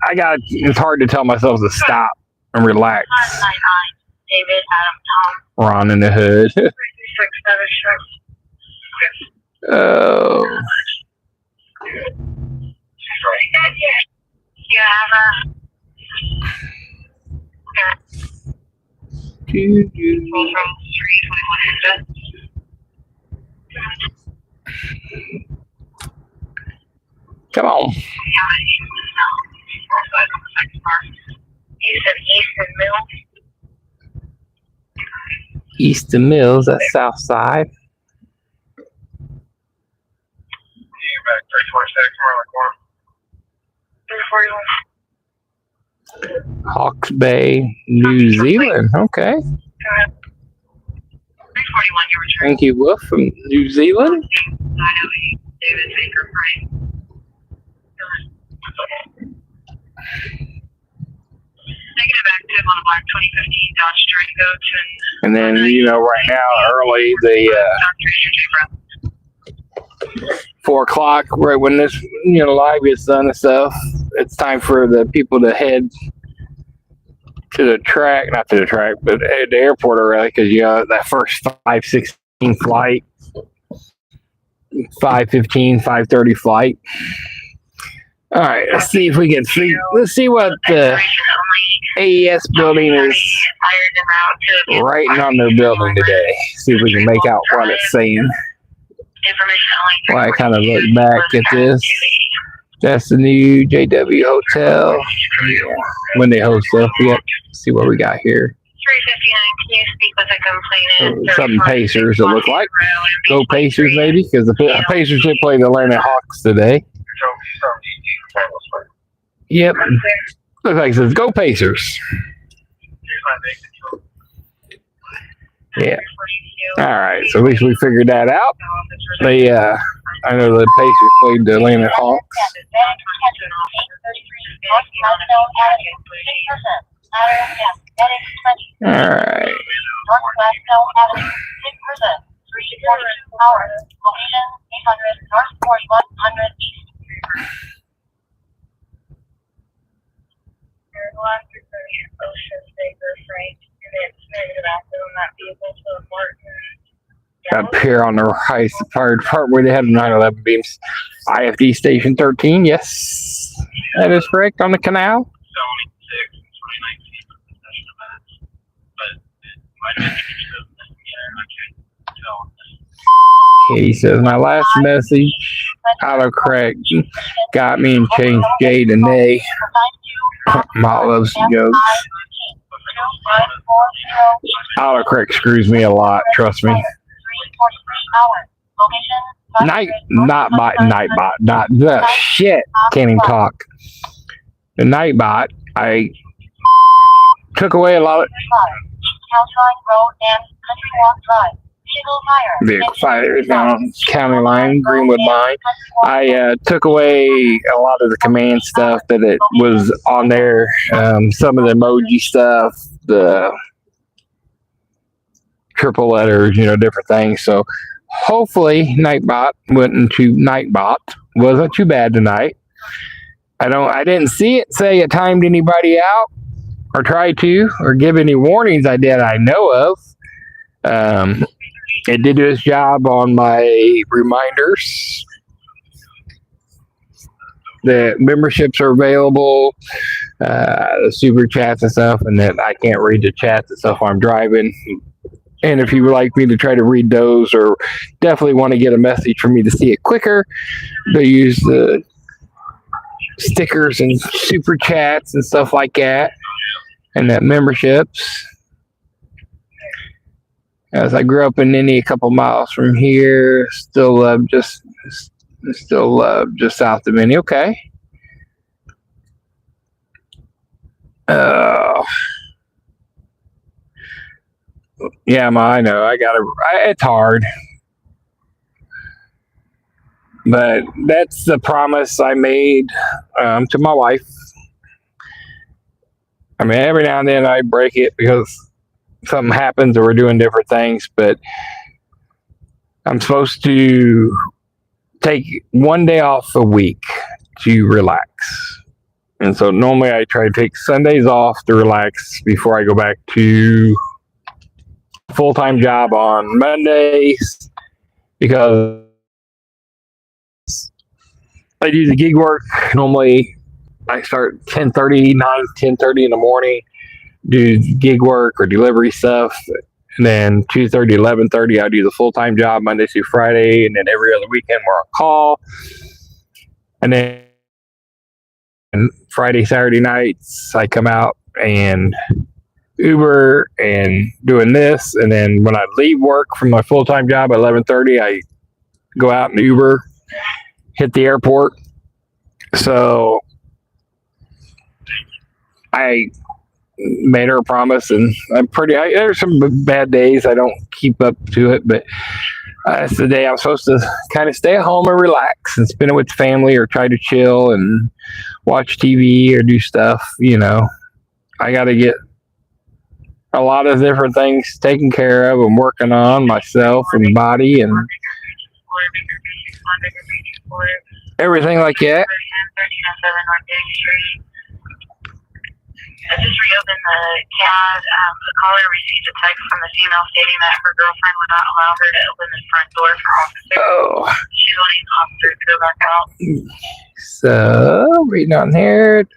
It's hard to tell myself to stop and relax. David, Adam, Tom. Ron in the hood. 3676. Oh. You have Come on. You said Easton Mills? Easton Mills, that's south side. Back 326, we're on the corner. 341. Hawke's Bay, New Zealand. Okay. 341, you return. Thank you, Wolf, from New Zealand. 908, David Baker, Frank. Negative active on a black 2015 Dodge Durango to. And then, right now, early, the 4 o'clock, right when this, live gets done and stuff, it's time for the people to head to the track, not to the track, but at the airport already, because, that first 5:16 flight, 5:15, 5:30 flight. All right, let's see if we can see. Let's see what the AES building is writing on their building today. See if we can make out what it's saying. Well, I kind of look back at this. That's the new JW Hotel. Yeah. When they host up, yep. See what we got here. 359, can you speak with a complainant? Something Pacers, it look like. Go Pacers, maybe, because the Pacers did play the Atlanta Hawks today. Yep. Looks like it says go Pacers. Yeah. All right. So at least we figured that out. They, I know the Pacers played the Atlanta Hawks. All right. Glasgow Avenue, 6 person, 3:42 hours. Location 800 North 4100 East. Last report Ocean Baker Frank, and it's negative acid on that vehicle, so Martin. Up here on the right, the fire department where they have 911 beams. IFD Station 13, yes. That is correct, on the canal. 76 in 2019 for possession of minutes, but it might have been I can't tell. He says, my last message, autocorrect, got me and changed J to Nay. Mott loves the jokes. Autocorrect screws me a lot, trust me. Nightbot, not the shit. Can't even talk. The Nightbot, I took away a lot of vehicle fires down county line, Greenwood line. I took away a lot of the command stuff that it was on there. Some of the emoji stuff, the triple letters, different things. So hopefully Nightbot wasn't too bad tonight. I didn't see it say it timed anybody out or try to or give any warnings I know of. It did its job on my reminders. The memberships are available, the super chats and stuff, and then I can't read the chats and stuff while I'm driving. And if you would like me to try to read those or definitely want to get a message for me to see it quicker, they use the stickers and super chats and stuff like that, and that memberships. As I grew up in Indy, a couple miles from here, still love just south of Indy. Okay. Yeah, I know. It's hard. But that's the promise I made to my wife. I mean, every now and then I break it because something happens or we're doing different things, but I'm supposed to take one day off a week to relax. And so normally I try to take Sundays off to relax before I go back to full-time job on Mondays, because I do the gig work. Normally I start 10:30 in the morning, do gig work or delivery stuff, and then 2:30, 11:30 I do the full-time job Monday through Friday, and then every other weekend we're on call. And then Friday, Saturday nights I come out and Uber and doing this, and then when I leave work from my full-time job at 11:30 I go out and Uber, hit the airport. So I made her a promise, and there's some bad days I don't keep up to it, but it's the day I'm supposed to kind of stay at home and relax and spend it with family or try to chill and watch TV or do stuff. I got to get a lot of different things taken care of and working on myself and body and everything like that. I just reopened the CAD. The caller received a text from the female stating that her girlfriend would not allow her to open the front door for officers. Oh. She's wanting officers to go back out. So, reading on here.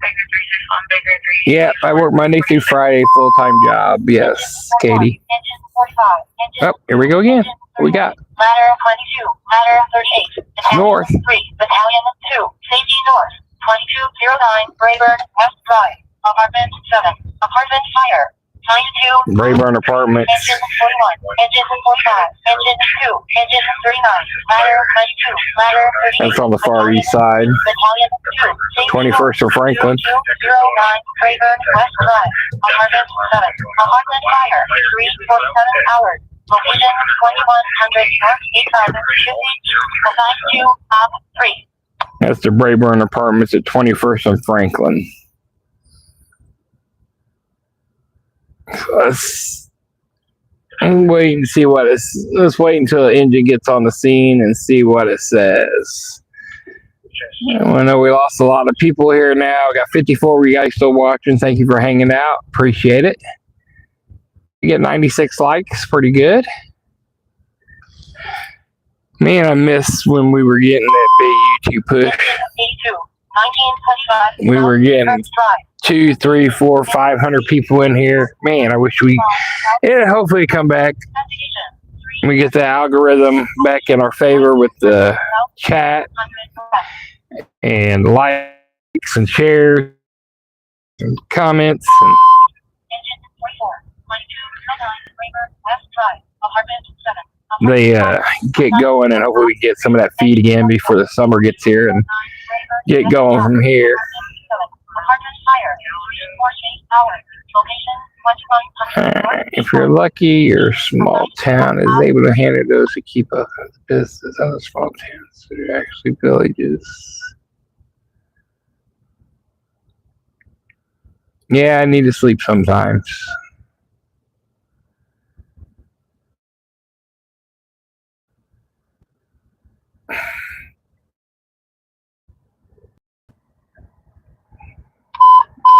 Baker 361, Baker 3. Yeah, I work Monday through Friday, full-time job. Yes, Katie. Oh, here we go again. What we got? Ladder 22, ladder 38. North. 3, battalion 2, safety north. 2209 Brayburn West Drive, apartment 7, apartment fire, 92. Brayburn Apartments. Engine 41, engine 45, engine 2, engine 39, ladder 92, ladder 38. That's on the far east side. Battalion 2, 21st of Franklin. 2209 Brayburn West Drive, apartment 7, apartment fire, 347 hours. Location 2100 North 8000, 52, top 3. That's the Brayburn Apartments at 21st and Franklin. let's wait and see what it's. Let's wait until the engine gets on the scene and see what it says. I know we lost a lot of people here now. We got 54 of you guys still watching. Thank you for hanging out. Appreciate it. You get 96 likes. Pretty good. Man, I miss when we were getting that big YouTube push. 82, 1925. We were getting 200, 300, 400, 500 people in here. Man, I wish it'll hopefully come back. We get the algorithm back in our favor with the chat and likes and shares and comments. And they get going, and hopefully we get some of that feed again before the summer gets here and get going from here. If you're lucky, your small town is able to handle those to keep up with business. Other small towns that are actually villages. Yeah, I need to sleep sometimes.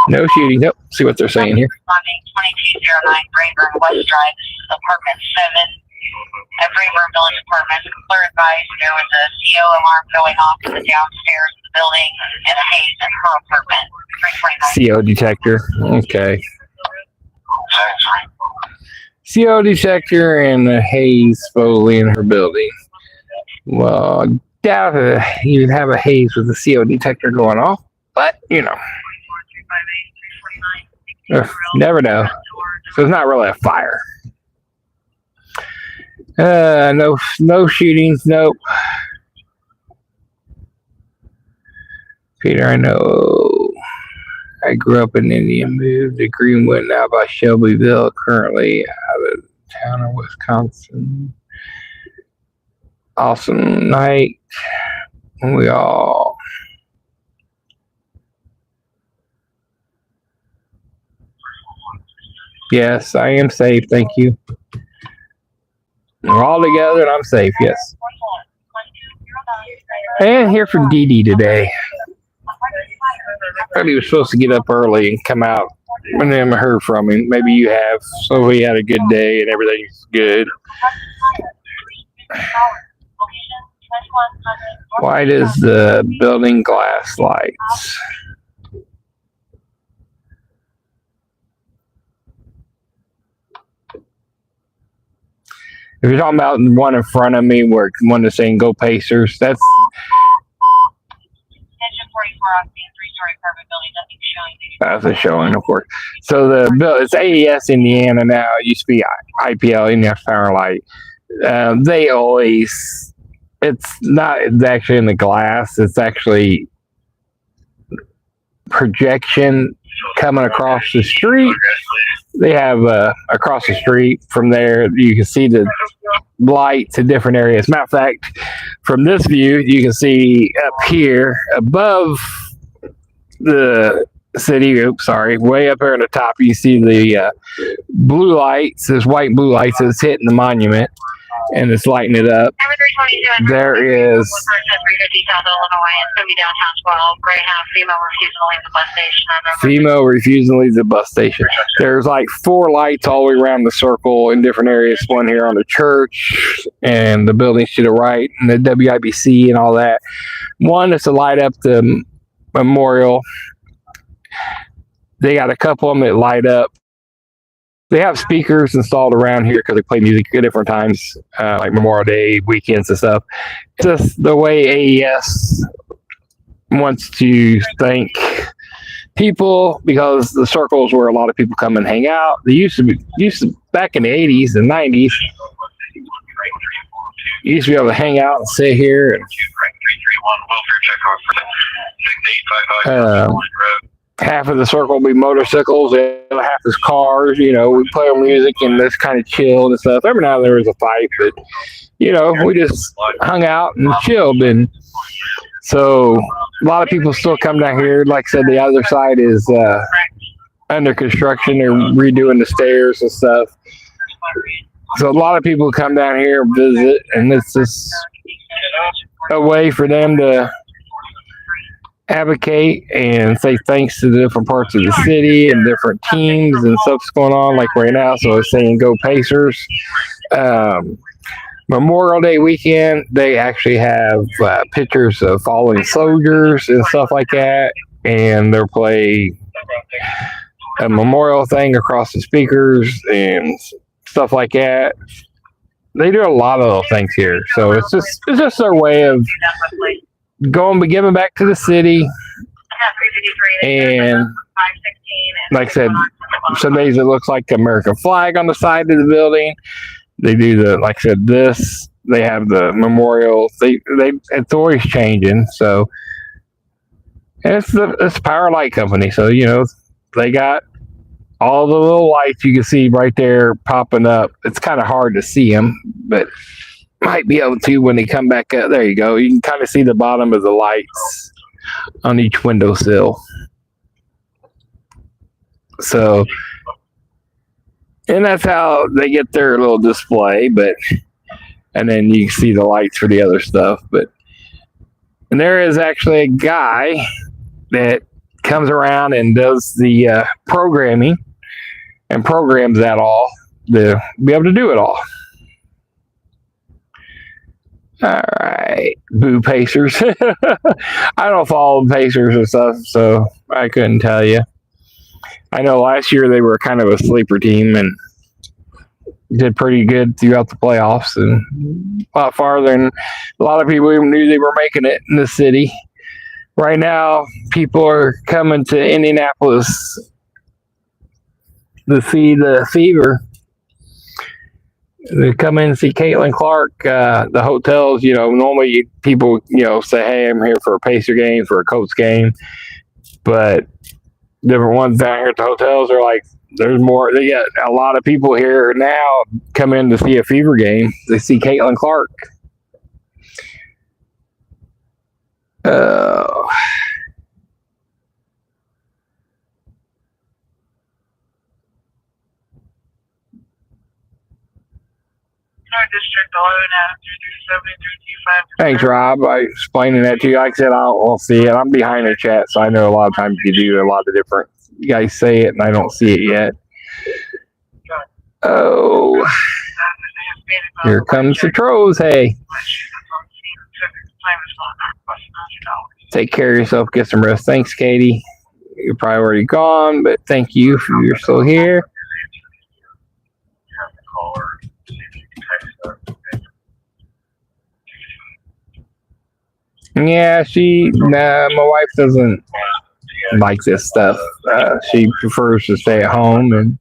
No shooting. Nope. See what they're saying here. 2209 Rayburn West Drive. This is apartment 7 at Rayburn Village Apartments. Clear advice, there was a CO alarm going off in the downstairs of the building and a haze in her apartment. CO detector. Okay. CO detector and a haze supposedly in her building. Well, I doubt you'd have a haze with a CO detector going off, but you know. Never know. So it's not really a fire. No shootings. Nope. Peter, I know. I grew up in Indy and moved to Greenwood, now by Shelbyville, currently out of town of Wisconsin. Awesome night. We all. Yes, I am safe. Thank you. We're all together and I'm safe. Yes. And here for Dee today. I thought he was supposed to get up early and come out. I never heard from him. Maybe you have. So he had a good day and everything's good. Why does the building glass lights? If you're talking about the one in front of me where one is saying go Pacers, that's Engine 44 on the 3-story apartment building, nothing showing. that's a showing, of course. So it's AES Indiana now. It used to be IPL, Indiana Power and Light. They always, it's not actually in the glass. It's actually projection coming across the street. They have across the street from there, you can see the lights in different areas. Matter of fact, from this view, you can see up here above the city. Oops, sorry, way up here on the top, you see the blue lights. There's white and blue lights that's hitting the monument, and it's lighting it up. There is female refusing to leave the bus station. There's like 4 lights all the way around the circle in different areas. One here on the church and the buildings to the right and the WIBC and all that. One is to light up the memorial. They got a couple of them that light up. They have speakers installed around here because they play music at different times, like Memorial Day, weekends and stuff. It's just the way AES wants to thank people, because the circles where a lot of people come and hang out. They used to back in the 80s and 90s. You used to be able to hang out and sit here and half of the circle will be motorcycles, and half is cars. You know, we play music and it's kind of chill and stuff. Every now and then there was a fight, but you know, we just hung out and chilled. And so a lot of people still come down here. Like I said, the other side is under construction. They're redoing the stairs and stuff. So a lot of people come down here and visit, and it's just a way for them to advocate and say thanks to the different parts of the city and different teams and stuff's going on. Like right now, so I was saying go Pacers. Memorial Day weekend, they actually have pictures of fallen soldiers and stuff like that, and they'll play a memorial thing across the speakers and stuff like that. They do a lot of those things here, so it's just their way of giving back to the city. And like I said, some days it looks like the American flag on the side of the building. They do like I said, they have the memorial. It's always changing. So, and it's the Power Light Company. So, they got all the little lights you can see right there popping up. It's kind of hard to see them, but might be able to when they come back up. There you go. You can kind of see the bottom of the lights on each windowsill. So, and that's how they get their little display, and then you can see the lights for the other stuff. And there is actually a guy that comes around and does the programming and programs that all to be able to do it all. All right, boo Pacers. I don't follow Pacers and stuff, so I couldn't tell you. I know last year they were kind of a sleeper team and did pretty good throughout the playoffs and a lot farther than a lot of people even knew they were making it in the city. Right now, people are coming to Indianapolis to see the Fever. They come in and see Caitlin Clark. The hotels, normally people, say, hey, I'm here for a Pacer game, for a Colts game. But different ones down here at the hotels are like, there's more. They get a lot of people here now come in to see a Fever game. They see Caitlin Clark. Thanks, Rob. I explaining that to you. Like I said, I don't see it. I'm behind the chat, so I know a lot of times you do a lot of different. You guys say it, and I don't see it yet. Oh, here comes the trolls. Hey, take care of yourself. Get some rest. Thanks, Katie. You're probably already gone, but thank you for you're still here. Yeah, my wife doesn't like this stuff. She prefers to stay at home, and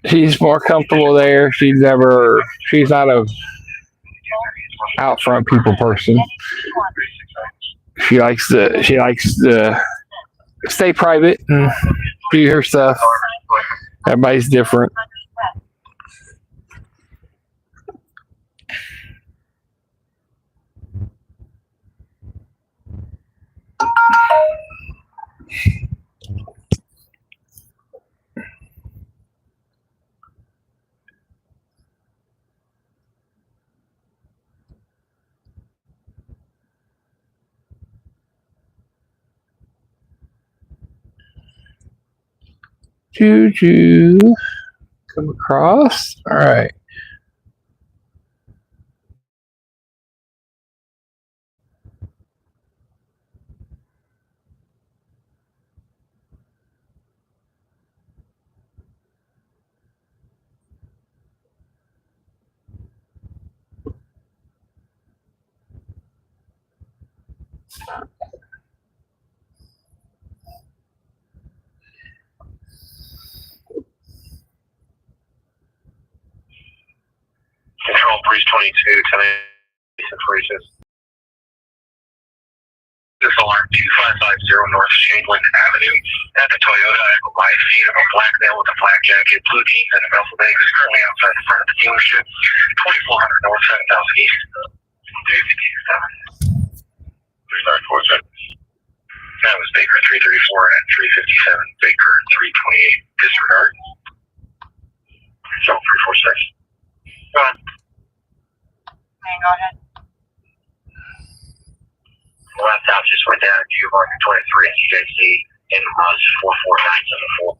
she's more comfortable there. She's not a out front people person. She likes to stay private and do her stuff. Everybody's different. Juju, come across. All right. Control Breeze 22, 10 Fri Sat. This alarm 2550 North Chamberlain Avenue at the Toyota. I have a live feed of a black male with a black jacket, blue jeans, and a duffel bag is currently outside the front of the dealership. 2400 North 7000 East. 357. 3947. That was Baker 334 and 357. Baker 328. Disregard. So 346. Go on. Go ahead. Left out just went down to marker 23 as you guys see in was 44974.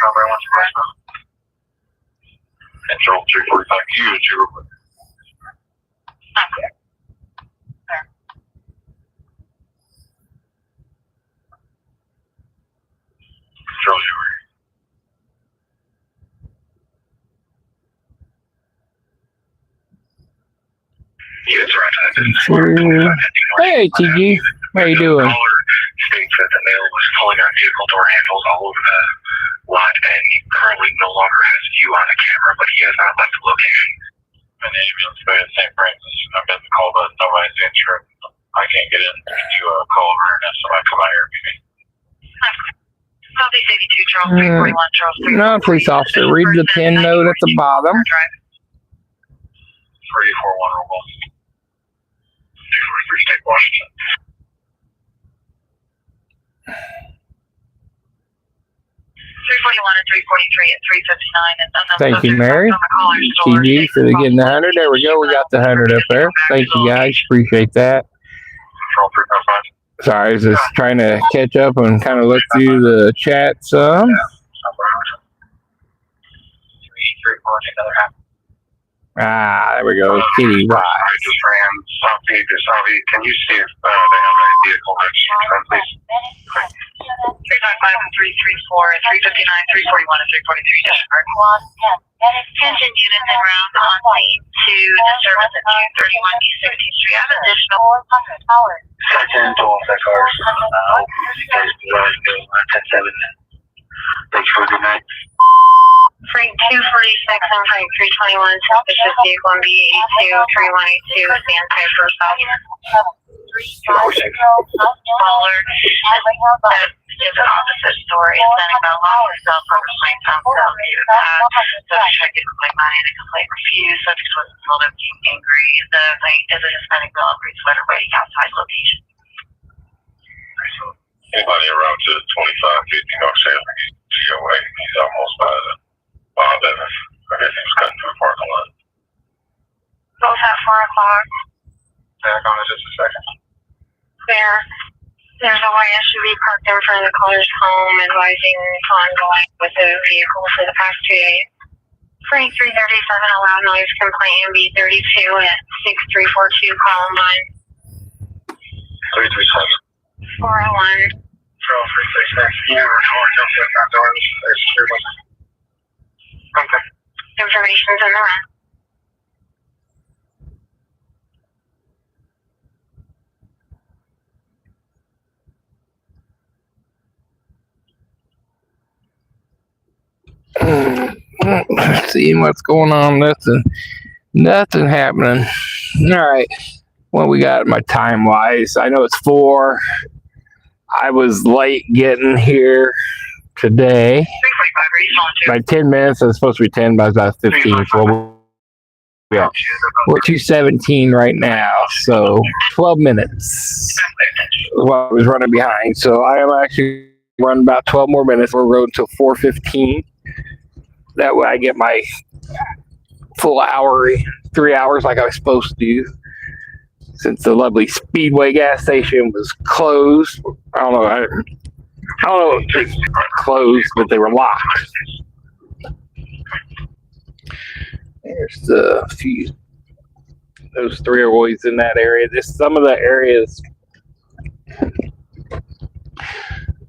Number 1 Control 345 Q 0. Okay. There. Control you. Hey, TG, how you doing? States that the male was pulling on vehicle door handles all over the lot, and he currently no longer has view on the camera, but he has not left the location. My name is St. Francis. I've been called, but nobody's answering. I can't get in to call over and have somebody come out here and meet me. Southeast 82, Charles 341, Charles 341. No, police officer, read the pin note at the bottom. 341 Roll. 243 State Washington. Thank you, Mary. TG for the getting the 100. There we go. We got the 100 up there. Thank you, guys. Appreciate that. Sorry, I was just trying to catch up and kind of look through the chat some. Ah, there we go. Kitty Y. I just ran Southie to Southie. Can you see if they have any vehicle registration, please? 395 and 334 and 359, 341 and 343 disregard. Attention units en route on scene to disturbance at 231 East 16th Street. I have additional 10 to all that cars. You guys can go ahead and go 10-7. Thanks for a good night. Frank 246 and Frank 321, suspicious vehicle on B82 3182, stand by for stop. Caller that is an opposite story, sending my lost cell phone to my phone cell to that. Subject tried to complain money and a complaint refused. Subject wasn't told him being angry. The complaint is a Hispanic male in green sweater waiting outside location. Anybody around to 2550 North Salem, GOA, he's almost by the Bob Evans. I guess he was cutting through the parking lot. Both at 4 o'clock. Back on it just a second. There's a white SUV parked in front of the caller's home, advising ongoing with the vehicle for the past 2 days. Frank 337, a loud noise complaint, MB32 at 6342, call 9. 337. 401. Charles 366. Yeah, we're calling Joseph outdoors. There's security. Okay. Information's in the run. Seeing what's going on. Nothing happening. All right. What we got my time wise? I know it's 4. I was late getting here today by 10 minutes. It was supposed to be 10, but about 15. So we're 2:17 right now. So 12 minutes. Well, I was running behind. So I am actually running about 12 more minutes. We're road until 4:15. That way I get my full hour, 3 hours like I was supposed to, since the lovely Speedway gas station was closed. I don't know if they closed, but they were locked. There's the few, those 3 are always in that area. Some of the areas,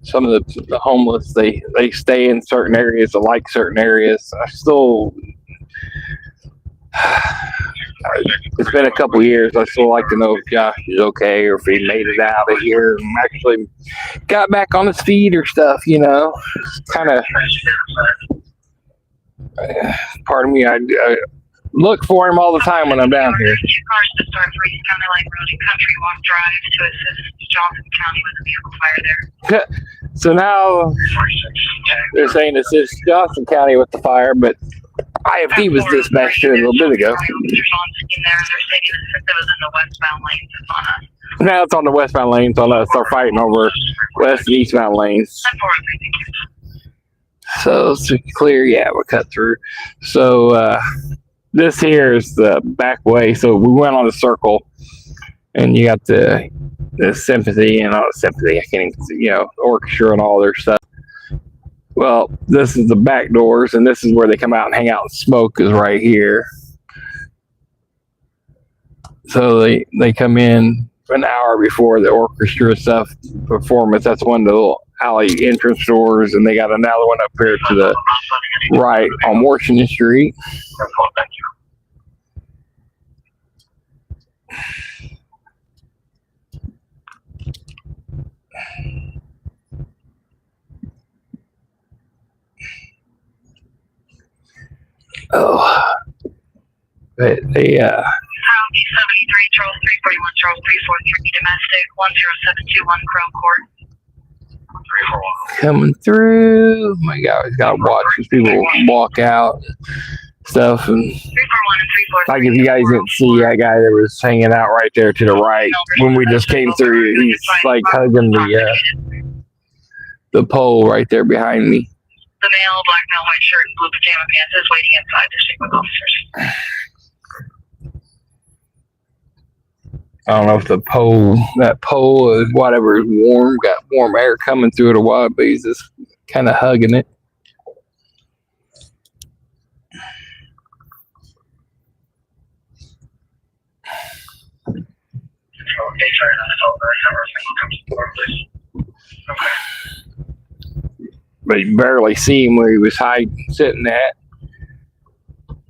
some of the homeless, they stay in certain areas, or like certain areas. It's been a couple years. I still like to know if Josh is okay or if he made it out of here and actually got back on his feet or stuff, you know. Kind of, part of me, look for him all the time when I'm down here. 2 cars to start for East County Line Road and Country Walk Drive to assist Johnson County with a vehicle fire there. So now they're saying assist Johnson County with the fire, but IFD was dispatched here a little bit ago. Now it's on the westbound lanes on us. They're fighting over west and eastbound lanes. So to clear, yeah, we'll cut through. So this here is the back way. So we went on a circle, and you got the sympathy and all the sympathy. I can't even, you know, orchestra and all their stuff. Well, this is the back doors, and this is where they come out and hang out and smoke is right here. So they come in an hour before the orchestra stuff performance. That's one of the little alley entrance doors, and they got another one up here to the right on Washington Street. Oh, but they County 73, Charles 341, Charles 343, domestic 10721 Crow Court. coming through. Oh my God, he's got to watch these people walk out and stuff. And 341 and 343. like if you guys didn't see that guy that was hanging out right there to the right when we just came through, he's like hugging the pole right there behind me. The male, black male, white shirt, and blue pajama pants is waiting inside to speak with officers. I don't know if that pole is whatever is warm, got warm air coming through it or what, but he's just kind of hugging it. But you barely see him where he was sitting at.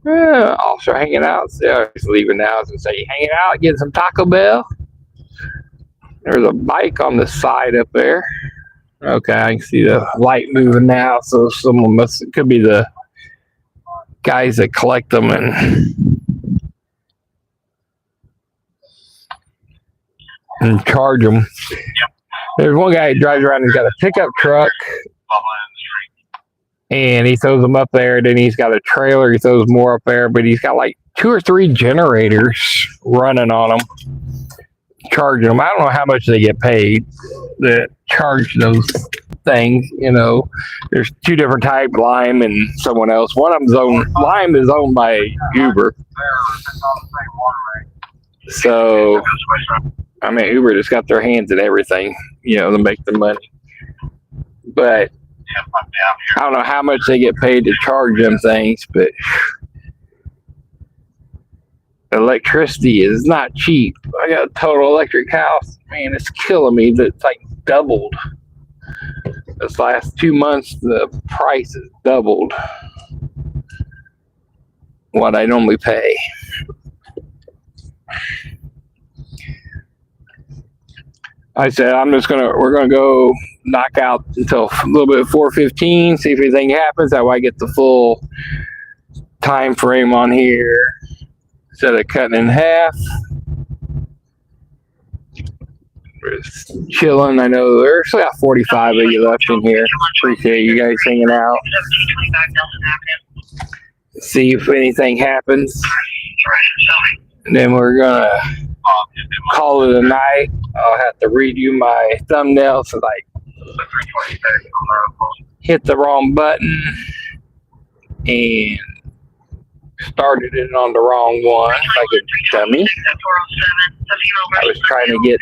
Officer hanging out. So he's leaving now. And say, you hanging out, getting some Taco Bell? There's a bike on the side up there. Okay, I can see the light moving now. So someone could be the guys that collect them and charge them. There's one guy who drives around. He's got a pickup truck. And he throws them up there. Then he's got a trailer. He throws more up there. But he's got like 2 or 3 generators running on them, charging them. I don't know how much they get paid to charge those things. You know, there's 2 different types, Lime and someone else. One of them's Lime is owned by Uber. So, I mean, Uber just got their hands in everything, you know, to make the money. But I don't know how much they get paid to charge them things, but electricity is not cheap. I got a total electric house. Man, it's killing me. That's like doubled. This last 2 months, the price has doubled what I normally pay. I said, we're gonna go knock out until a little bit 4:15, see if anything happens. That way I get the full time frame on here instead of cutting in half. We're just chilling. I know there's got 45 of you left in here. Appreciate you guys hanging out. See if anything happens. And then we're gonna call it a night. I'll have to redo my thumbnail so like hit the wrong button and started it on the wrong one like a dummy. I was trying to get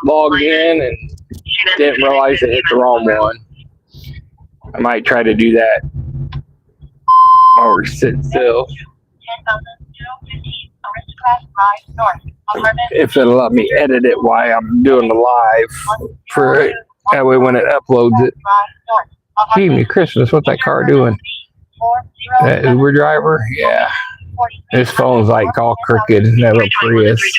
logged in and didn't realize it hit the wrong one. I might try to do that while we're sitting still. If it'll let me edit it while I'm doing the live for it. That way when it uploads it. Gee, me Christmas, what's that car doing? That Uber driver? Yeah. This phone's like all crooked. That little Prius. See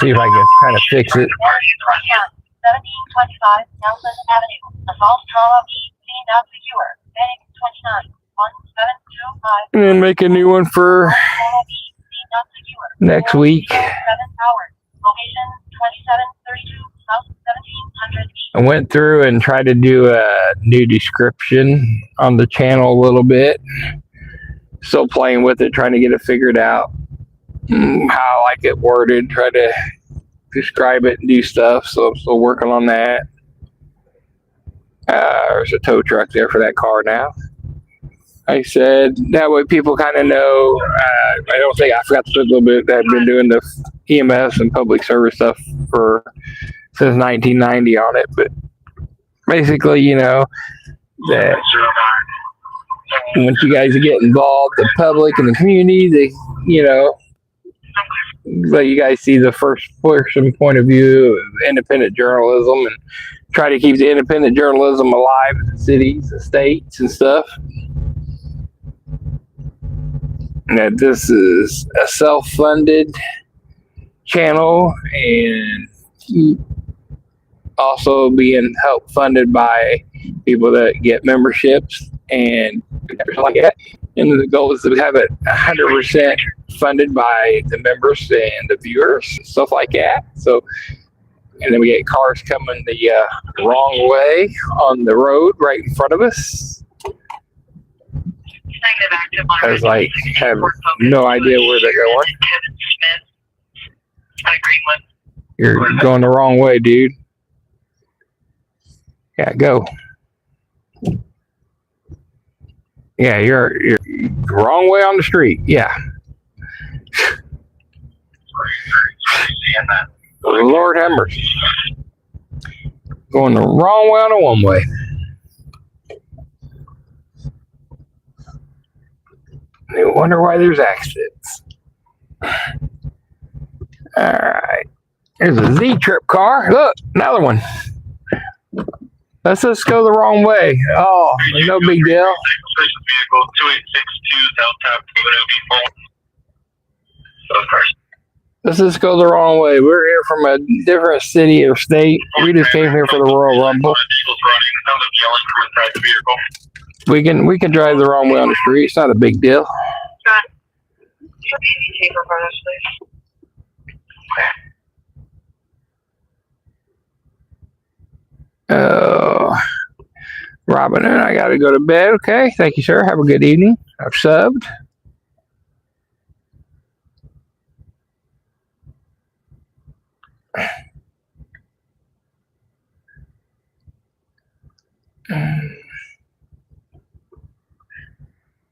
if I can kind of fix it. 1725 Nelson Avenue. Assault trauma cleaned up secure. Panic 29. 1705. and then make a new one for next week. 7 hours. Location 2732 South 1700 East. I went through and tried to do a new description on the channel a little bit. Still playing with it, trying to get it figured out. How I like it worded, try to describe it and do stuff. So I'm still working on that. There's a tow truck there for that car now. I said that way people kind of know. I forgot to put a little bit that I've been doing the EMS and public service stuff since 1990 on it, but basically, you know, that once you guys get involved, the public and the community, they, you know, let you guys see the first person point of view of independent journalism and try to keep the independent journalism alive in the cities and states and stuff. And that this is a self-funded channel and also being help funded by people that get memberships and like that. And the goal is to have it 100% funded by the members and the viewers, stuff like that. So, and then we get cars coming the wrong way on the road right in front of us. I was like, have no idea where they're going. You're going the wrong way, dude. Yeah, go. Yeah, you're wrong way on the street. Yeah. Lord have mercy. Going the wrong way on a one way. No wonder why there's accidents. Alright. There's a Z-Trip car. Look, another one. Let's just go the wrong way. Oh, no big deal. Vehicle 2862 South Top Let's just go the wrong way. We're here from a different city or state. We just came here for the Royal Rumble. We can drive the wrong way on the street. It's not a big deal. Oh, Robin and I got to go to bed. Okay, thank you, sir. Have a good evening. I've subbed.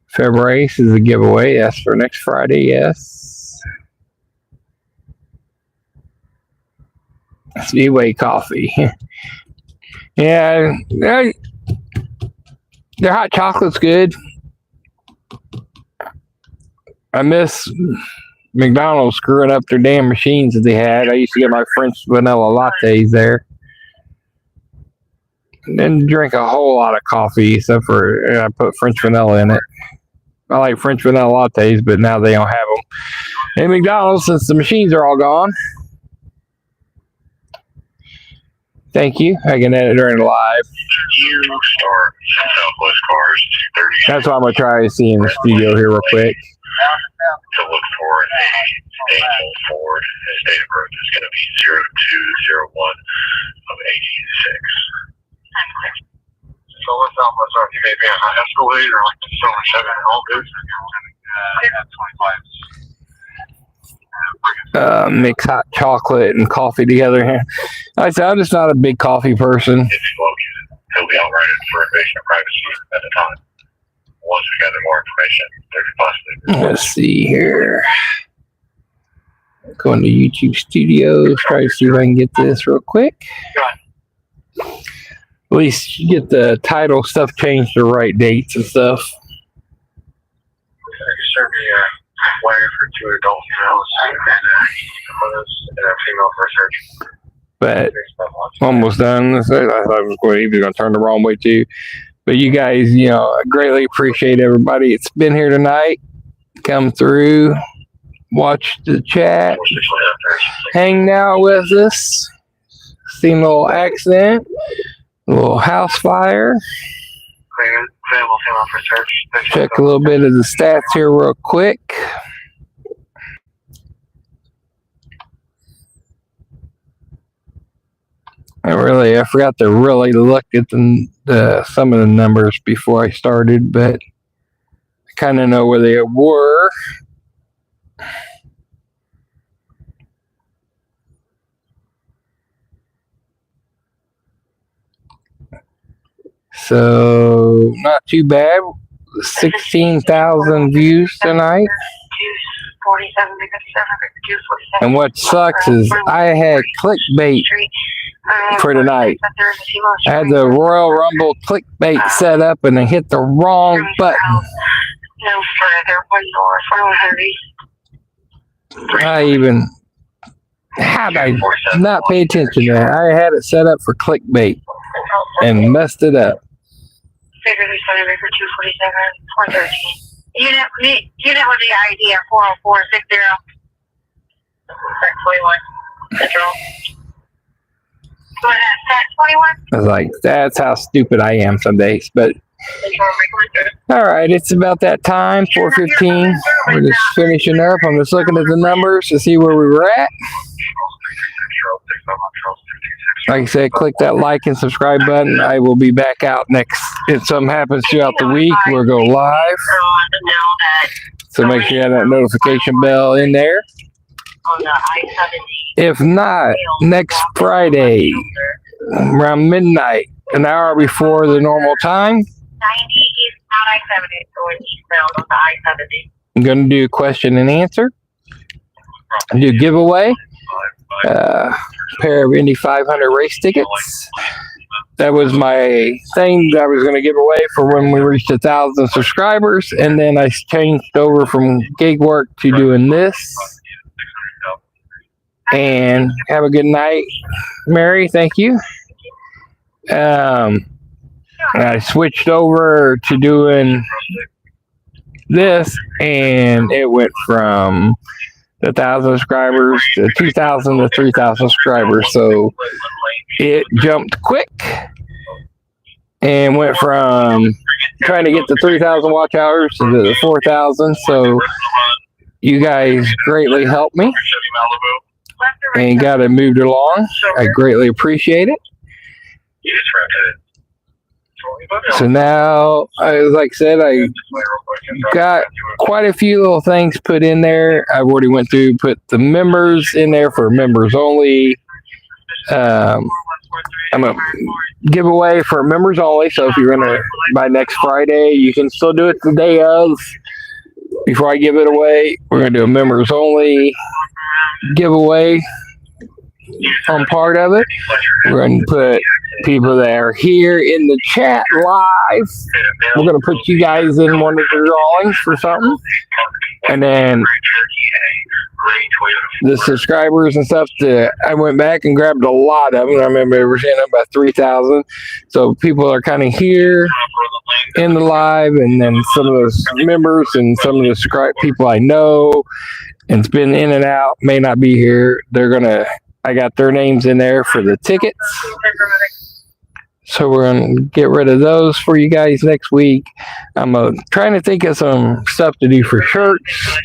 February 8th is a giveaway. Yes, for next Friday. Yes. Speedway Coffee. Yeah, their hot chocolate's good. I miss McDonald's screwing up their damn machines that they had. I used to get my French vanilla lattes there. And then drink a whole lot of coffee, except for I put French vanilla in it. I like French vanilla lattes, but now they don't have them. And McDonald's, since the machines are all gone. Thank you. I can edit during the live. You start Southwest Cars 230. That's what I'm going to try to see in the studio here real quick. To look for a Daniel Ford. His date of birth is going to be 0201 of 86. So what's Southwest Cars? You may be on an Escalade or like the Silver 7 and all this. 25. Mix hot chocolate and coffee together here. Like I said, I'm just not a big coffee person. If he's located, he'll be outrighted for invasion of privacy at the time. Once we gather more information, there could possibly. Let's see here. Going to YouTube Studios, try to see if I can get this real quick. At least you get the title stuff changed to right dates and stuff. Serve me a wire for 2 adult females and a female for surgery. But almost done. I thought I was going to turn the wrong way too. But you guys, you know, I greatly appreciate everybody. It's been here tonight. Come through, watch the chat, hang out with us. Seen a little accident, a little house fire. We'll see them for search. Check a little bit of the stats here real quick. I forgot to really look at some of the numbers before I started, but I kind of know where they were. So not too bad. 16,000 views tonight. 47, And what sucks is I had clickbait for tonight. I had the Royal Rumble clickbait set up and I hit the wrong button. No further, 1 north, 130. How'd I not pay attention to that? I had it set up for clickbait and messed it up. Figure this on for 247, 413. Unit with the ID at 40460. 21. Control. Go ahead, Sat 21. I was like, that's how stupid I am some days. But all right, it's about that time, 4:15. We're just finishing up. I'm just looking at the numbers to see where we were at. Like I said, click that like and subscribe button. I will be back out next. If something happens throughout the week, we'll go live. So make sure you have that notification bell in there. If not, next Friday, around midnight, an hour before the normal time, 90 East I-70, going eastbound on the I-70. I'm going to do a question and answer. Do a giveaway. Pair of Indy 500 race tickets. That was my thing that I was going to give away for when we reached 1,000 subscribers, and then I changed over from gig work to doing this. And have a good night, Mary. Thank you. I switched over to doing this, and it went from 1,000 subscribers to 2,000 to 3,000 subscribers. So it jumped quick and went from trying to get the 3,000 watch hours to the 4,000. So you guys greatly helped me and got it moved along. I greatly appreciate it. So now, like I said, I got quite a few little things put in there. I've already went through, put the members in there for members only. I'm a giveaway for members only. So if you're gonna by next Friday, you can still do it the day of. Before I give it away, we're gonna do a members only giveaway on part of it. We're going to put people that are here in the chat live. We're going to put you guys in one of the drawings for something. And then the subscribers and stuff, I went back and grabbed a lot of them. I remember we were saying about 3,000. So people are kind of here in the live, and then some of those members and some of the people I know and it's been in and out, may not be here. I got their names in there for the tickets. So we're going to get rid of those for you guys next week. I'm trying to think of some stuff to do for shirts.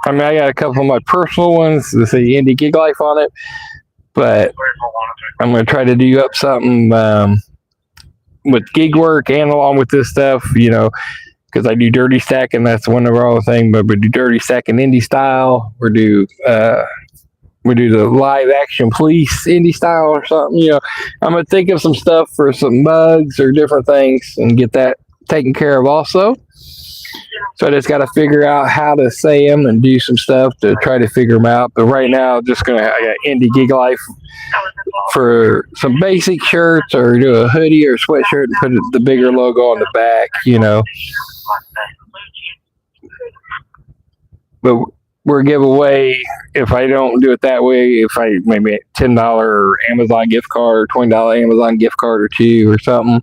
I mean, I got a couple of my personal ones that say Indy Gig Life on it. But I'm going to try to do up something with gig work and along with this stuff, because I do dirty stack, and that's one of our other things. But we do dirty stack in Indy style. We do the live action police Indy style or something. I'm gonna think of some stuff for some mugs or different things and get that taken care of also. So I just got to figure out how to say them and do some stuff to try to figure them out. But right now, I got Indy Gig Life for some basic shirts, or do a hoodie or sweatshirt and put the bigger logo on the back, But we're giveaway, if I don't do it that way, if I maybe $10 Amazon gift card or $20 Amazon gift card or two or something,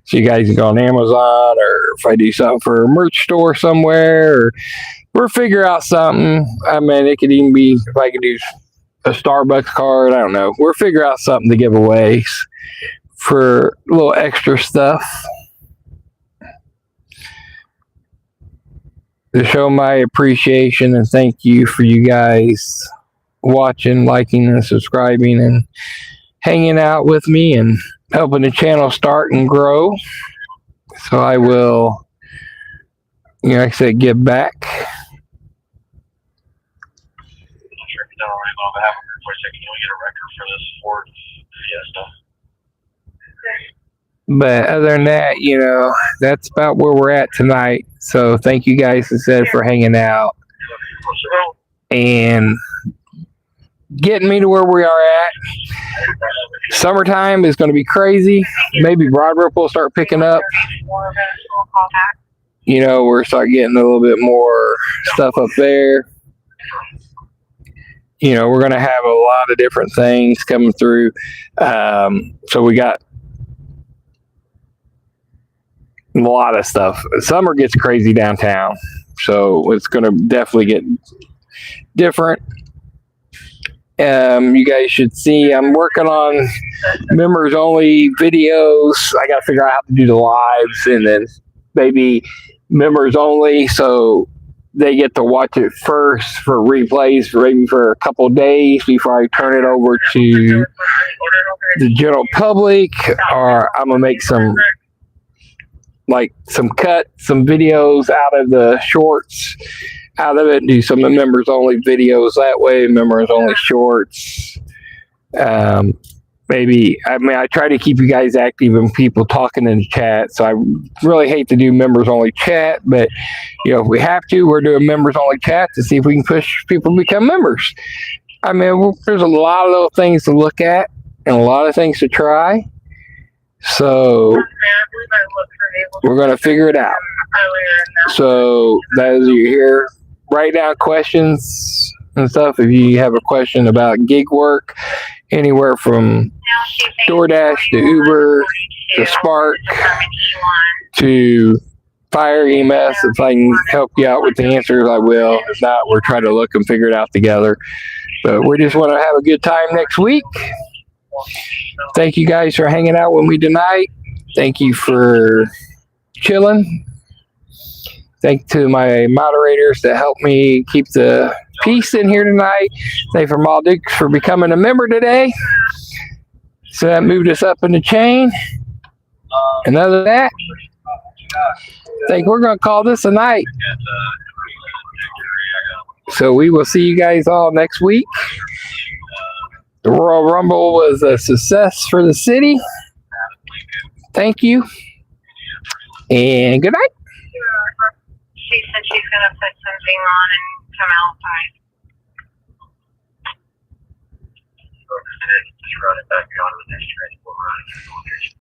so you guys can go on Amazon, or if I do something for a merch store somewhere, or we'll figure out something. I mean, it could even be if I could do a Starbucks card. I don't know. We'll figure out something to give away for a little extra stuff. to show my appreciation and thank you for you guys watching, liking, and subscribing, and hanging out with me and helping the channel start and grow. So I will, like I said, give back. I'm not sure if you know already, but on behalf of 46, can we get a record for this Ford Fiesta? But other than that, that's about where we're at tonight. So thank you guys, instead, for hanging out and getting me to where we are at. Summertime is going to be crazy. Maybe Broad Ripple will start picking up. We're starting getting a little bit more stuff up there. We're going to have a lot of different things coming through. So we got a lot of stuff. Summer gets crazy downtown, so it's going to definitely get different. You guys should see I'm working on members only videos. I got to figure out how to do the lives, and then maybe members only, so they get to watch it first for replays for maybe for a couple of days before I turn it over to the general public. Or I'm gonna make some videos out of the shorts out of it, and do some members only videos that way, members only shorts. I try to keep you guys active and people talking in the chat, so I really hate to do members only chat, but if we have to, we're doing members only chat to see if we can push people to become members. There's a lot of little things to look at and a lot of things to try, so we're going to figure it out. So as you hear, write down questions and stuff. If you have a question about gig work, anywhere from DoorDash to Uber to Spark to Fire EMS, if I can help you out with the answers, I will. If not, we're trying to look and figure it out together. But we just want to have a good time next week. Thank you guys for hanging out with me tonight. Thank you for chilling. Thank to my moderators that helped me keep the peace in here tonight. Thank for Maldik for becoming a member today. So that moved us up in the chain. And other than that, I think we're going to call this a night. So we will see you guys all next week. The Royal Rumble was a success for the city. Thank you. And good night. She said she's going to put something on and come outside. Just run it back on the next transport run.